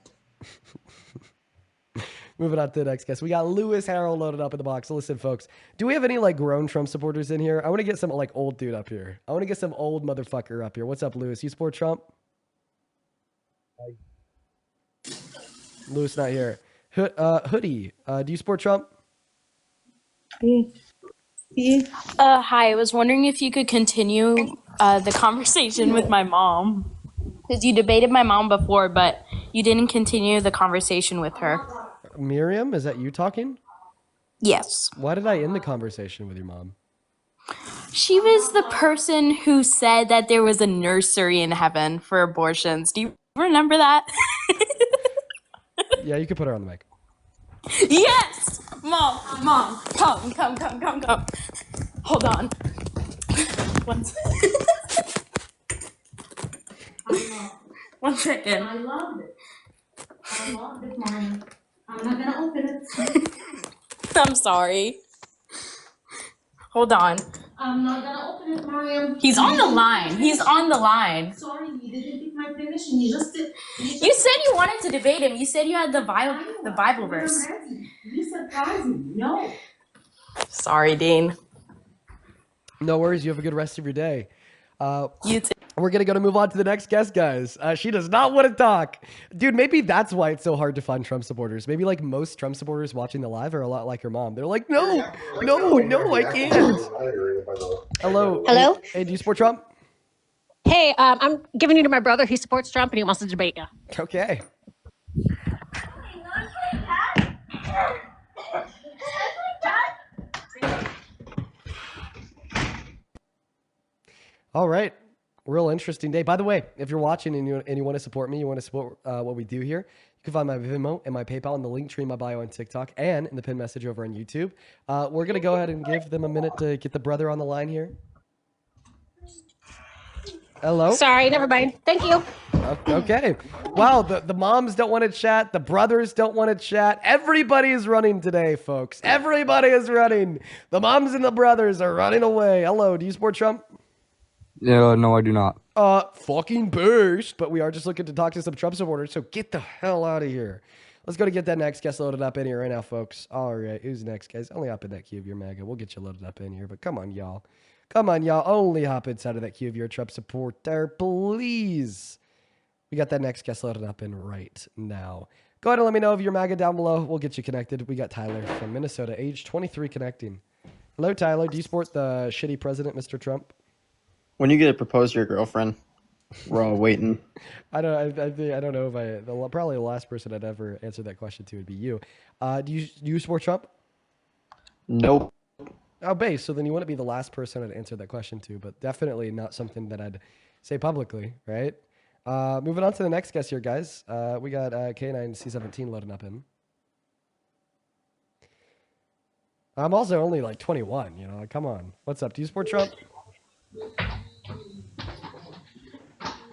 Moving on to the next guest. We got Lewis Harrell loaded up in the box. So listen, folks, do we have any like grown Trump supporters in here? I want to get some like old dude up here. I want to get some old motherfucker up here. What's up, Lewis? You support Trump? Lewis not here. Hoodie, do you support Trump? Hi, I was wondering if you could continue the conversation with my mom. Because you debated my mom before, but you didn't continue the conversation with her. Miriam, is that you talking? Yes. Why did I end the conversation with your mom? She was the person who said that there was a nursery in heaven for abortions. Do you remember that? Yeah, you can put her on the mic. Yes! Mom, come. Hold on. One second. I loved it. Mommy. I'm not gonna open it. I'm sorry. Hold on. I'm not gonna open it, Mariam. He's on the line. Sorry, you didn't get my permission. You said you wanted to debate him. You said you had the Bible verse. You surprised me. No. Sorry, Dean. No worries. You have a good rest of your day. You too. We're going to move on to the next guest, guys. She does not want to talk. Dude, maybe that's why it's so hard to find Trump supporters. Maybe like most Trump supporters watching the live are a lot like her mom. They're like, no, I can't. Hello. Hello? Hey, do you support Trump? Hey, I'm giving you to my brother. He supports Trump and he wants to debate you. Okay. All right. Real interesting day. By the way, if you're watching and you want to support me, you want to support what we do here, you can find my Venmo and my PayPal in the link tree in my bio on TikTok and in the pinned message over on YouTube. We're going to go ahead and give them a minute to get the brother on the line here. Hello? Sorry, never mind. Thank you. Okay. Wow, the moms don't want to chat. The brothers don't want to chat. Everybody is running today, folks. Everybody is running. The moms and the brothers are running away. Hello, do you support Trump? No, I do not. fucking boost. But we are just looking to talk to some Trump supporters, so get the hell out of here. Let's go to get that next guest loaded up in here right now, folks. All right, who's next, guys? Only hop in that queue of your Maga. We'll get you loaded up in here, but come on, y'all. Come on, y'all. Only hop inside of that queue of your Trump supporter, please. We got that next guest loaded up in right now. Go ahead and let me know if you're Maga down below. We'll get you connected. We got Tyler from Minnesota, age 23, connecting. Hello, Tyler. Do you support the shitty president, Mr. Trump? When you get to propose to your girlfriend, we're all waiting. I don't know if probably the last person I'd ever answer that question to would be you. Do you support Trump? Nope. Oh, base. So then you wouldn't be the last person I'd answer that question to, but definitely not something that I'd say publicly, right? Moving on to the next guest here, guys. We got K9C17 loading up in. I'm also only like 21, you know, like, come on. What's up? Do you support Trump?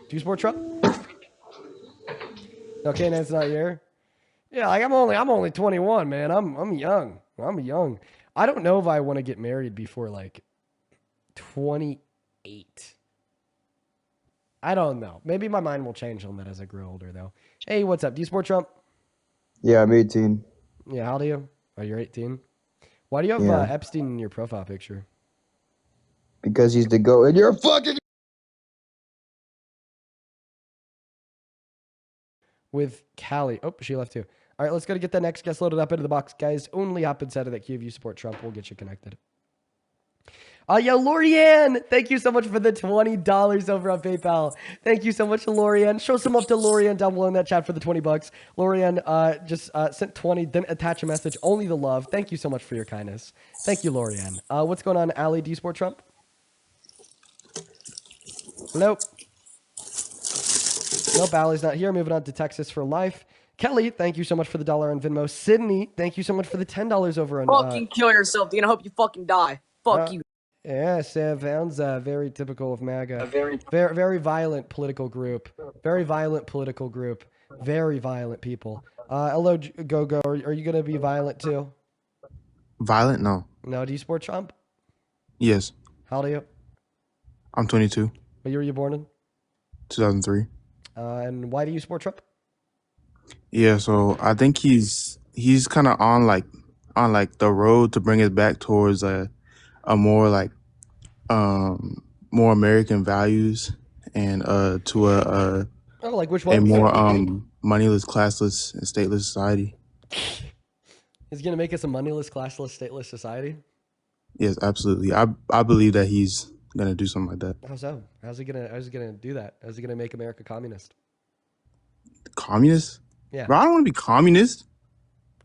Do you support Trump? No, K9's not here. Yeah, like I'm only 21, man. I'm young. I'm young. I don't know if I want to get married before like 28. I don't know. Maybe my mind will change on that as I grow older, though. Hey, what's up? Do you support Trump? Yeah, I'm 18. Yeah, how old are you? Oh, you're 18. Why do you have Yeah. Epstein in your profile picture? Because he's the GOAT. And you're a fucking... With Callie. Oh, she left too. All right, let's go to get that next guest loaded up into the box, guys. Only hop inside of that queue if you support Trump. We'll get you connected. Yo, Lorianne, thank you so much for the $20 over on PayPal. Thank you so much to Lorianne. Show some love to Lorianne down below in that chat for the $20. Lorianne just sent 20, didn't attach a message, only the love. Thank you so much for your kindness. Thank you, Lorianne. What's going on, Allie? Do you support Trump? Hello? Nope, Allie's not here. Moving on to Texas for life. Kelly, thank you so much for the $1 on Venmo. Sydney, thank you so much for the $10 over on... Fucking kill yourself, dude. I hope you fucking die. Fuck you. Yeah, sounds very typical of MAGA. Very violent political group. Very violent political group. Very violent people. Hello, Go-Go. Are you going to be violent too? Violent? No. No, do you support Trump? Yes. How old are you? I'm 22. What year were you born in? 2003. And why do you support Trump? Yeah, so I think he's kind of on the road to bring us back towards a more like more American values and to like which a one? more moneyless, classless, and stateless society. He's going to make us a moneyless, classless, stateless society? Yes, absolutely. I believe that he's gonna do something like that. How so? How's he gonna do that? How's he gonna make America communist? Communist? Yeah. Bro, I don't want to be communist.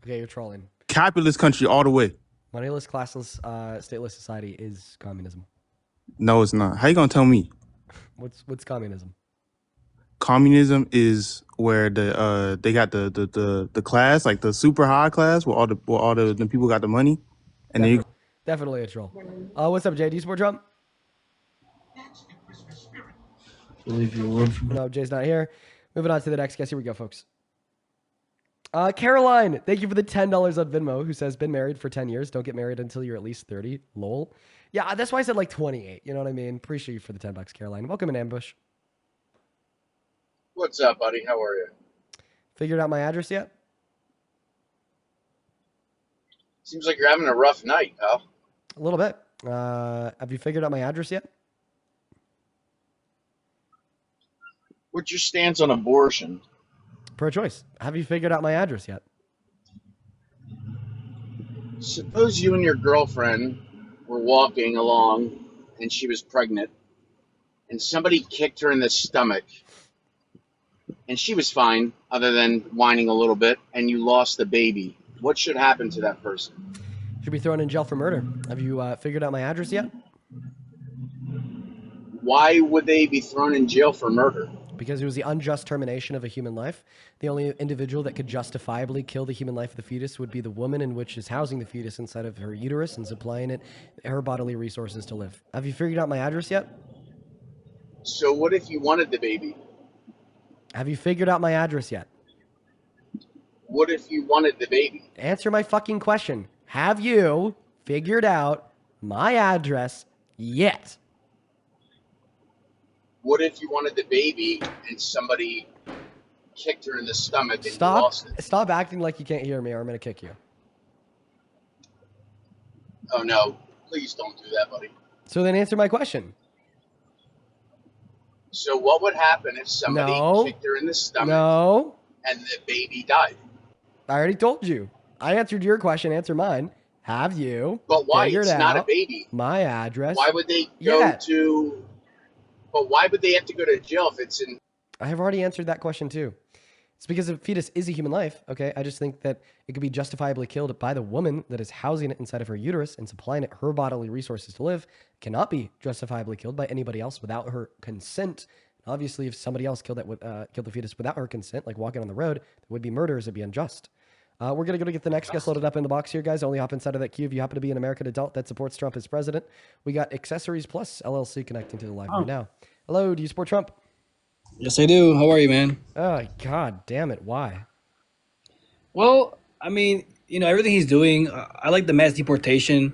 Okay, you're trolling. Capitalist country all the way. Moneyless, classless, stateless society is communism. No, it's not. How you gonna tell me? What's communism? Communism is where they got the class, like the super high class, where all the people got the money, and then Definitely a troll. What's up, Jay? Do you support Trump? Believe you would. No, Jay's not here. Moving on to the next guest. Here we go, folks. Caroline, thank you for the $10 on Venmo, who says, been married for 10 years. Don't get married until you're at least 30. Lol. Yeah, that's why I said like 28. You know what I mean? Appreciate you for the $10, Caroline. Welcome in, Ambush. What's up, buddy? How are you? Figured out my address yet? Seems like you're having a rough night, pal. A little bit. Have you figured out my address yet? What's your stance on abortion? Pro-choice. Have you figured out my address yet? Suppose you and your girlfriend were walking along and she was pregnant and somebody kicked her in the stomach and she was fine other than whining a little bit and you lost the baby. What should happen to that person? Should be thrown in jail for murder. Have you figured out my address yet? Why would they be thrown in jail for murder? Because it was the unjust termination of a human life. The only individual that could justifiably kill the human life of the fetus would be the woman in which is housing the fetus inside of her uterus and supplying it her bodily resources to live. Have you figured out my address yet? So what if you wanted the baby? Have you figured out my address yet? What if you wanted the baby? Answer my fucking question. Have you figured out my address yet? What if you wanted the baby and somebody kicked her in the stomach and you Stop. lost it? Stop acting like you can't hear me, or I'm gonna kick you. Oh no! Please don't do that, buddy. So then answer my question. So what would happen if somebody kicked her in the stomach and the baby died? I already told you. I answered your question. Answer mine. Have you But why? figured It's not a out baby. my address? Why would they go to? But why would they have to go to jail if it's in? I have already answered that question too. It's because a fetus is a human life, okay? I just think that it could be justifiably killed by the woman that is housing it inside of her uterus and supplying it her bodily resources to live. It cannot be justifiably killed by anybody else without her consent. Obviously, if somebody else killed the fetus without her consent, like walking on the road, it would be murder. It'd be unjust. We're going to go get the next guest loaded up in the box here, guys. Only hop inside of that queue if you happen to be an American adult that supports Trump as president. We got Accessories Plus LLC connecting to the live right now. Hello, do you support Trump? Yes, I do. How are you, man? Oh, God damn it. Why? Well, I mean, everything he's doing, I like the mass deportation.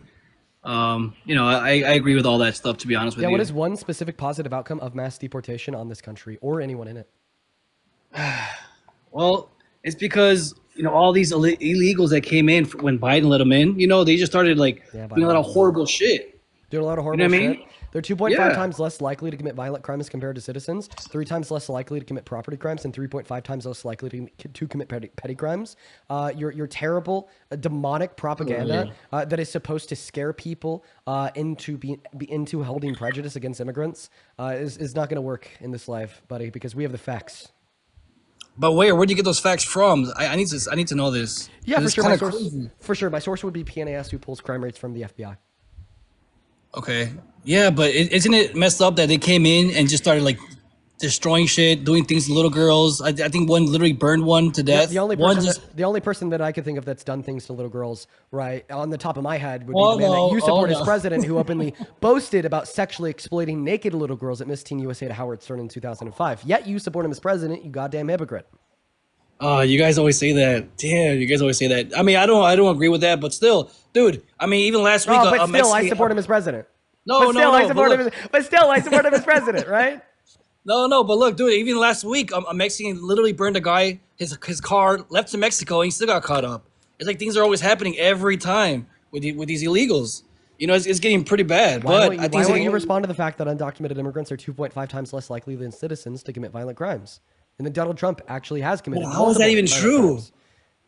I agree with all that stuff, to be honest with you. Yeah, what is one specific positive outcome of mass deportation on this country or anyone in it? Well, it's because, all these illegals that came in when Biden let them in, they just started, doing a lot of horrible shit. Doing a lot of horrible You know what I shit. mean? They're 2.5 times less likely to commit violent crimes compared to citizens, 3 times less likely to commit property crimes, and 3.5 times less likely to commit petty crimes. Your terrible, demonic propaganda that is supposed to scare people into holding prejudice against immigrants is not going to work in this life, buddy, because we have the facts. But where'd you get those facts from? I need to know this. Yeah, for it's sure. kinda crazy. For sure. My source would be PNAS, who pulls crime rates from the FBI. Okay. Yeah, but isn't it messed up that they came in and just started destroying shit, doing things to little girls? I think one literally burned one to death. The only person that I could think of that's done things to little girls, right, on the top of my head would be the man that you support as president, who openly boasted about sexually exploiting naked little girls at Miss Teen USA to Howard Stern in 2005. Yet you support him as president, you goddamn hypocrite. You guys always say that. Damn, you guys always say that. I mean, I don't agree with that, but still, dude. I mean, even last week, but still, I support him as president. I support him as president, right? No, but look, dude. Even last week, a Mexican literally burned a guy. His car left to Mexico, and he still got caught up. It's like things are always happening every time with these illegals. It's getting pretty bad. Why don't you respond to the fact that undocumented immigrants are 2.5 times less likely than citizens to commit violent crimes? And then Donald Trump actually has committed. How is that even true?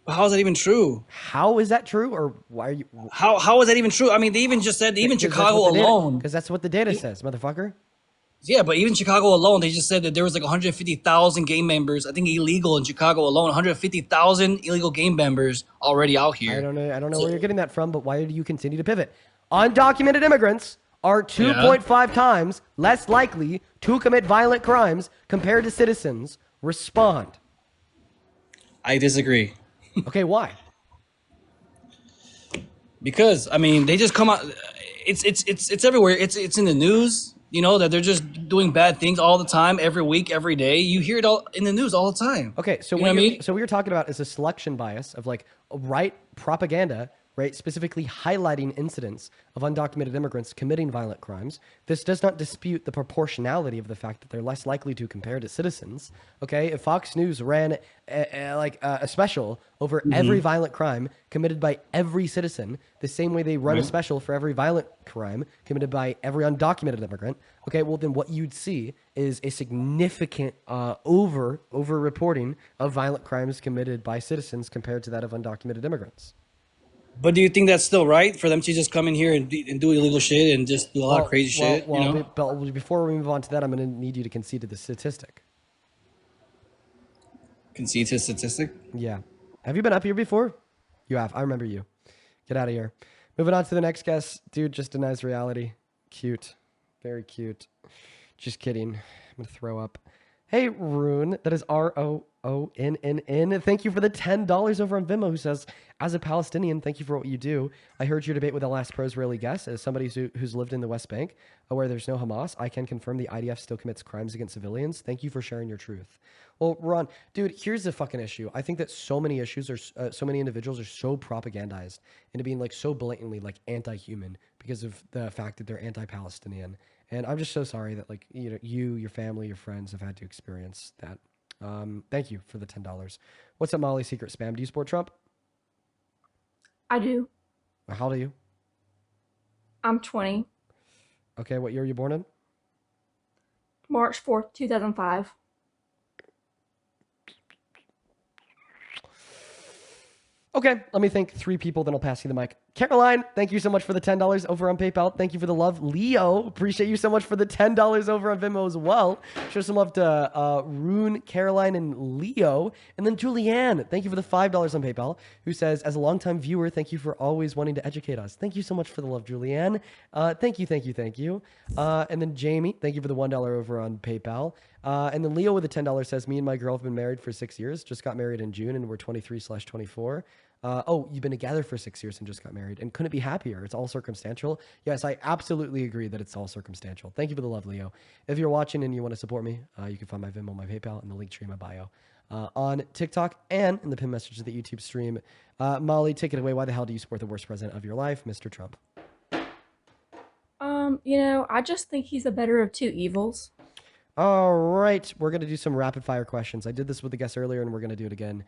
How is that even true? How is that true? Or why are you? How is that even true? I mean, they even just said Chicago alone. Because that's what the data says, motherfucker. Yeah, but even Chicago alone, they just said that there was 150,000 gang members. I think illegal in Chicago alone, 150,000 illegal gang members already out here. I don't know where you're getting that from, but why do you continue to pivot? Undocumented immigrants are 2.5 times less likely to commit violent crimes compared to citizens. Respond. I disagree. Okay, why? Because I mean, they just come out. It's everywhere. It's in the news. That they're just doing bad things all the time, every week, every day. You hear it all in the news all the time. Okay, so what you're talking about is a selection bias of right propaganda, right? Specifically highlighting incidents of undocumented immigrants committing violent crimes. This does not dispute the proportionality of the fact that they're less likely to compare to citizens. Okay, if Fox News ran a special over every violent crime committed by every citizen, the same way they run a special for every violent crime committed by every undocumented immigrant, okay, well then what you'd see is a significant over reporting of violent crimes committed by citizens compared to that of undocumented immigrants. But do you think that's still right for them to just come in here and do illegal shit and just do a lot of crazy shit? But before we move on to that, I'm going to need you to concede to the statistic. Concede to the statistic? Yeah. Have you been up here before? You have. I remember you. Get out of here. Moving on to the next guest. Dude, just denies reality. Cute. Very cute. Just kidding. I'm going to throw up. Hey, Rune. That is ROONN. Thank you for the $10 over on Venmo, who says, as a Palestinian, thank you for what you do. I heard your debate with the last pro-Israeli guest. As somebody who's lived in the West Bank, where there's no Hamas, I can confirm the IDF still commits crimes against civilians. Thank you for sharing your truth. Well, Ron, dude, here's the fucking issue. I think that so many individuals are so propagandized into being so blatantly anti-human because of the fact that they're anti-Palestinian And I'm just so sorry that like you, your family, your friends have had to experience that. Thank you for the $10. What's up, Molly? Secret spam. Do you support Trump? I do. How old are you? I'm 20. Okay, what year are you born in? March 4th, 2005. Okay, let me thank 3 people, then I'll pass you the mic. Caroline, thank you so much for the $10 over on PayPal. Thank you for the love. Leo, appreciate you so much for the $10 over on Venmo as well. Show some love to Rune, Caroline, and Leo. And then Julianne, thank you for the $5 on PayPal, who says, as a longtime viewer, thank you for always wanting to educate us. Thank you so much for the love, Julianne. Thank you. And then Jamie, thank you for the $1 over on PayPal. And then Leo with the $10 says, me and my girl have been married for 6 years, just got married in June, and we're 23/24. You've been together for 6 years and just got married and couldn't be happier. It's all circumstantial. Yes, I absolutely agree that it's all circumstantial. Thank you for the love, Leo. If you're watching and you want to support me, you can find my Venmo, my PayPal, and the link tree in my bio on TikTok and in the pin message of the YouTube stream. Molly, take it away. Why the hell do you support the worst president of your life, Mr. Trump? I just think he's the better of two evils. All right, we're going to do some rapid fire questions. I did this with the guests earlier, and we're going to do it again.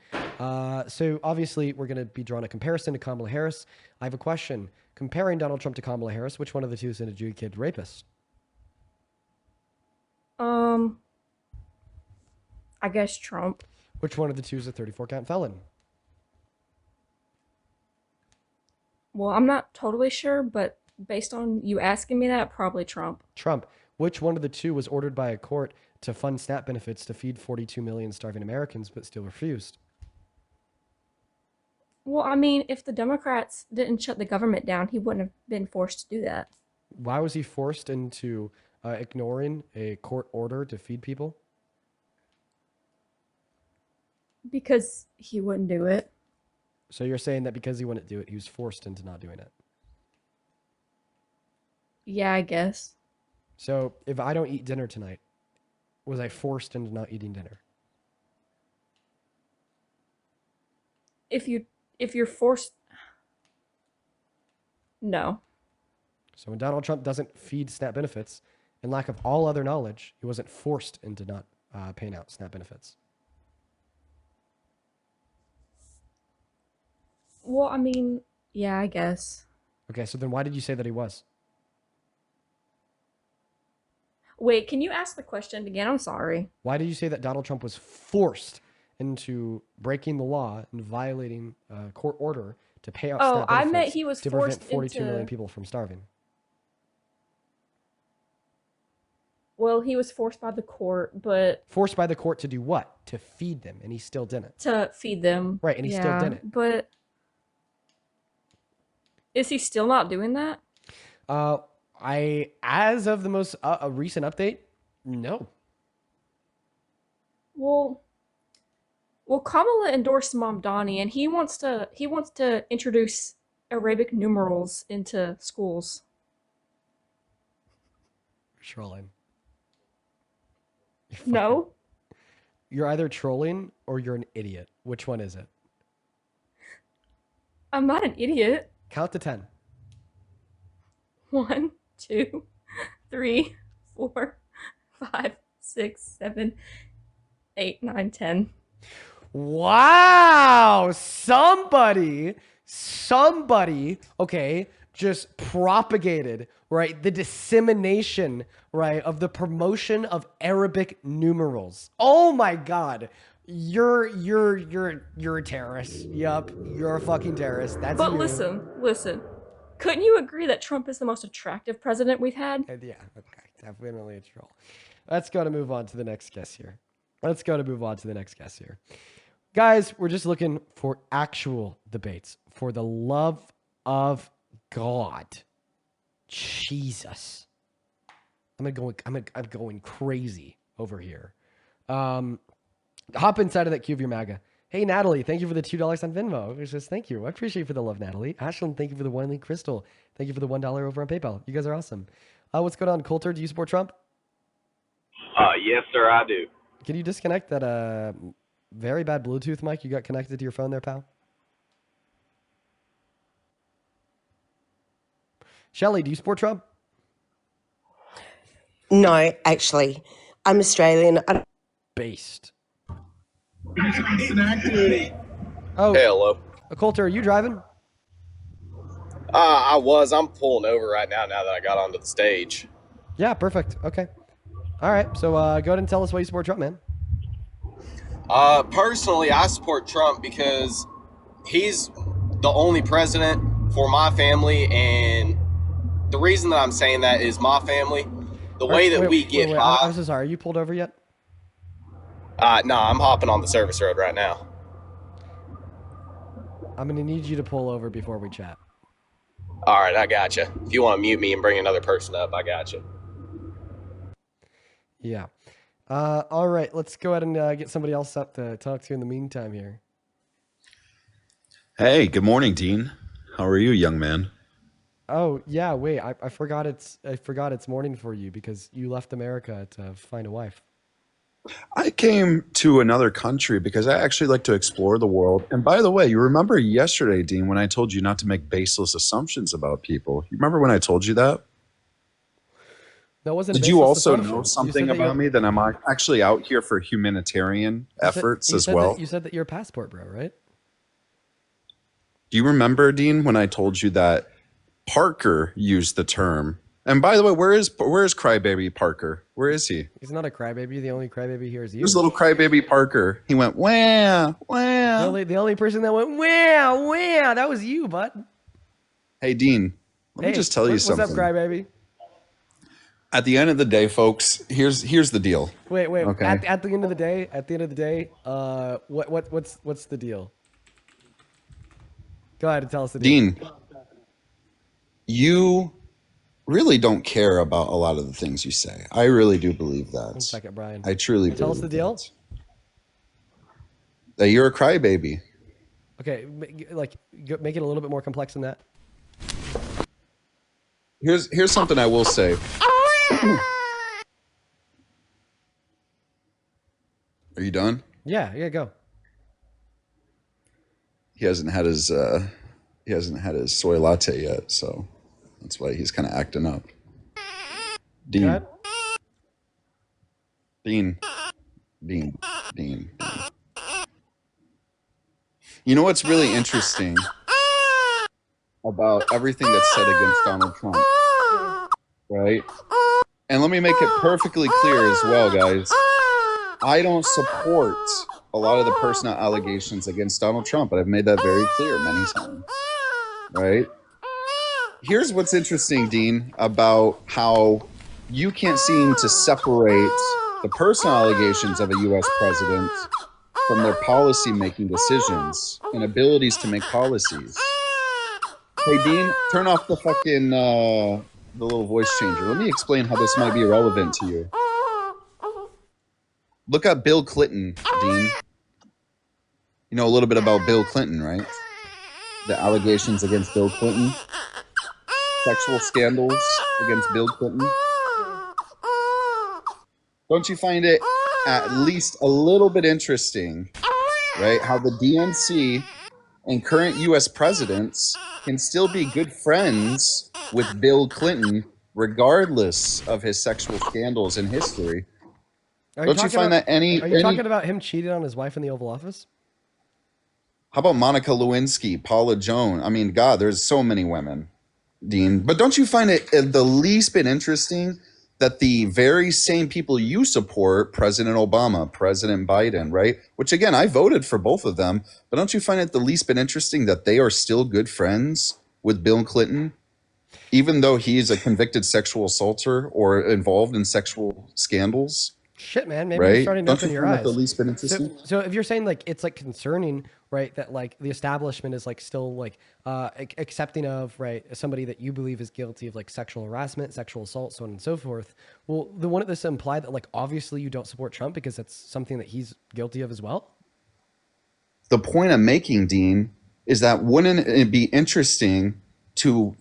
So obviously, we're going to be drawing a comparison to Kamala Harris. I have a question. Comparing Donald Trump to Kamala Harris, which one of the two is an adjudicated rapist? I guess Trump. Which one of the two is a 34-count felon? Well, I'm not totally sure, but based on you asking me that, probably Trump. Trump. Which one of the two was ordered by a court to fund SNAP benefits to feed 42 million starving Americans, but still refused? Well, I mean, if the Democrats didn't shut the government down, he wouldn't have been forced to do that. Why was he forced into ignoring a court order to feed people? Because he wouldn't do it. So you're saying that because he wouldn't do it, he was forced into not doing it? Yeah, I guess. So if I don't eat dinner tonight, was I forced into not eating dinner? If you're forced, no. So when Donald Trump doesn't feed SNAP benefits, in lack of all other knowledge, he wasn't forced into not paying out SNAP benefits. Well, I mean, yeah, I guess. Okay, so then why did you say that he was? Wait, can you ask the question again? I'm sorry. Why did you say that Donald Trump was forced into breaking the law and violating a court order to pay out SNAP benefits I meant he was to forced prevent 42 million into... people from starving? Well, he was forced by the court, but... Forced by the court to do what? To feed them, and he still didn't. To feed them. Right, and he still didn't. But... Is he still not doing that? As of the most recent update, no. Well, Kamala endorsed Mamdani, and he wants to introduce Arabic numerals into schools. Trolling. No. You're either trolling or you're an idiot. Which one is it? I'm not an idiot. Count to 10. 1, 2, 3, 4, 5, 6, 7, 8, 9, 10. Wow! Somebody, okay, just propagated, right, the dissemination, right, of the promotion of Arabic numerals. Oh my God. You're a terrorist. Yup, you're a fucking terrorist. That's But you. listen. Couldn't you agree that Trump is the most attractive president we've had? Yeah, okay, definitely a troll. Let's go to move on to the next guest here. Guys, we're just looking for actual debates. For the love of God. Jesus. I'm going crazy over here. Hop inside of that queue of your Maga. Hey, Natalie, thank you for the $2 on Venmo. It says thank you. I appreciate you for the love, Natalie. Ashlyn, thank you for the one link crystal. Thank you for the $1 over on PayPal. You guys are awesome. What's going on, Coulter? Do you support Trump? Yes, sir, I do. Can you disconnect that very bad Bluetooth mic you got connected to your phone there, pal? Shelly, do you support Trump? No, actually, I'm Australian. Based. Oh, hey, hello. Coulter, are you driving? I was. I'm pulling over right now that I got onto the stage. Yeah, perfect. Okay. All right. So go ahead and tell us why you support Trump, man. Personally, I support Trump because he's the only president for my family, and the reason that I'm saying that is my family, the way that we get by. I'm so sorry. Are you pulled over yet? No, I'm hopping on the service road right now. I'm going to need you to pull over before we chat. All right, I got you. If you want to mute me and bring another person up, I got you. Yeah. All right, let's go ahead and get somebody else up to talk to in the meantime here. Hey, good morning, Dean. How are you, young man? Oh yeah, wait, I forgot it's morning for you because you left America to find a wife. I came to another country because I actually like to explore the world. And by the way, you remember yesterday, Dean, when I told you not to make baseless assumptions about people? You remember when I told you that? That wasn't a Did you baseless also assumption. know something about me that I'm actually out here for humanitarian efforts as well? You said that you're a passport bro, right? Do you remember, Dean, when I told you that Parker used the term? And by the way, where is crybaby Parker? Where is he? He's not a crybaby. The only crybaby here is you. Where's little crybaby Parker? He went, wah, wah. The only person that went, wah, wah, that was you, bud. Hey, Dean, let me just tell you something. What's up, crybaby? At the end of the day, folks, here's the deal. Wait. Okay. At the end of the day, what's the deal? Go ahead and tell us the deal. Dean, you really don't care about a lot of the things you say. I really do believe that. 1 second, Brian. I truly tell us the deal. That you're a crybaby. Okay, like make it a little bit more complex than that. Here's something I will say. Are you done? Yeah, go. He hasn't had his soy latte yet, so that's why he's kind of acting up. Dean. You know what's really interesting about everything that's said against Donald Trump, right? And let me make it perfectly clear as well, guys. I don't support a lot of the personal allegations against Donald Trump, but I've made that very clear many times, right? Here's what's interesting, Dean, about how you can't seem to separate the personal allegations of a U.S. president from their policy-making decisions and abilities to make policies. Hey, Dean, turn off the fucking the little voice changer. Let me explain how this might be irrelevant to you. Look up Bill Clinton, Dean. You know a little bit about Bill Clinton, right? The allegations against Bill Clinton. Sexual scandals against Bill Clinton. Don't you find it at least a little bit interesting, right? How the DNC and current U.S. presidents can still be good friends with Bill Clinton, regardless of his sexual scandals in history. Don't you find that any... Are you talking about him cheating on his wife in the Oval Office? How about Monica Lewinsky, Paula Jones? I mean, God, there's so many women, Dean. But don't you find it the least bit interesting that the very same people you support, President Obama, President Biden, right? Which, again, I voted for both of them. But don't you find it the least bit interesting that they are still good friends with Bill Clinton, even though he's a convicted sexual assaulter or involved in sexual scandals? Shit, man, maybe you're starting to open your eyes. The least bit interesting? So if you're saying like it's like concerning, right, that like the establishment is like still like accepting of, right, somebody that you believe is guilty of like sexual harassment, sexual assault, so on and so forth. Well, then wouldn't this imply that like obviously you don't support Trump because that's something that he's guilty of as well? The point I'm making, Dean, is that wouldn't it be interesting to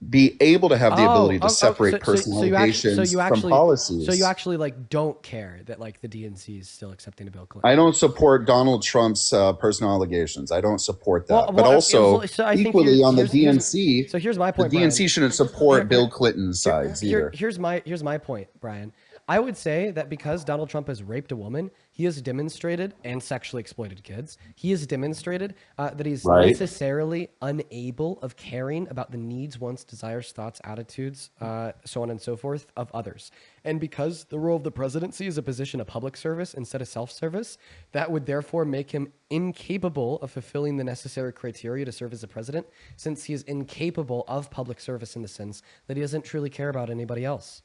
be able to have the ability to separate so personal you allegations from policies. So you actually like don't care that like the DNC is still accepting a Bill Clinton. I don't support Donald Trump's personal allegations. I don't support that. Well, but also, so I think equally on the here's DNC, so here's my point, the DNC Brian. shouldn't support Bill Clinton's sides either. Here's my point, Brian. I would say that because Donald Trump has raped a woman, he has demonstrated and sexually exploited kids. He has demonstrated that he's necessarily unable of caring about the needs, wants, desires, thoughts, attitudes, so on and so forth of others. And because the role of the presidency is a position of public service instead of self-service, that would therefore make him incapable of fulfilling the necessary criteria to serve as a president, since he is incapable of public service in the sense that he doesn't truly care about anybody else.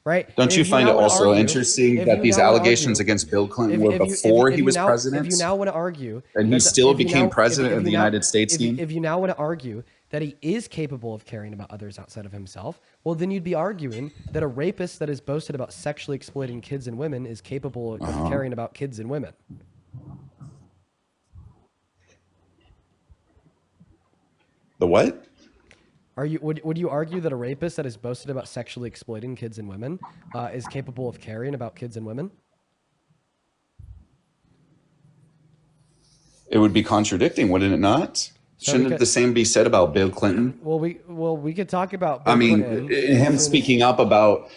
Right? Don't you find it also interesting that these allegations against Bill Clinton were before he was president? If you now want to argue, and he still became president of the United States, if you now want to argue that he is capable of caring about others outside of himself, well, then you'd be arguing that a rapist that is boasted about sexually exploiting kids and women is capable of caring about kids and women. The what? Would you argue that a rapist that is boasted about sexually exploiting kids and women is capable of caring about kids and women? It would be contradicting, wouldn't it not? Shouldn't the same be said about Bill Clinton? Well, we could talk about Bill Clinton. Him speaking up about.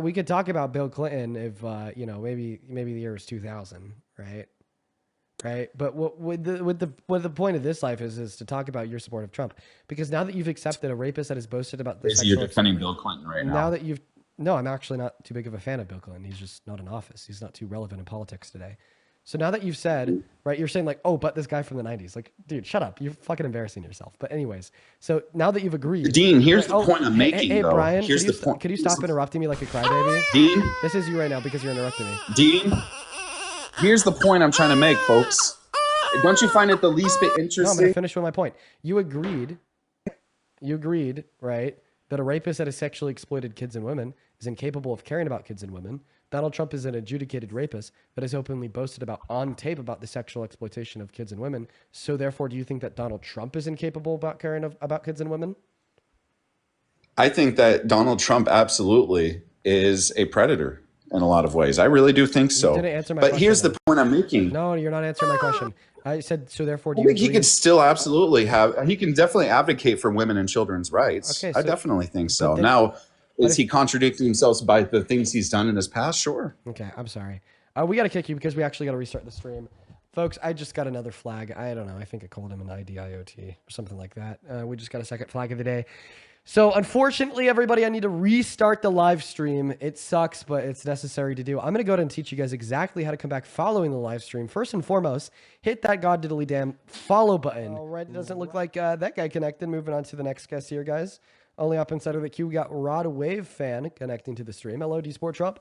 We could talk about Bill Clinton if maybe the year was 2000, right? Right, but what the point of this life is to talk about your support of Trump, because now that you've accepted a rapist that has boasted about the you're defending Bill Clinton right now. No, I'm actually not too big of a fan of Bill Clinton. He's just not in office. He's not too relevant in politics today. So now that you've said, right, you're saying like, oh, but this guy from the 90s, like, dude, shut up. You're fucking embarrassing yourself. But anyways, so now that you've agreed. Dean, here's the point I'm making, hey, though. Brian, here's the point. Could you stop interrupting me like a crybaby? Dean? This is you right now because you're interrupting me. Dean, here's the point I'm trying to make, folks. Don't you find it the least bit interesting? No, I'm going to finish with my point. You agreed, right, that a rapist that has sexually exploited kids and women is incapable of caring about kids and women. Donald Trump is an adjudicated rapist that has openly boasted about on tape about the sexual exploitation of kids and women. So therefore, do you think that Donald Trump is incapable about caring about kids and women? I think that Donald Trump absolutely is a predator in a lot of ways. I really do think so. You didn't answer my question, here's then. the point I'm making. No, you're not answering my question. I said, so therefore, do I you think he agree? could still absolutely he can definitely advocate for women and children's rights. Okay, I definitely think so. then- Now, is he contradicting himself by the things he's done in his past? Sure. Okay, I'm sorry. We got to kick you because we actually got to restart the stream. Folks, I just got another flag. I don't know. I think I called him an IDIOT or something like that. We just got a second flag of the day. So unfortunately, everybody, I need to restart the live stream. It sucks, but it's necessary to do. I'm going to go ahead and teach you guys exactly how to come back following the live stream. First and foremost, hit that god diddly damn follow button. All right, it doesn't look like that guy connected. Moving on to the next guest here, guys. Only up inside of the queue, we got Rod Wave fan connecting to the stream. Hello, do you support Trump?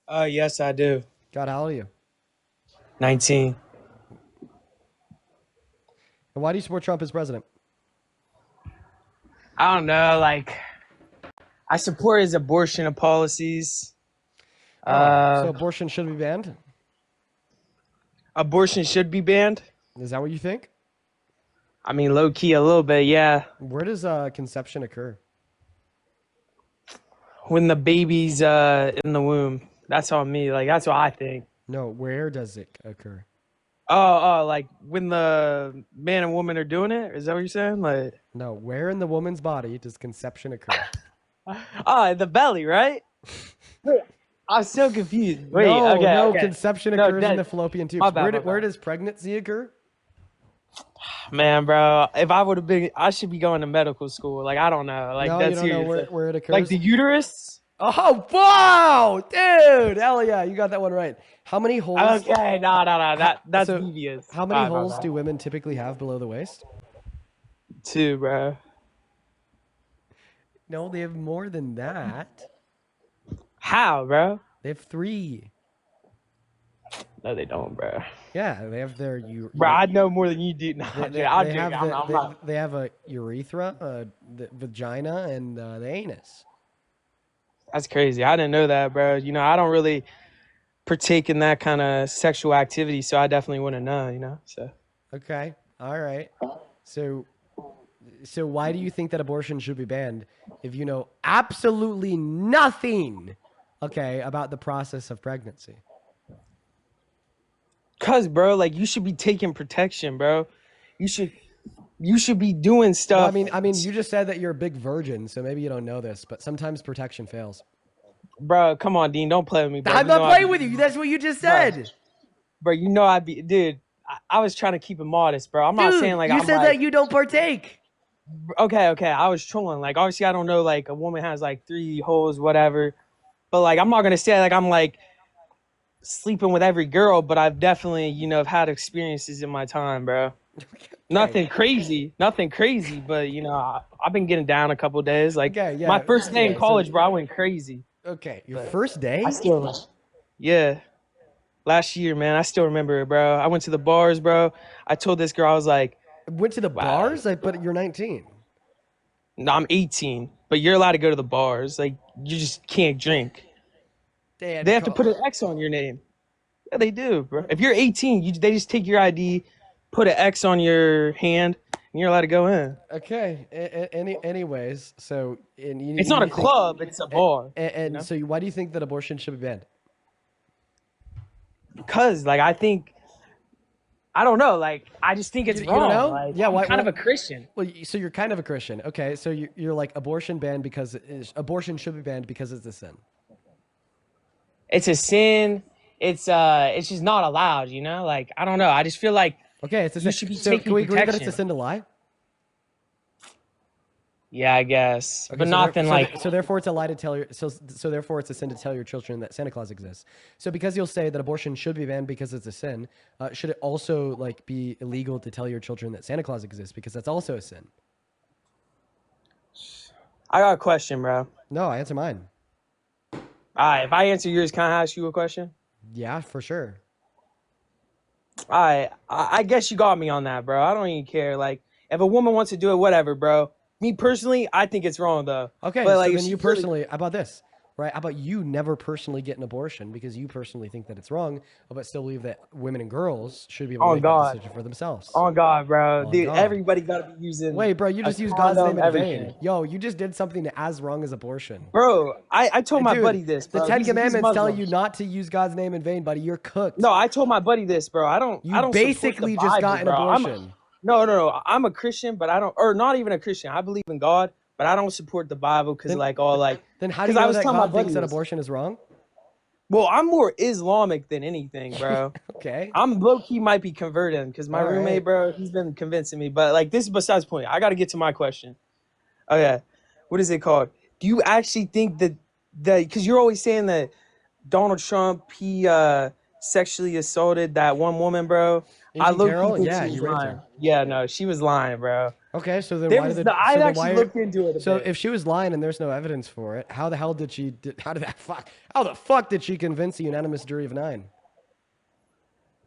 Yes, I do. God, how old are you? 19. And why do you support Trump as president? I don't know, like, I support his abortion policies. So abortion should be banned? Abortion should be banned? Is that what you think? I mean, low-key a little bit, yeah. Where does conception occur? When the baby's in the womb. That's on me. Like, that's what I think. No, where does it occur? Oh, like when the man and woman are doing it? Is that what you're saying? Like, no, where in the woman's body does conception occur? The belly, right? Wait, I'm so confused. Wait, no, okay. Conception occurs in the fallopian tubes. Where does pregnancy occur? Man, bro, if I would have been, I should be going to medical school. Like, I don't know. Like, no, that's you don't know where it occurs. Like the uterus? Oh, wow, dude, hell yeah, you got that one right. How many holes? Okay, no, that's devious. How many holes do women typically have below the waist? 2, bro. No, they have more than that. How, bro? They have 3. No, they don't, bro. Yeah, they have their bro, I know more than you do. No, they have a urethra, the vagina, and the anus. That's crazy. I didn't know that, bro. You know, I don't really partake in that kind of sexual activity, so I definitely wouldn't know, you know? So. Okay. All right. So So why do you think that abortion should be banned if you know absolutely nothing, okay, about the process of pregnancy? Cause, bro, like you should be taking protection, bro. You should be doing stuff. Well, I mean, you just said that you're a big virgin, so maybe you don't know this, but sometimes protection fails. Bro, come on, Dean, don't play with me, bro. I'm not playing with you. That's what you just said. Bro, you know I'd be, dude. I was trying to keep it modest, bro. I'm not saying like you I'm said like, that you don't partake. Okay, I was trolling. Like, obviously, I don't know. Like, a woman has like 3 holes, whatever. But like, I'm not gonna say like I'm like sleeping with every girl, but I've definitely, have had experiences in my time, bro. Nothing crazy, but I've been getting down a couple days. Like my first day in college, bro, I went crazy. Okay, your first day? Yeah, last year, man, I still remember it, bro. I went to the bars, bro. I told this girl, I was like, went to the bars? But you're 19. No, I'm 18, but you're allowed to go to the bars. Like, you just can't drink. They have to put an X on your name. Yeah, they do, bro. If you're 18, they just take your ID, put an X on your hand, and you're allowed to go in. Okay. Anyways, so it's not a club; it's a bar. And so, why do you think that abortion should be banned? Because, like, I don't know. Like, I just think it's wrong. Know? Like, yeah, I'm kind of a Christian. Well, so you're kind of a Christian. Okay, so you're like abortion banned because abortion should be banned because it's a sin. It's a sin. It's just not allowed. Like, I don't know. I just feel like it's a sin. You should be so taking can we agree that protection. it's a sin to lie? Yeah, I guess, Okay, but nothing like. So therefore, it's a lie to tell your. So therefore, it's a sin to tell your children that Santa Claus exists. So because you'll say that abortion should be banned because it's a sin, should it also like be illegal to tell your children that Santa Claus exists because that's also a sin? I got a question, bro. No, answer mine. All right, if I answer yours, can I ask you a question? Yeah, for sure. All right, I guess you got me on that, bro. I don't even care. Like, if a woman wants to do it, whatever, bro. Me personally, I think it's wrong though. Okay, but, so like, then you personally, how about this, right? How about you never personally get an abortion because you personally think that it's wrong, but still believe that women and girls should be able to make that decision for themselves. Oh God, bro. On Dude, God. everybody gotta be using. Wait, bro, you just used God's name in vain. Yo, you just did something as wrong as abortion. Bro, I told my buddy this, bro. The 10 Commandments tell you not to use God's name in vain, buddy. You're cooked. No, I told my buddy this, bro. I don't basically support the just Bible, got an bro. abortion. No. I'm a Christian, but I don't, or not even a Christian. I believe in God, but I don't support the Bible because Then how do you I know was that telling my God thinks that buddy this. abortion is wrong? Well, I'm more Islamic than anything, bro. Okay. I'm low-key might be converting because my All roommate, right. bro, he's been convincing me. But like, this is besides the point. I got to get to my question. Oh yeah, what is it called? Do you actually think that because you're always saying that Donald Trump he sexually assaulted that one woman, bro? I low-key think she was lying. Yeah, no, she was lying, bro. Okay, so then I actually looked into it. So if she was lying and there's no evidence for it, how the hell did she? How the fuck did she convince a unanimous jury of 9?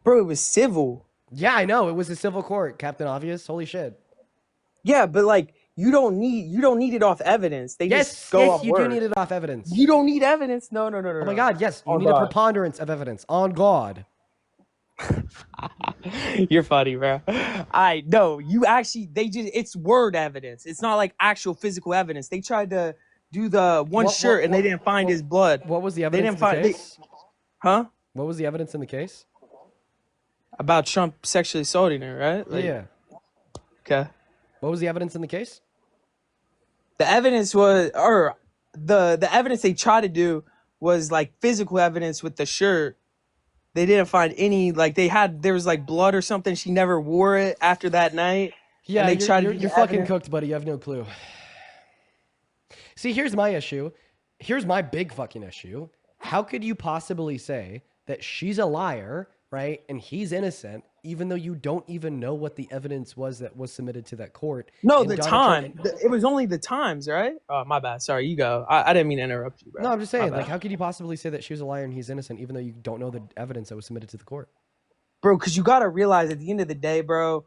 Bro, it was civil. Yeah, I know it was a civil court, Captain Obvious. Holy shit. Yeah, but like you don't need it off evidence. They just go off you word. do need it off evidence. You don't need evidence. No. Oh my God, yes, you need a preponderance of evidence on God. You're funny, bro. You actually it's word evidence. It's not like actual physical evidence. They tried to do the shirt and they didn't find his blood. What was the evidence? They didn't find case? Huh? What was the evidence in the case? About Trump sexually assaulting her, right? Like, yeah. Okay. What was the evidence in the case? The evidence was, or the evidence they tried to do was like physical evidence with the shirt. They didn't find any, like there was like blood or something. She never wore it after that night. Yeah, and you're fucking cooked, buddy. You have no clue. See, here's my issue. Here's my big fucking issue. How could you possibly say that she's a liar, right, and he's innocent, even though you don't even know what the evidence was that was submitted to that court? No, the time. It was only the times, right? Oh, my bad. Sorry, you go. I didn't mean to interrupt you, bro. No, I'm just saying, like, how could you possibly say that she was a liar and he's innocent, even though you don't know the evidence that was submitted to the court? Bro, because you got to realize at the end of the day, bro,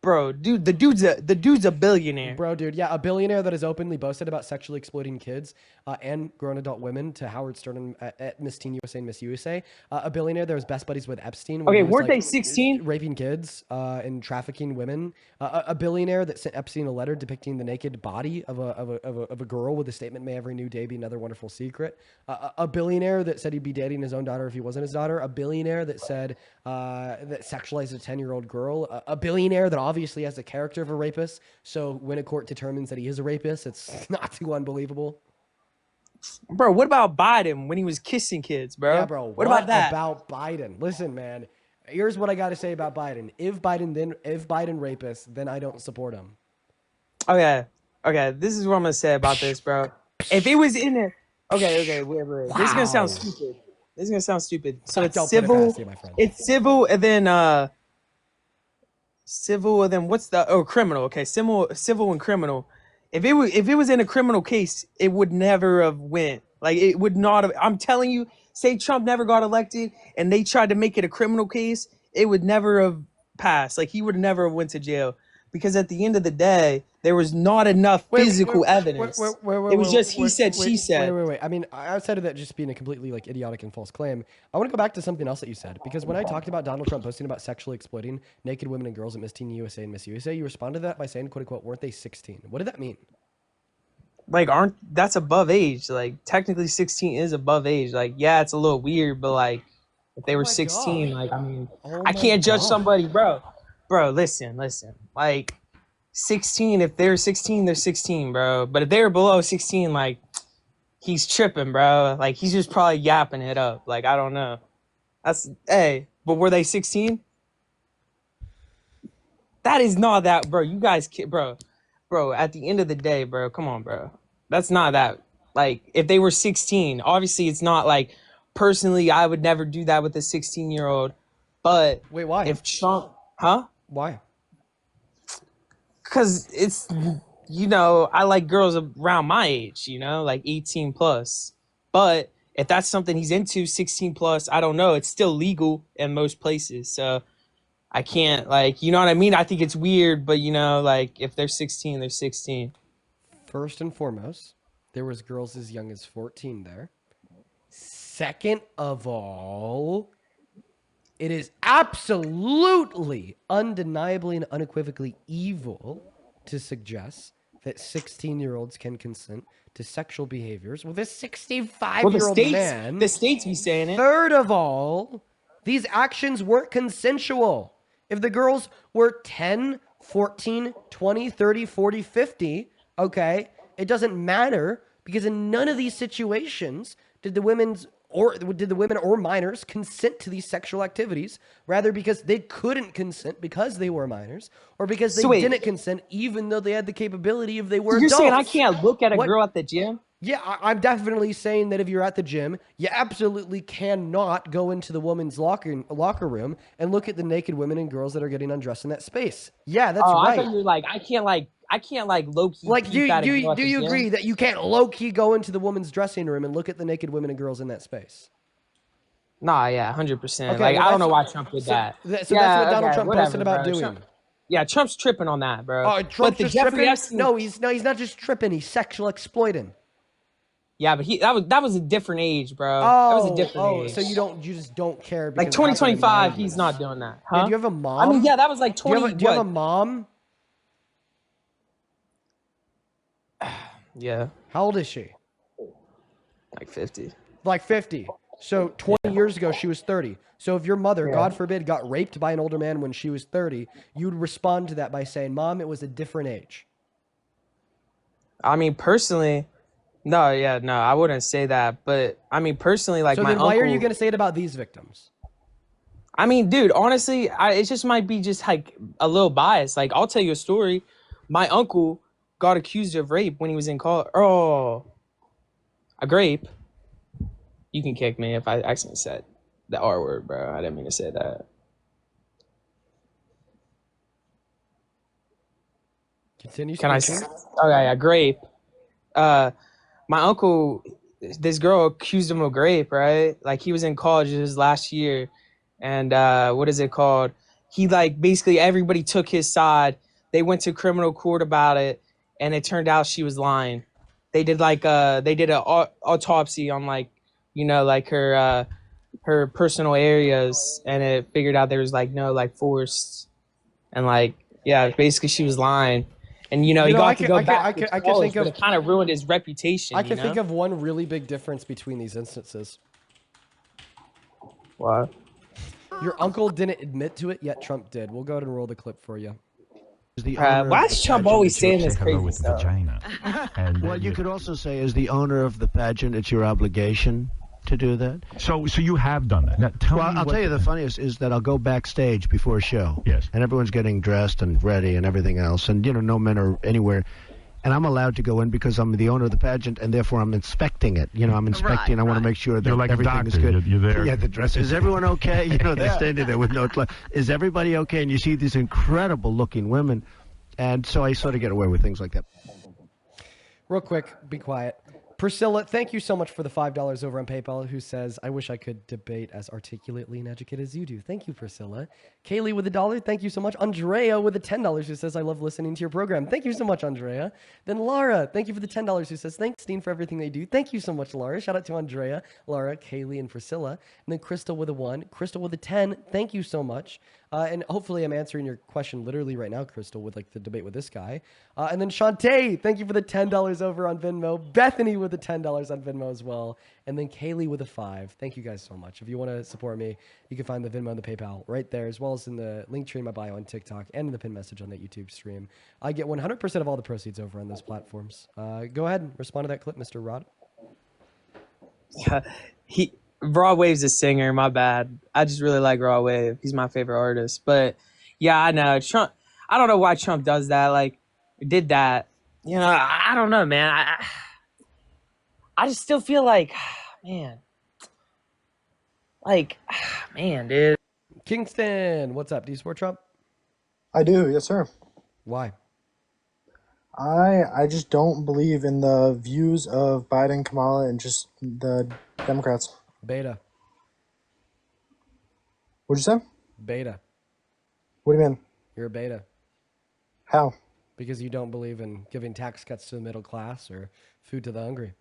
bro, dude, the dude's a billionaire. Bro, dude, yeah, a billionaire that has openly boasted about sexually exploiting kids and grown adult women to Howard Stern at Miss Teen USA and Miss USA. A billionaire that was best buddies with Epstein. When Okay, he was, weren't like, they 16? raping kids and trafficking women. A billionaire that sent Epstein a letter depicting the naked body of a girl with the statement, "May every new day be another wonderful secret." A billionaire that said he'd be dating his own daughter if he wasn't his daughter. A billionaire that said that sexualized a 10-year-old girl. A billionaire that obviously has the character of a rapist. So when a court determines that he is a rapist, it's not too unbelievable. Bro, what about Biden when he was kissing kids, bro? Yeah, bro. What about that? About Biden? Listen, man. Here's what I got to say about Biden. If Biden rapist, then I don't support him. Okay, this is what I'm gonna say about this, bro. If it was in it, wait. Wow. This is gonna sound stupid. So it's civil. It's civil, and then civil, and then what's the criminal? Okay, civil and criminal. If it was in a criminal case, it would never have went. Like, it would not have. I'm telling you, say Trump never got elected, and they tried to make it a criminal case, it would never have passed. Like, he would never have went to jail, because at the end of the day, there was not enough physical evidence. It was just he said, she said. Wait. I mean, outside of that just being a completely like idiotic and false claim, I want to go back to something else that you said, because when I talked about Donald Trump posting about sexually exploiting naked women and girls at Miss Teen USA and Miss USA, you responded to that by saying, "quote unquote," weren't they 16? What did that mean? Like, that's above age. Like, technically 16 is above age. Like, yeah, it's a little weird, but like, if they were 16, like, I mean, I can't judge somebody, bro. Bro, listen. Like, 16, if they're 16, they're 16, bro. But if they're below 16, like, he's tripping, bro. Like, he's just probably yapping it up. Like, I don't know. But were they 16? That is not that, bro. You guys, bro, at the end of the day, bro, come on, bro. That's not that. Like, if they were 16, obviously it's not like, personally, I would never do that with a 16-year-old. But wait, why? If Trump, huh? Why? Because it's, I like girls around my age, like 18 plus. But if that's something he's into, 16 plus, I don't know. It's still legal in most places. So I can't, like, you know what I mean? I think it's weird, but, like, if they're 16, they're 16. First and foremost, there was girls as young as 14 there. Second of all, it is absolutely, undeniably, and unequivocally evil to suggest that 16-year-olds can consent to sexual behaviors with a 65-year-old man. The states be saying it. Third of all, these actions weren't consensual. If the girls were 10, 14, 20, 30, 40, 50, okay, it doesn't matter, because in none of these situations did the women or minors consent to these sexual activities, rather because they couldn't consent because they were minors, or because they didn't consent even though they had the capability if they were adults. You're saying I can't look at a girl at the gym? Yeah, I'm definitely saying that if you're at the gym, you absolutely cannot go into the woman's locker room and look at the naked women and girls that are getting undressed in that space. Yeah, that's right. I thought you were like, I can't low key. Like, do you agree that you can't low key go into the woman's dressing room and look at the naked women and girls in that space? Nah, yeah, 100%. Okay, like, I don't know why Trump did that. So that's what Donald Trump posted about doing. Yeah, Trump's tripping on that, bro. Oh, Trump's just tripping? No, he's not just tripping. He's sexual exploiting. Yeah, but that was a different age, bro. That was a different age. So you just don't care. Like 2025, he's not doing that. Huh? Yeah, do you have a mom? I mean, yeah, that was like 20. Do you have a mom? Yeah. How old is she? Like 50. Like 50. So 20 years ago, she was 30. So if your mother, God forbid, got raped by an older man when she was 30, you'd respond to that by saying, "Mom, it was a different age." I mean, personally, no, I wouldn't say that. But I mean, personally, like, so my then why are you going to say it about these victims? I mean, dude, honestly, it just might be just like a little biased. Like, I'll tell you a story. My uncle got accused of rape when he was in college. Oh, a grape. You can kick me if I accidentally said the R word, bro. I didn't mean to say that. Continue. Can I? Oh yeah, grape. My uncle, this girl accused him of grape, right? Like, he was in college, it was last year, and what is it called? he like basically everybody took his side. They went to criminal court about it, and it turned out she was lying. They did like an autopsy on like, you know, like her personal areas, and it figured out there was like no like force, and like yeah, basically she was lying. And you know, he got to go back to college, but it kind of ruined his reputation. I can think of one really big difference between these instances. What? Your uncle didn't admit to it, yet Trump did. We'll go ahead and roll the clip for you. Why is Trump always saying this crazy stuff? Well, you could also say, as the owner of the pageant, it's your obligation to do that. So you have done that. Now, I'll tell you the funniest is that I'll go backstage before a show. Yes. And everyone's getting dressed and ready and everything else. And, you know, no men are anywhere. And I'm allowed to go in because I'm the owner of the pageant, and therefore I'm inspecting it. You know, I'm inspecting. I want to make sure that like everything is good. You're there. Yeah, the dress. Is everyone okay? You know, they're standing there with no clothes. Is everybody okay? And you see these incredible-looking women. And so I sort of get away with things like that. Real quick, be quiet. Priscilla, thank you so much for the $5 over on PayPal, who says, I wish I could debate as articulately and educated as you do. Thank you, Priscilla. Kaylee with $1, thank you so much. Andrea with the $10, who says, I love listening to your program. Thank you so much, Andrea. Then Laura, thank you for the $10, who says, thanks, Dean, for everything they do. Thank you so much, Laura. Shout out to Andrea, Laura, Kaylee, and Priscilla. And then Crystal with a 1, Crystal with a 10, thank you so much. And hopefully I'm answering your question literally right now, Crystal, with like the debate with this guy. And then Shantae, thank you for the $10 over on Venmo. Bethany with the $10 on Venmo as well. And then Kaylee with a 5. Thank you guys so much. If you want to support me, you can find the Venmo and the PayPal right there, as well as in the link tree in my bio on TikTok and in the pin message on that YouTube stream. I get 100% of all the proceeds over on those platforms. Go ahead and respond to that clip, Mr. Rod. Raw Wave's a singer, my bad. I just really like Raw Wave. He's my favorite artist. But yeah, I know Trump. I don't know why Trump does that. Like, did that. You know, I don't know, man. I just still feel like, man. Like, man, dude. Kingston, what's up? Do you support Trump? I do, yes, sir. Why? I just don't believe in the views of Biden, Kamala, and just the Democrats. Beta. What'd you say? Beta. What do you mean? You're a beta. How? Because you don't believe in giving tax cuts to the middle class or food to the hungry.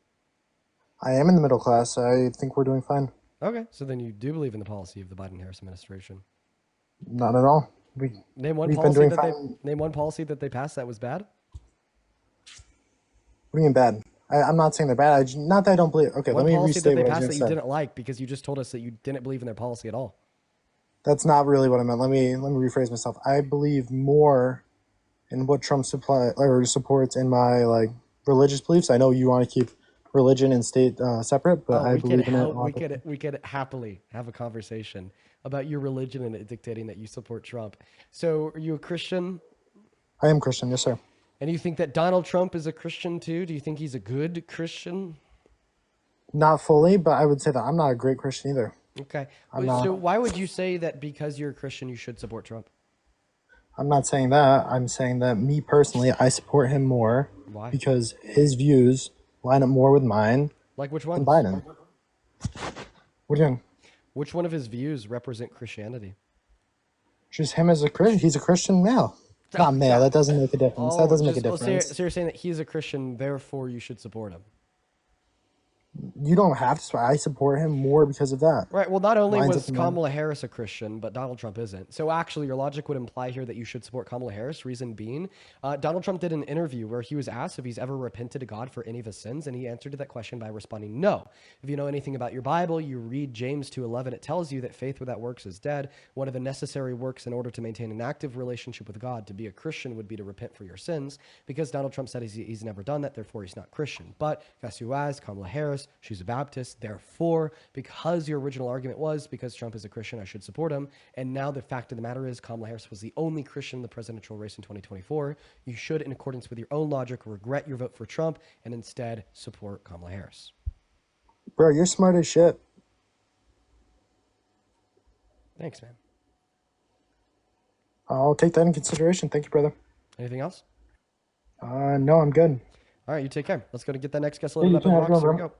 I am in the middle class. I think we're doing fine. Okay, so then you do believe in the policy of the Biden-Harris administration. Not at all. Name one policy that they passed that was bad. What do you mean bad? I'm not saying they're bad. Not that I don't believe. Okay, What let me policy restate that they what I was passed going that to you say. didn't like because you just told us that you didn't believe in their policy at all? That's not really what I meant. Let me rephrase myself. I believe more in what Trump supports in my like religious beliefs. I know you want to keep religion and state separate, but I believe in it. We could happily have a conversation about your religion and it dictating that you support Trump. So, are you a Christian? I am Christian, yes, sir. And you think that Donald Trump is a Christian too? Do you think he's a good Christian? Not fully, but I would say that I'm not a great Christian either. Okay. I'm So not, why would you say that because you're a Christian, you should support Trump? I'm not saying that. I'm saying that me personally, I support him more. Why? Because his views line up more with mine. Like which than ones? Biden. What are you doing? Which one of his views represent Christianity? Just him as a Christian. He's a Christian male. Not male. That doesn't make a difference. That doesn't make a difference. So you're saying that he's a Christian, therefore you should support him. You don't have to. I support him more because of that. Right. Well, not only Lines was up with mine. Kamala Harris a Christian, but Donald Trump isn't. So actually, your logic would imply here that you should support Kamala Harris. Reason being, Donald Trump did an interview where he was asked if he's ever repented to God for any of his sins, and he answered to that question by responding, no. If you know anything about your Bible, you read James 2:11. It tells you that faith without works is dead. One of the necessary works in order to maintain an active relationship with God, to be a Christian, would be to repent for your sins. Because Donald Trump said he's never done that, therefore he's not Christian. But guess who has? Kamala Harris. She's a Baptist. Therefore, because your original argument was because Trump is a Christian, I should support him. And now the fact of the matter is Kamala Harris was the only Christian in the presidential race in 2024. You should, in accordance with your own logic, regret your vote for Trump and instead support Kamala Harris. Bro, you're smart as shit. Thanks, man. I'll take that in consideration. Thank you, brother. Anything else? No, I'm good. All right, you take care. Let's go to get that next guest Hey, loaded you up too. in Have a box. good Here one, we bro. go.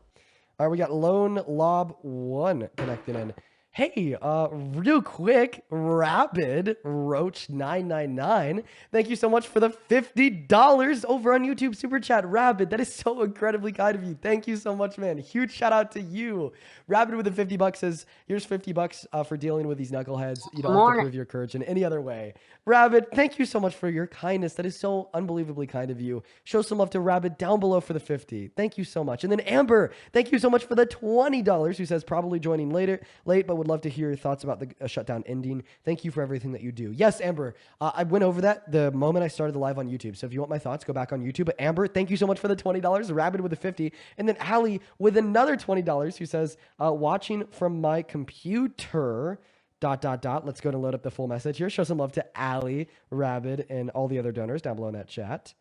All right, we got Lone Lob 1 connecting in. Hey, real quick, Rapid Roach 999. Thank you so much for the $50 over on YouTube Super Chat. Rapid, that is so incredibly kind of you. Thank you so much, man. Huge shout out to you. Rapid with the 50 bucks says, here's 50 bucks for dealing with these knuckleheads. You don't have to prove your courage in any other way. Rapid, thank you so much for your kindness. That is so unbelievably kind of you. Show some love to Rapid down below for the 50. Thank you so much. And then Amber, thank you so much for the $20, who says probably joining late, but would love to hear your thoughts about the shutdown ending. Thank you for everything that you do. Yes, Amber, I went over that the moment I started the live on YouTube. So if you want my thoughts, go back on YouTube. But Amber, thank you so much for the $20. Rabid with the 50. And then Allie with another $20 who says, watching from my computer, ... Let's go and load up the full message here. Show some love to Allie, Rabid, and all the other donors down below in that chat.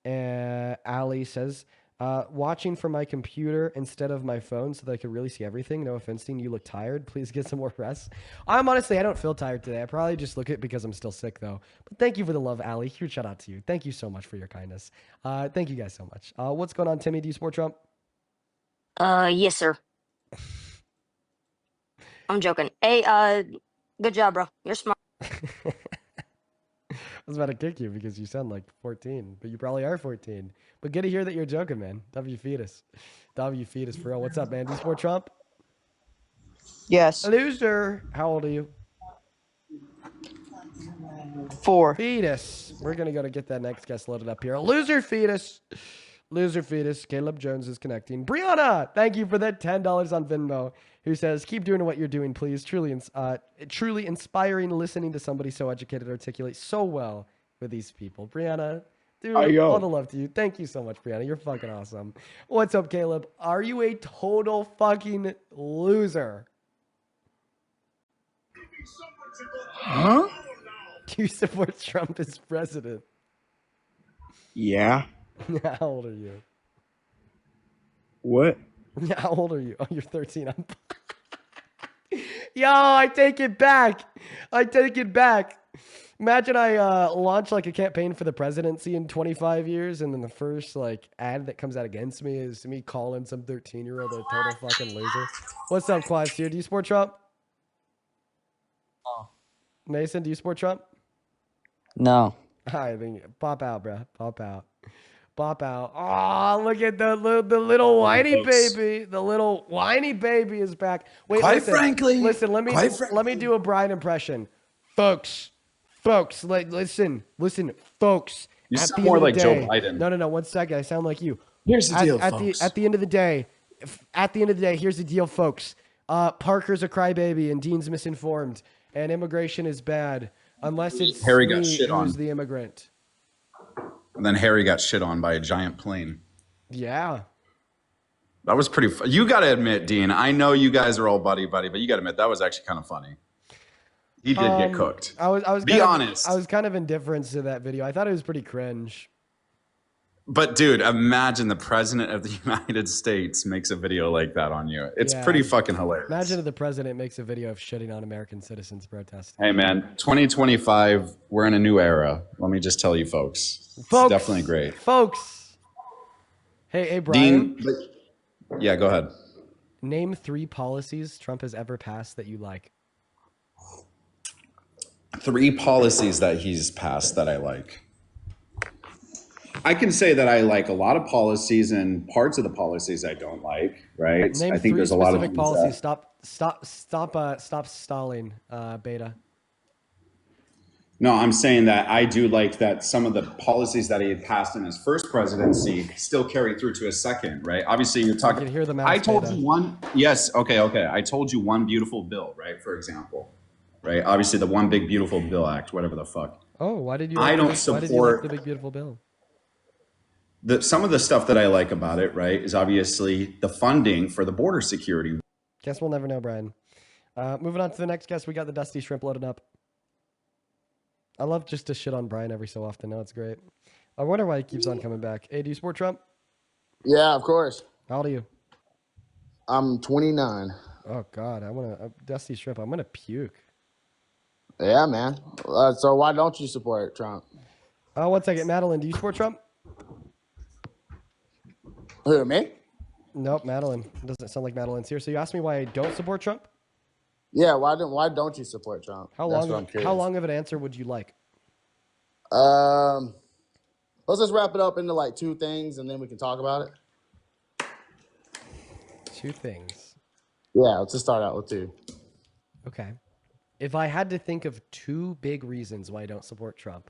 Allie says, watching from my computer instead of my phone so that I could really see everything. No offense, Dean, you look tired. Please get some more rest. I don't feel tired today. I probably just look it because I'm still sick though. But thank you for the love, Allie. Huge shout out to you. Thank you so much for your kindness. Thank you guys so much. What's going on, Timmy? Do you support Trump? Yes, sir. I'm joking. Hey, good job, bro. You're smart. I was about to kick you because you sound like 14, but you probably are 14. But good to hear that you're joking, man. W fetus. W fetus for real. What's up, man? Do you support Trump? Yes. Loser. How old are you? 4. Fetus. We're going to go to get that next guest loaded up here. Loser fetus. Loser fetus. Caleb Jones is connecting. Brianna, thank you for that $10 on Venmo, who says, keep doing what you're doing, please. Truly inspiring listening to somebody so educated, articulate so well with these people. Brianna, dude, all the love to you. Thank you so much, Brianna. You're fucking awesome. What's up, Caleb? Are you a total fucking loser? Huh? Do you support Trump as president? Yeah. How old are you? What? How old are you? Oh, you're 13. Yo, I take it back. I take it back. Imagine I launch like a campaign for the presidency in 25 years, and then the first like ad that comes out against me is me calling some 13-year-old a total fucking loser. What's up, Quas here? Do you support Trump? Oh. Mason, do you support Trump? No. I think pop out, bro. Pop out. Pop out. Oh, look at the little whiny baby. The little whiny baby is back. Wait, listen, let me do a Brian impression. Folks, listen, folks. You sound more like Joe Biden. No, 1 second. I sound like you. Here's the deal, folks. At the end of the day, here's the deal, folks. Parker's a crybaby and Dean's misinformed, and immigration is bad unless it's Harry got me shit on. who's the immigrant. And then Harry got shit on by a giant plane. Yeah. That was pretty you got to admit, Dean, I know you guys are all buddy, but you got to admit that was actually kind of funny. He did get cooked. I was Be honest. I was kind of indifferent to that video. I thought it was pretty cringe. But dude, imagine the president of the United States makes a video like that on you. It's pretty fucking hilarious. Imagine if the president makes a video of shitting on American citizens protesting. Hey man, 2025, we're in a new era. Let me just tell you folks. It's definitely great. Folks. Hey Brian. Dean, yeah, go ahead. Name 3 policies Trump has ever passed that you like. 3 policies that he's passed that I like. I can say that I like a lot of policies, and parts of the policies I don't like, right? Name I think 3 there's a lot of specific policies. Stop stalling, Beta. No, I'm saying that I do like that some of the policies that he had passed in his first presidency still carry through to his second, right? Obviously, you're talking. I can hear the mouse, I told Beta. you one. Yes, okay. I told you one beautiful bill, right? For example, right? Obviously, the One Big Beautiful Bill Act, whatever the fuck. Oh, why did you? I don't Why support did you like the Big Beautiful Bill? some of the stuff that I like about it, right, is obviously the funding for the border security. Guess we'll never know, Brian. Moving on to the next guest, we got the Dusty Shrimp loaded up. I love just to shit on Brian every so often. No, it's great. I wonder why he keeps on coming back. Hey, do you support Trump? Yeah, of course. How old are you? I'm 29. Oh God, I want to Dusty Shrimp. I'm gonna puke. Yeah, man. So why don't you support Trump? 1 second, Madeline. Do you support Trump? Who, me? Nope, Madeline. Doesn't sound like Madeline's here. So you asked me why I don't support Trump? Yeah, why don't you support Trump? That's what I'm curious. How long of an answer would you like? Let's just wrap it up into like 2 things, and then we can talk about it. 2 things. Yeah, let's just start out with 2. Okay. If I had to think of 2 big reasons why I don't support Trump,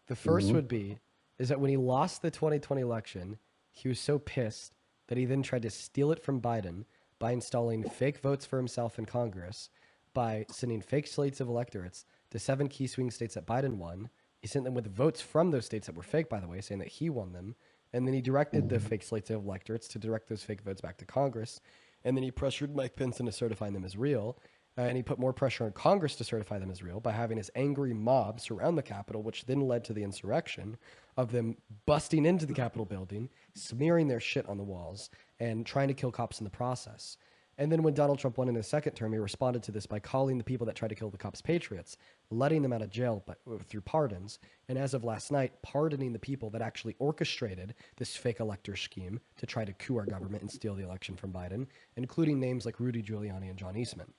the first would be is that when he lost the 2020 election, he was so pissed that he then tried to steal it from Biden by installing fake votes for himself in Congress, by sending fake slates of electorates to 7 key swing states that Biden won. He sent them with votes from those states that were fake, by the way, saying that he won them. And then he directed the fake slates of electorates to direct those fake votes back to Congress. And then he pressured Mike Pence into certifying them as real. And he put more pressure on Congress to certify them as real by having his angry mob surround the Capitol, which then led to the insurrection of them busting into the Capitol building, smearing their shit on the walls, and trying to kill cops in the process. And then when Donald Trump won in his second term, he responded to this by calling the people that tried to kill the cops patriots, letting them out of jail through pardons, and as of last night, pardoning the people that actually orchestrated this fake elector scheme to try to coup our government and steal the election from Biden, including names like Rudy Giuliani and John Eastman.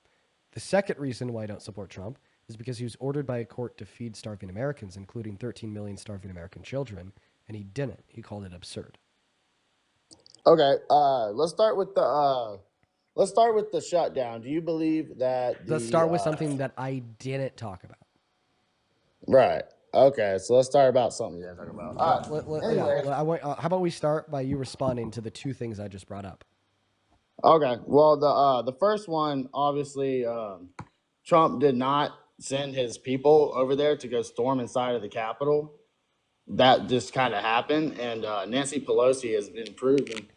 The second reason why I don't support Trump is because he was ordered by a court to feed starving Americans, including 13 million starving American children, and he didn't. He called it absurd. Okay, let's start with the shutdown. Do you believe that Let's start with something that I didn't talk about. Right. Okay, so let's start about something you didn't talk about. Anyway. How about we start by you responding to the 2 things I just brought up? Okay. Well, the first one, obviously, Trump did not send his people over there to go storm inside of the Capitol. That just kind of happened, and Nancy Pelosi has been proven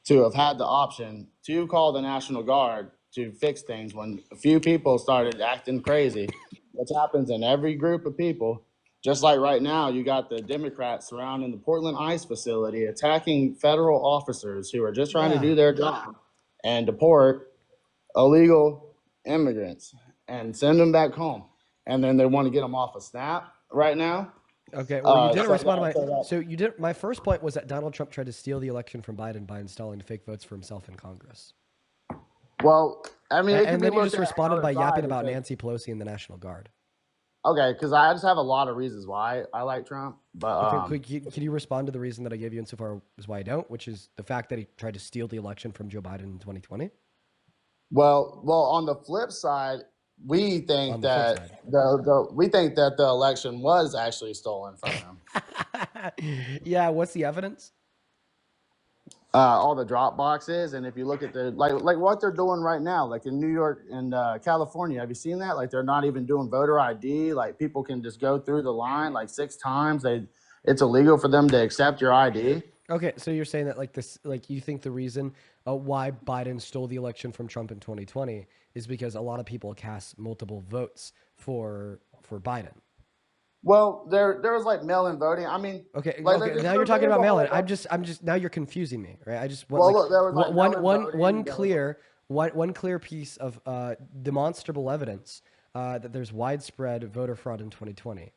to have had the option to call the National Guard to fix things when a few people started acting crazy, which happens in every group of people. Just like right now, you got the Democrats surrounding the Portland ICE facility, attacking federal officers who are just trying to do their job and deport illegal immigrants and send them back home. And then they want to get them off a SNAP right now. Okay, well, you didn't respond to my... So you did. My first point was that Donald Trump tried to steal the election from Biden by installing fake votes for himself in Congress. Well, I mean... And then you just responded by yapping about Nancy Pelosi and the National Guard. Okay, because I just have a lot of reasons why I like Trump, but... Okay, can you respond to the reason that I gave you insofar as why I don't, which is the fact that he tried to steal the election from Joe Biden in 2020? Well, on the flip side, we think that the election was actually stolen from him. Yeah, what's the evidence? All the drop boxes, and if you look at the like what they're doing right now, like in New York and California, have you seen that? Like they're not even doing voter ID. Like people can just go through the line like 6 times. It's illegal for them to accept your ID. Okay, so you're saying that like you think the reason why Biden stole the election from Trump in 2020 is because a lot of people cast multiple votes for Biden. Well, there was like mail-in voting. I mean, okay. Now you're talking about mail-in. I'm just now you're confusing me, right? I just want there was one clear piece of demonstrable evidence that there's widespread voter fraud in 2020.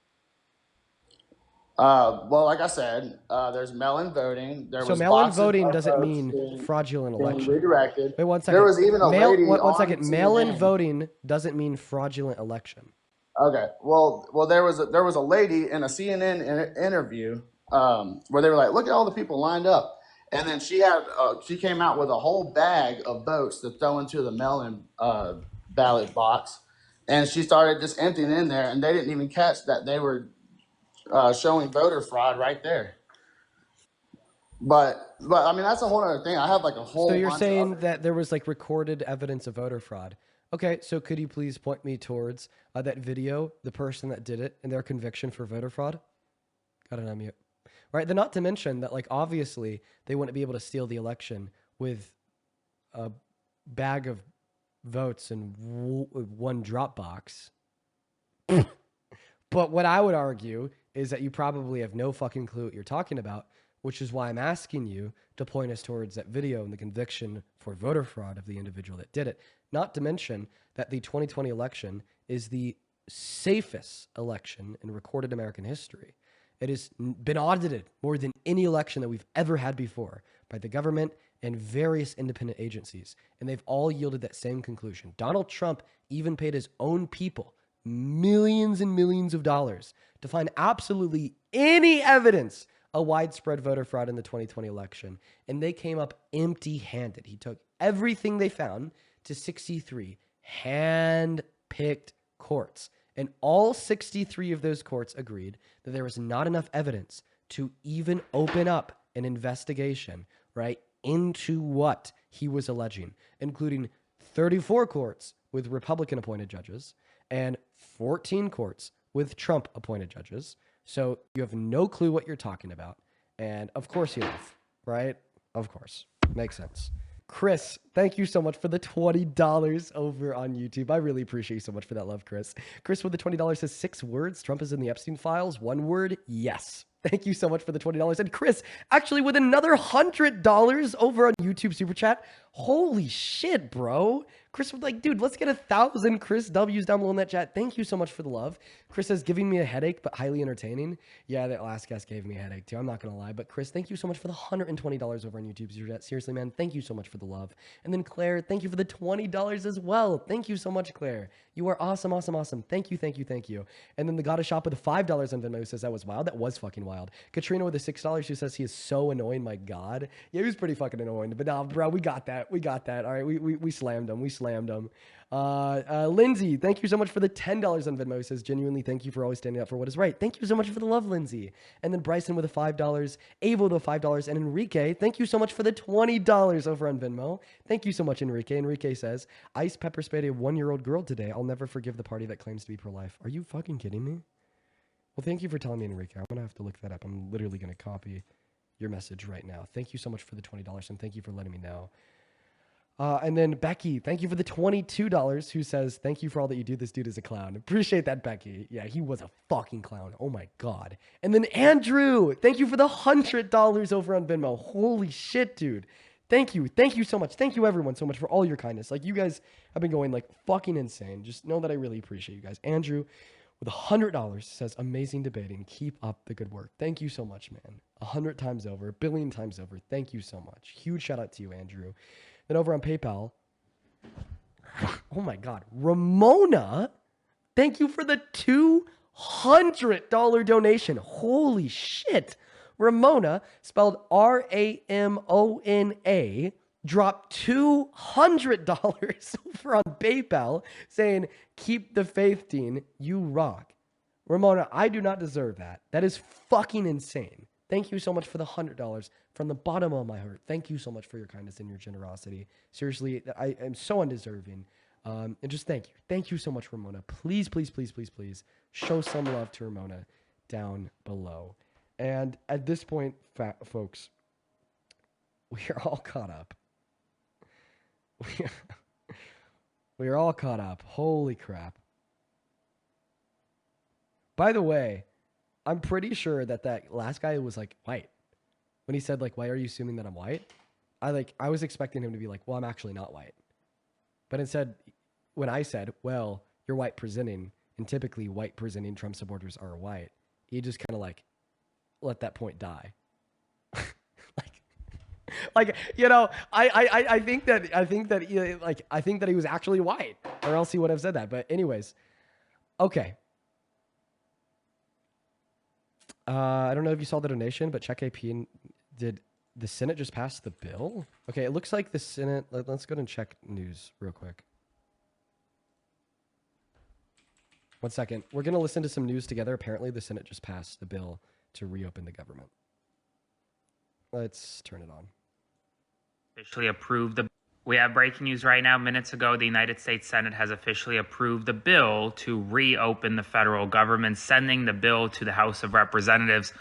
Well, like I said, there's mail-in voting. So mail-in voting doesn't mean fraudulent election. Redirected. Wait, 1 second. There was even a lady one second. Mail-in CNN. voting doesn't mean fraudulent election. Okay. Well, there was a lady in a CNN interview where they were like, "Look at all the people lined up," and then she came out with a whole bag of votes to throw into the mail-in ballot box, and she started just emptying in there, and they didn't even catch that they were showing voter fraud right there. But I mean, that's a whole other thing. I have like a whole. So you're saying that there was like recorded evidence of voter fraud. Okay, so could you please point me towards that video, the person that did it, and their conviction for voter fraud? Got it on mute. Right, then not to mention that, like, obviously, they wouldn't be able to steal the election with a bag of votes in one drop box. But what I would argue is that you probably have no fucking clue what you're talking about, which is why I'm asking you to point us towards that video and the conviction for voter fraud of the individual that did it. Not to mention that the 2020 election is the safest election in recorded American history. It has been audited more than any election that we've ever had before by the government and various independent agencies, and they've all yielded that same conclusion. Donald Trump even paid his own people millions and millions of dollars to find absolutely any evidence of widespread voter fraud in the 2020 election, and they came up empty-handed. He took everything they found to 63 hand-picked courts, and all 63 of those courts agreed that there was not enough evidence to even open up an investigation, right, into what he was alleging, including 34 courts with Republican-appointed judges and 14 courts with Trump-appointed judges. So you have no clue what you're talking about. And of course you laugh, right? Of course. Makes sense. Chris, thank you so much for the $20 over on YouTube. I really appreciate you so much for that love, Chris. Chris with the $20 says 6 words. Trump is in the Epstein files. 1 word. Yes. Thank you so much for the $20. And Chris, actually with another $100 over on YouTube Super Chat. Holy shit, bro. Chris was like, dude, let's get 1,000 Chris W's down below in that chat. Thank you so much for the love. Chris says, giving me a headache, but highly entertaining. Yeah, that last guest gave me a headache too. I'm not going to lie. But Chris, thank you so much for the $120 over on YouTube Super Chat. Seriously, man, thank you so much for the love. And then Claire, thank you for the $20 as well. Thank you so much, Claire. You are awesome, awesome, awesome. Thank you, thank you, thank you. And then the Gotta Shop with the $5 on Venmo says that was wild. That was fucking wild. Katrina with the $6, she says he is so annoying, my God. Yeah, he was pretty fucking annoying. But nah, bro, we got that. We got that. All right, we slammed him. We slammed him. Lindsay, thank you so much for the $10 on Venmo. He says, genuinely, thank you for always standing up for what is right. Thank you so much for the love, Lindsay. And then Bryson with the $5, Avo with the $5, and Enrique, thank you so much for the $20 over on Venmo. Thank you so much, Enrique. Enrique says, Ice pepper sprayed a 1-year-old girl today. I'll never forgive the party that claims to be pro-life. Are you fucking kidding me? Well, thank you for telling me, Enrique. I'm going to have to look that up. I'm literally going to copy your message right now. Thank you so much for the $20, and thank you for letting me know. And then Becky, thank you for the $22, who says, thank you for all that you do. This dude is a clown. Appreciate that, Becky. Yeah, he was a fucking clown. Oh my God. And then Andrew, thank you for the $100 over on Venmo. Holy shit, dude. Thank you. Thank you so much. Thank you everyone so much for all your kindness. Like, you guys have been going like fucking insane. Just know that I really appreciate you guys. Andrew with $100 says, amazing debating. Keep up the good work. Thank you so much, man. 100 times over, 1 billion times over. Thank you so much. Huge shout out to you, Andrew. Then over on PayPal, oh my God, Ramona, thank you for the $200 donation. Holy shit. Ramona, spelled Ramona, dropped $200 over on PayPal saying, keep the faith, Dean, you rock. Ramona, I do not deserve that. That is fucking insane. Thank you so much for the $100 from the bottom of my heart. Thank you so much for your kindness and your generosity. Seriously, I am so undeserving. And just thank you. Thank you so much, Ramona. Please, please, please, please, please show some love to Ramona down below. And at this point, folks, we are all caught up. We are all caught up. Holy crap. By the way, I'm pretty sure that last guy was like white. When he said like, why are you assuming that I'm white? I was expecting him to be like, well, I'm actually not white. But instead, when I said, well, you're white presenting, and typically white presenting Trump supporters are white, he just kind of like let that point die. I think that he was actually white, or else he would have said that. But anyways, okay. I don't know if you saw the donation, but check AP. Did the Senate just pass the bill? Okay, it looks like the Senate. Let's go and check news real quick. 1 second. We're going to listen to some news together. Apparently, the Senate just passed the bill to reopen the government. Let's turn it on. Officially approved the. We have breaking news right now. Minutes ago, the United States Senate has officially approved the bill to reopen the federal government, sending the bill to the House of Representatives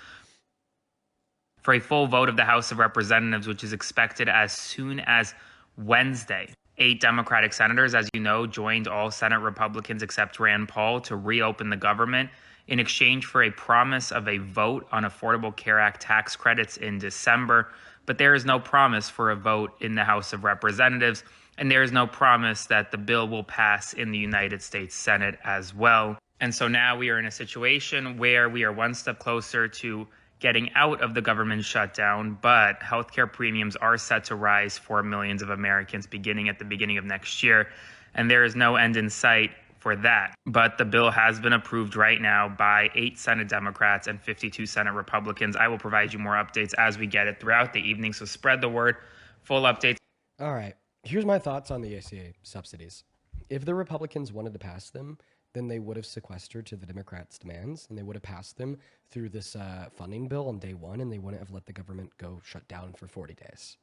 for a full vote of the House of Representatives, which is expected as soon as Wednesday. 8 Democratic senators, as you know, joined all Senate Republicans except Rand Paul to reopen the government in exchange for a promise of a vote on Affordable Care Act tax credits in December. But there is no promise for a vote in the House of Representatives, and there is no promise that the bill will pass in the United States Senate as well. And so now we are in a situation where we are one step closer to getting out of the government shutdown, but healthcare premiums are set to rise for millions of Americans beginning at the beginning of next year, and there is no end in sight for that. But the bill has been approved right now by 8 Senate Democrats and 52 Senate Republicans. I will provide you more updates as we get it throughout the evening, so spread the word. Full updates. All right. Here's my thoughts on the ACA subsidies. If the Republicans wanted to pass them, then they would have sequestered to the Democrats' demands, and they would have passed them through this funding bill on day one, and they wouldn't have let the government go shut down for 40 days.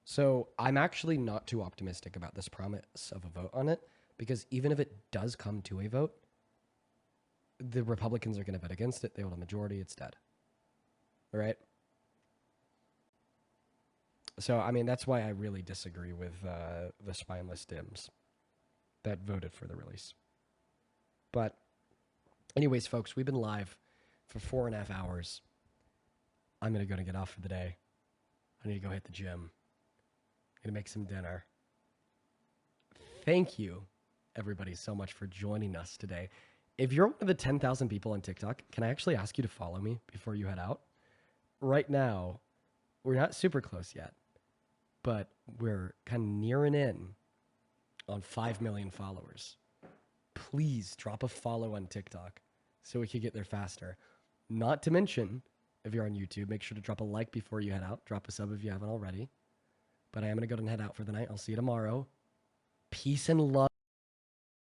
So I'm actually not too optimistic about this promise of a vote on it, because even if it does come to a vote, the Republicans are going to vote against it. They hold a majority. It's dead. All right? So, I mean, that's why I really disagree with the spineless Dems that voted for the release. But anyways, folks, we've been live for 4.5 hours. I'm going to get off for the day. I need to go hit the gym. I'm going to make some dinner. Thank you, everybody, so much for joining us today. If you're one of the 10,000 people on TikTok, can I actually ask you to follow me before you head out? Right now, we're not super close yet, but we're kind of nearing in on 5 million followers. Please drop a follow on TikTok so we can get there faster. Not to mention, if you're on YouTube, make sure to drop a like before you head out. Drop a sub if you haven't already. But I am going to go and head out for the night. I'll see you tomorrow. Peace and love.